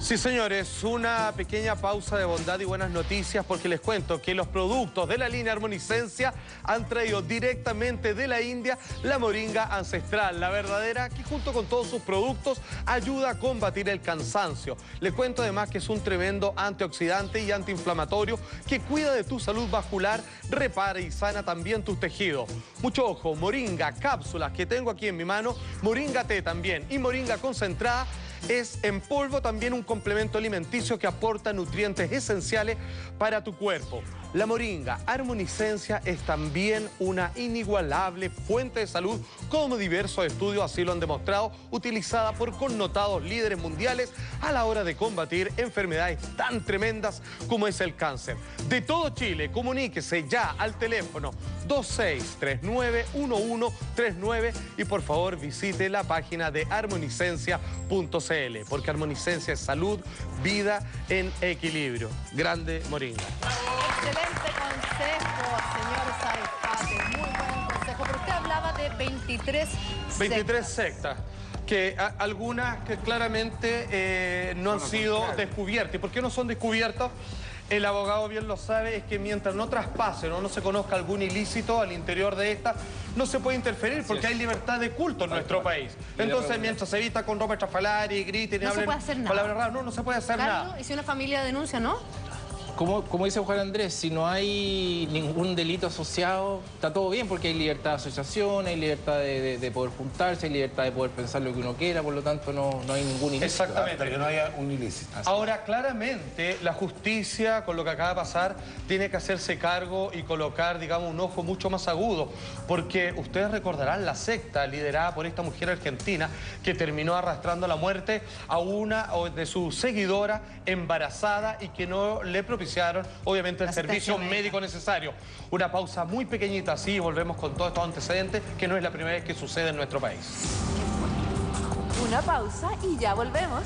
Sí, señores, una pequeña pausa de bondad y buenas noticias porque les cuento que los productos de la línea Armonicencia han traído directamente de la India la moringa ancestral, la verdadera, que junto con todos sus productos ayuda a combatir el cansancio. Les cuento además que es un tremendo antioxidante y antiinflamatorio que cuida de tu salud vascular, repara y sana también tus tejidos. Mucho ojo, moringa, cápsulas que tengo aquí en mi mano, moringa té también y moringa concentrada. Es en polvo también un complemento alimenticio que aporta nutrientes esenciales para tu cuerpo. La moringa Armonicencia es también una inigualable fuente de salud, como diversos estudios así lo han demostrado, utilizada por connotados líderes mundiales a la hora de combatir enfermedades tan tremendas como es el cáncer. De todo Chile, comuníquese ya al teléfono 2639-1139 y por favor visite la página de armonicencia.cl, porque Armonicencia es salud, vida en equilibrio. Grande moringa. Excelente consejo, señor Saifate, muy buen consejo. Pero usted hablaba de 23 sectas. 23 sectas, que algunas que claramente no han sido descubiertas. ¿Y por qué no son descubiertas? El abogado bien lo sabe, es que mientras no traspasen o no se conozca algún ilícito al interior de esta, no se puede interferir porque hay libertad de culto en nuestro país. Entonces, mientras se vista con ropa estrafalaria y griten y hablen palabras raras, no se puede hacer nada. ¿Y si una familia denuncia, no? Como dice Juan Andrés, si no hay ningún delito asociado, está todo bien porque hay libertad de asociación, hay libertad de poder juntarse, hay libertad de poder pensar lo que uno quiera, por lo tanto no hay ningún ilícito. Exactamente. Hasta que no haya un ilícito. Ahora, claramente, la justicia, con lo que acaba de pasar, tiene que hacerse cargo y colocar, digamos, un ojo mucho más agudo, porque ustedes recordarán la secta liderada por esta mujer argentina que terminó arrastrando a la muerte a una de sus seguidoras embarazada y que no le propiciaron, obviamente, el servicio médico necesario. Una pausa muy pequeñita, así volvemos con todos estos antecedentes, que no es la primera vez que sucede en nuestro país. Una pausa y ya volvemos.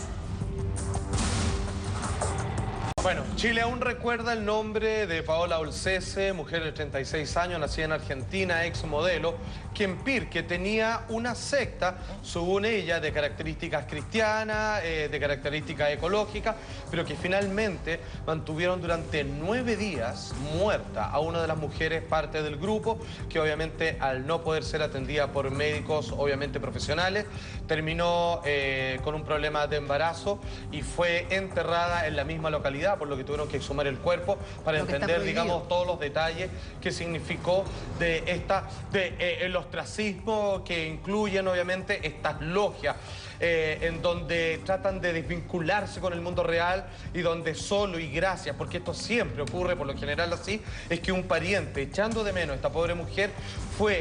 Bueno, Chile aún recuerda el nombre de Paola Olcese, mujer de 36 años, nacida en Argentina, ex modelo, quien Pirque tenía una secta, según ella, de características cristianas, de características ecológicas, pero que finalmente mantuvieron durante 9 días muerta a una de las mujeres parte del grupo, que obviamente al no poder ser atendida por médicos, obviamente profesionales, terminó con un problema de embarazo y fue enterrada en la misma localidad, por lo que tuvieron que exhumar el cuerpo para entender, digamos, todos los detalles que significó de el ostracismo que incluyen, obviamente, estas logias en donde tratan de desvincularse con el mundo real y donde solo y gracias, porque esto siempre ocurre por lo general así, es que un pariente, echando de menos a esta pobre mujer,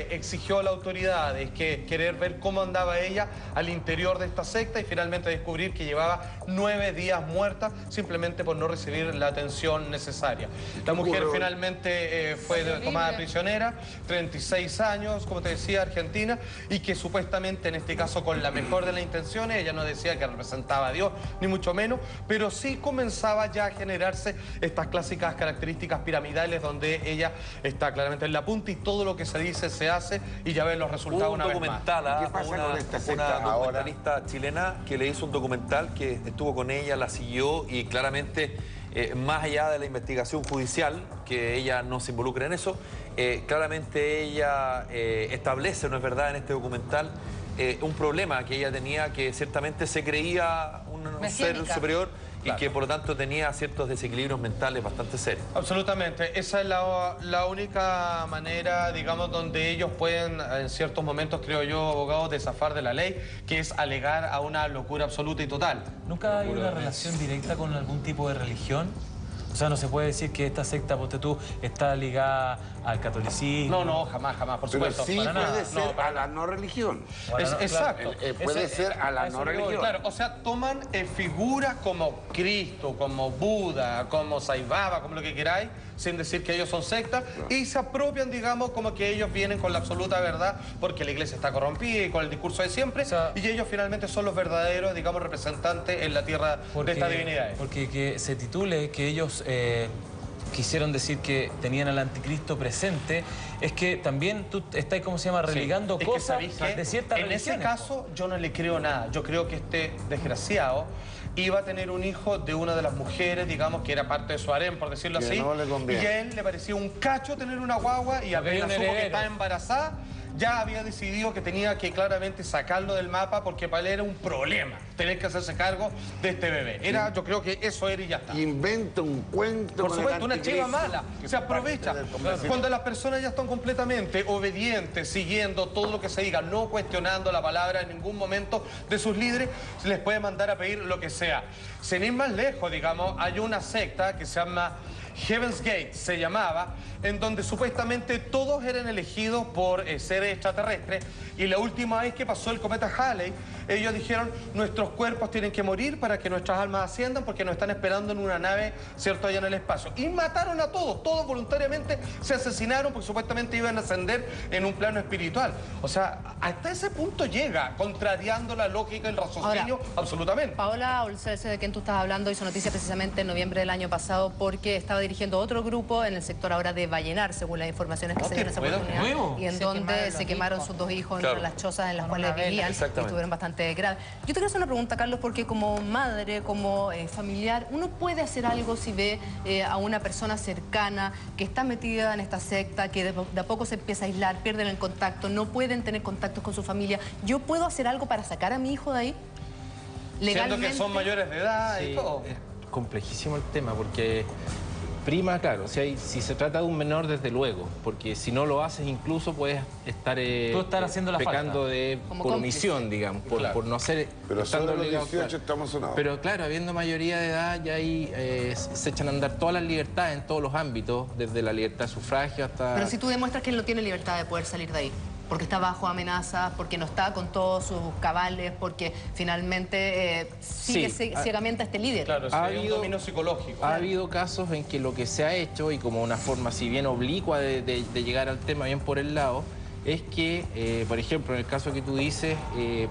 exigió a las autoridades que querer ver cómo andaba ella al interior de esta secta y finalmente descubrir que llevaba 9 días muerta simplemente por no recibir la atención necesaria. La mujer finalmente fue tomada prisionera, 36 años, como te decía, argentina, y que supuestamente en este caso con la mejor de las intenciones, ella no decía que representaba a Dios, ni mucho menos, pero sí comenzaba ya a generarse estas clásicas características piramidales donde ella está claramente en la punta y todo lo que se dice se hace y ya ven los resultados una vez más. ¿Qué pasa con esta secta una documentalista chilena que le hizo un documental, que estuvo con ella, la siguió y claramente, más allá de la investigación judicial, que ella no se involucra en eso, claramente ella establece, ¿no es verdad?, en este documental, un problema que ella tenía, que ciertamente se creía un ser superior y que por lo tanto tenía ciertos desequilibrios mentales bastante serios. Absolutamente, esa es la única manera, digamos, donde ellos pueden, en ciertos momentos, creo yo, abogados, de zafar de la ley, que es alegar a una locura absoluta y total. ¿Nunca hay una relación directa con algún tipo de religión? O sea, no se puede decir que esta secta, ponte tú, está ligada al catolicismo. No, jamás, por supuesto. Pero sí puede ser a la no religión. Exacto. Puede ser a la no religión. Claro, o sea, toman figuras como Cristo, como Buda, como Sai Baba, como lo que queráis, sin decir que ellos son sectas, y se apropian, digamos, como que ellos vienen con la absoluta verdad, porque la iglesia está corrompida y con el discurso de siempre, y ellos finalmente son los verdaderos, digamos, representantes en la tierra de estas divinidades. Porque que se titule que ellos quisieron decir que tenían al anticristo presente, es que también tú estás, ¿cómo se llama?, religando cosas de ciertas religiones. En ese caso yo no le creo nada. Yo creo que este desgraciado iba a tener un hijo de una de las mujeres, digamos, que era parte de su harén, por decirlo así. No le conviene. Y a él le parecía un cacho tener una guagua y apenas supo que estaba embarazada, ya había decidido que tenía que claramente sacarlo del mapa porque para él era un problema tener que hacerse cargo de este bebé. Era, yo creo que eso era y ya está. Inventa un cuento. Por supuesto, una chiva mala. Se aprovecha. Cuando las personas ya están completamente obedientes, siguiendo todo lo que se diga, no cuestionando la palabra en ningún momento de sus líderes, se les puede mandar a pedir lo que sea. Sin ir más lejos, digamos, hay una secta que se llama Heaven's Gate, se llamaba, en donde supuestamente todos eran elegidos por seres extraterrestres, y la última vez que pasó el cometa Halley, ellos dijeron, nuestros cuerpos tienen que morir para que nuestras almas asciendan porque nos están esperando en una nave, ¿cierto?, allá en el espacio. Y mataron a todos voluntariamente se asesinaron porque supuestamente iban a ascender en un plano espiritual. O sea, hasta ese punto llega, contrariando la lógica y el raciocinio. Ahora, absolutamente. Paola Olcese, de quien tú estás hablando, hizo noticia precisamente en noviembre del año pasado porque estaba dirigiendo otro grupo en el sector ahora de Vallenar, según las informaciones que se dieron en esa oportunidad, y en donde se quemaron sus dos hijos entre las chozas en las cuales vivían y estuvieron bastante graves. Yo te quiero hacer una pregunta, Carlos, porque como madre, como familiar, uno puede hacer algo si ve a una persona cercana que está metida en esta secta, que de a poco se empieza a aislar, pierden el contacto, no pueden tener contactos con su familia. ¿Yo puedo hacer algo para sacar a mi hijo de ahí? Legalmente. Siendo que son mayores de edad y todo. Es complejísimo el tema porque prima, claro, si se trata de un menor, desde luego, porque si no lo haces incluso puedes estar haciendo la pecando por omisión, digamos, por no ser... Pero solo los 18 estamos sonados. Pero claro, habiendo mayoría de edad, ya ahí se echan a andar todas las libertades en todos los ámbitos, desde la libertad de sufragio hasta... Pero si tú demuestras que él no tiene libertad de poder salir de ahí, porque está bajo amenaza, porque no está con todos sus cabales, porque finalmente sigue ciegamente a este líder. Claro, ha habido un dominio psicológico. Ha habido casos en que lo que se ha hecho, y como una forma si bien oblicua de llegar al tema bien por el lado, es que, por ejemplo, en el caso que tú dices,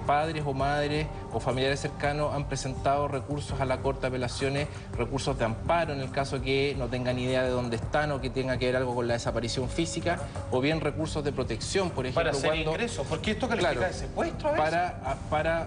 padres o madres o familiares cercanos han presentado recursos a la Corte de Apelaciones, recursos de amparo en el caso que no tengan idea de dónde están o que tenga que ver algo con la desaparición física, o bien recursos de protección, por ejemplo. Para hacer ingresos, porque esto califica de secuestro a veces. Para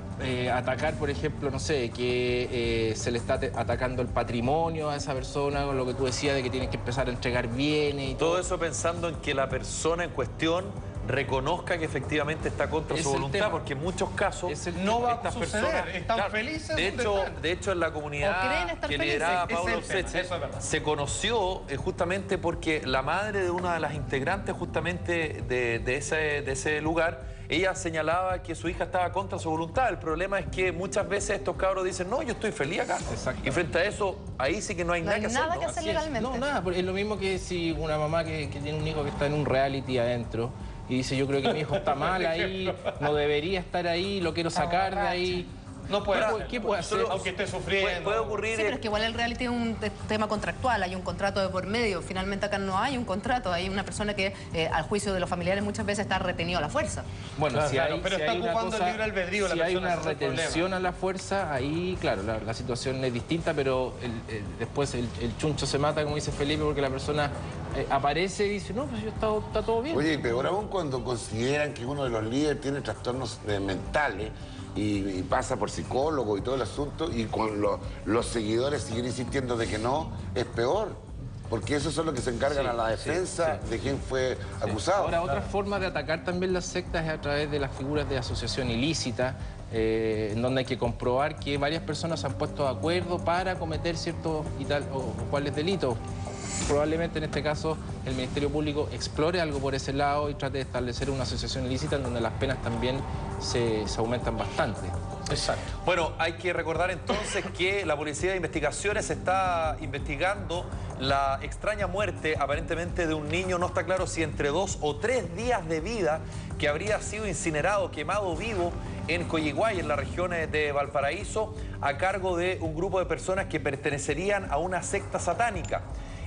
atacar, por ejemplo, no sé, que se le está atacando el patrimonio a esa persona, con lo que tú decías de que tienes que empezar a entregar bienes y todo eso pensando en que la persona en cuestión reconozca que efectivamente está contra su voluntad, porque en muchos casos no va a suceder, están felices. De hecho, en la comunidad que lideraba Pablo Olcese se conoció justamente porque la madre de una de las integrantes justamente de ese lugar, ella señalaba que su hija estaba contra su voluntad. El problema es que muchas veces estos cabros dicen, no, yo estoy feliz acá. Y frente a eso, ahí sí que no hay nada que hacer. No hay nada que hacer legalmente. No, nada, porque es lo mismo que si una mamá que tiene un hijo que está en un reality adentro y dice, yo creo que mi hijo está mal ahí, no debería estar ahí, lo quiero sacar de ahí. No puede, ¿Qué puede hacer? Aunque esté sufriendo. Puede ocurrir. Sí, pero es que igual el reality es un tema contractual, hay un contrato de por medio. Finalmente acá no hay un contrato, hay una persona que al juicio de los familiares muchas veces está retenido a la fuerza. Bueno, claro, pero está ocupando el libre albedrío. Si hay una retención a la fuerza, ahí, claro, la situación es distinta, pero después el chuncho se mata, como dice Felipe, porque la persona aparece y dice, no, pues yo está todo bien. Oye, y peor aún cuando consideran que uno de los líderes tiene trastornos mentales y pasa por psicólogo y todo el asunto, y con los seguidores siguen insistiendo de que no, es peor. Porque esos son los que se encargan a la defensa de quien fue acusado. Ahora, otra forma de atacar también las sectas es a través de las figuras de asociación ilícita, en donde hay que comprobar que varias personas se han puesto de acuerdo para cometer ciertos y tal o cuáles delitos. Probablemente en este caso el Ministerio Público explore algo por ese lado y trate de establecer una asociación ilícita en donde las penas también se aumentan bastante. Exacto. Bueno, hay que recordar entonces que la Policía de Investigaciones está investigando la extraña muerte aparentemente de un niño, no está claro si entre 2 o 3 días de vida, que habría sido incinerado, quemado vivo en Coyhaique, en la región de Valparaíso, a cargo de un grupo de personas que pertenecerían a una secta satánica.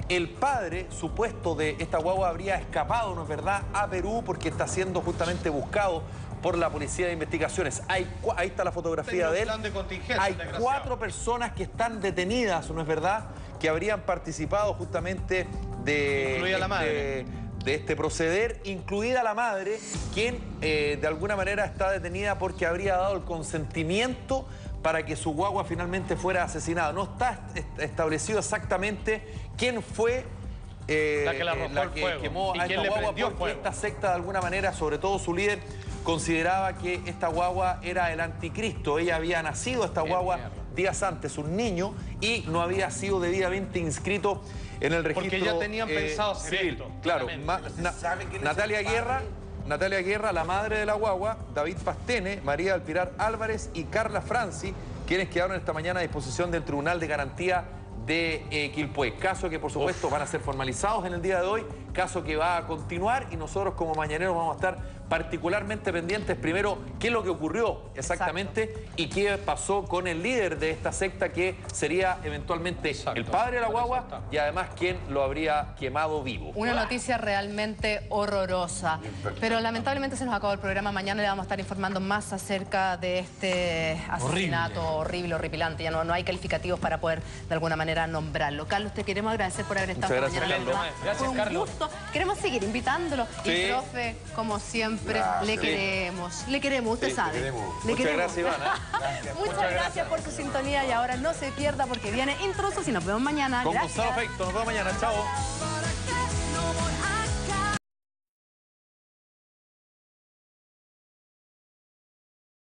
El padre supuesto de esta guagua habría escapado, ¿no es verdad?, a Perú, porque está siendo justamente buscado por la Policía de Investigaciones. Ahí está la fotografía de él. Hay 4 personas que están detenidas, ¿no es verdad?, que habrían participado justamente de este proceder, incluida la madre, quien de alguna manera está detenida porque habría dado el consentimiento para que su guagua finalmente fuera asesinada. No está establecido exactamente quién fue la que quemó a esta guagua, porque esta secta de alguna manera, sobre todo su líder, consideraba que esta guagua era el anticristo. Ella había nacido, esta guagua, días antes, un niño, y no había sido debidamente inscrito en el registro porque ya tenían pensado hacer civil. esto. Claro, Natalia Guerra, la madre de la guagua, David Pastene, María del Pilar Álvarez y Carla Franci, quienes quedaron esta mañana a disposición del Tribunal de Garantía de Quilpué. Caso que, por supuesto, van a ser formalizados en el día de hoy, caso que va a continuar, y nosotros como mañaneros vamos a estar particularmente pendientes, primero, qué es lo que ocurrió exactamente y qué pasó con el líder de esta secta, que sería eventualmente el padre de la guagua y además quién lo habría quemado vivo. Una noticia realmente horrorosa. Pero lamentablemente se nos acabó el programa. Mañana le vamos a estar informando más acerca de este asesinato horrible, horripilante. Ya no hay calificativos para poder de alguna manera nombrarlo. Carlos, te queremos agradecer por haber estado esta mañana. Gracias, Carlos. Gusto. Queremos seguir invitándolo. Sí. Y, profe, como siempre, le queremos. Le queremos, usted sabe. Muchas gracias, Ivana. Muchas gracias por su sintonía, y ahora no se pierda porque viene Intrusos y nos vemos mañana. Con Gonzalo Feito, nos vemos mañana. Chao.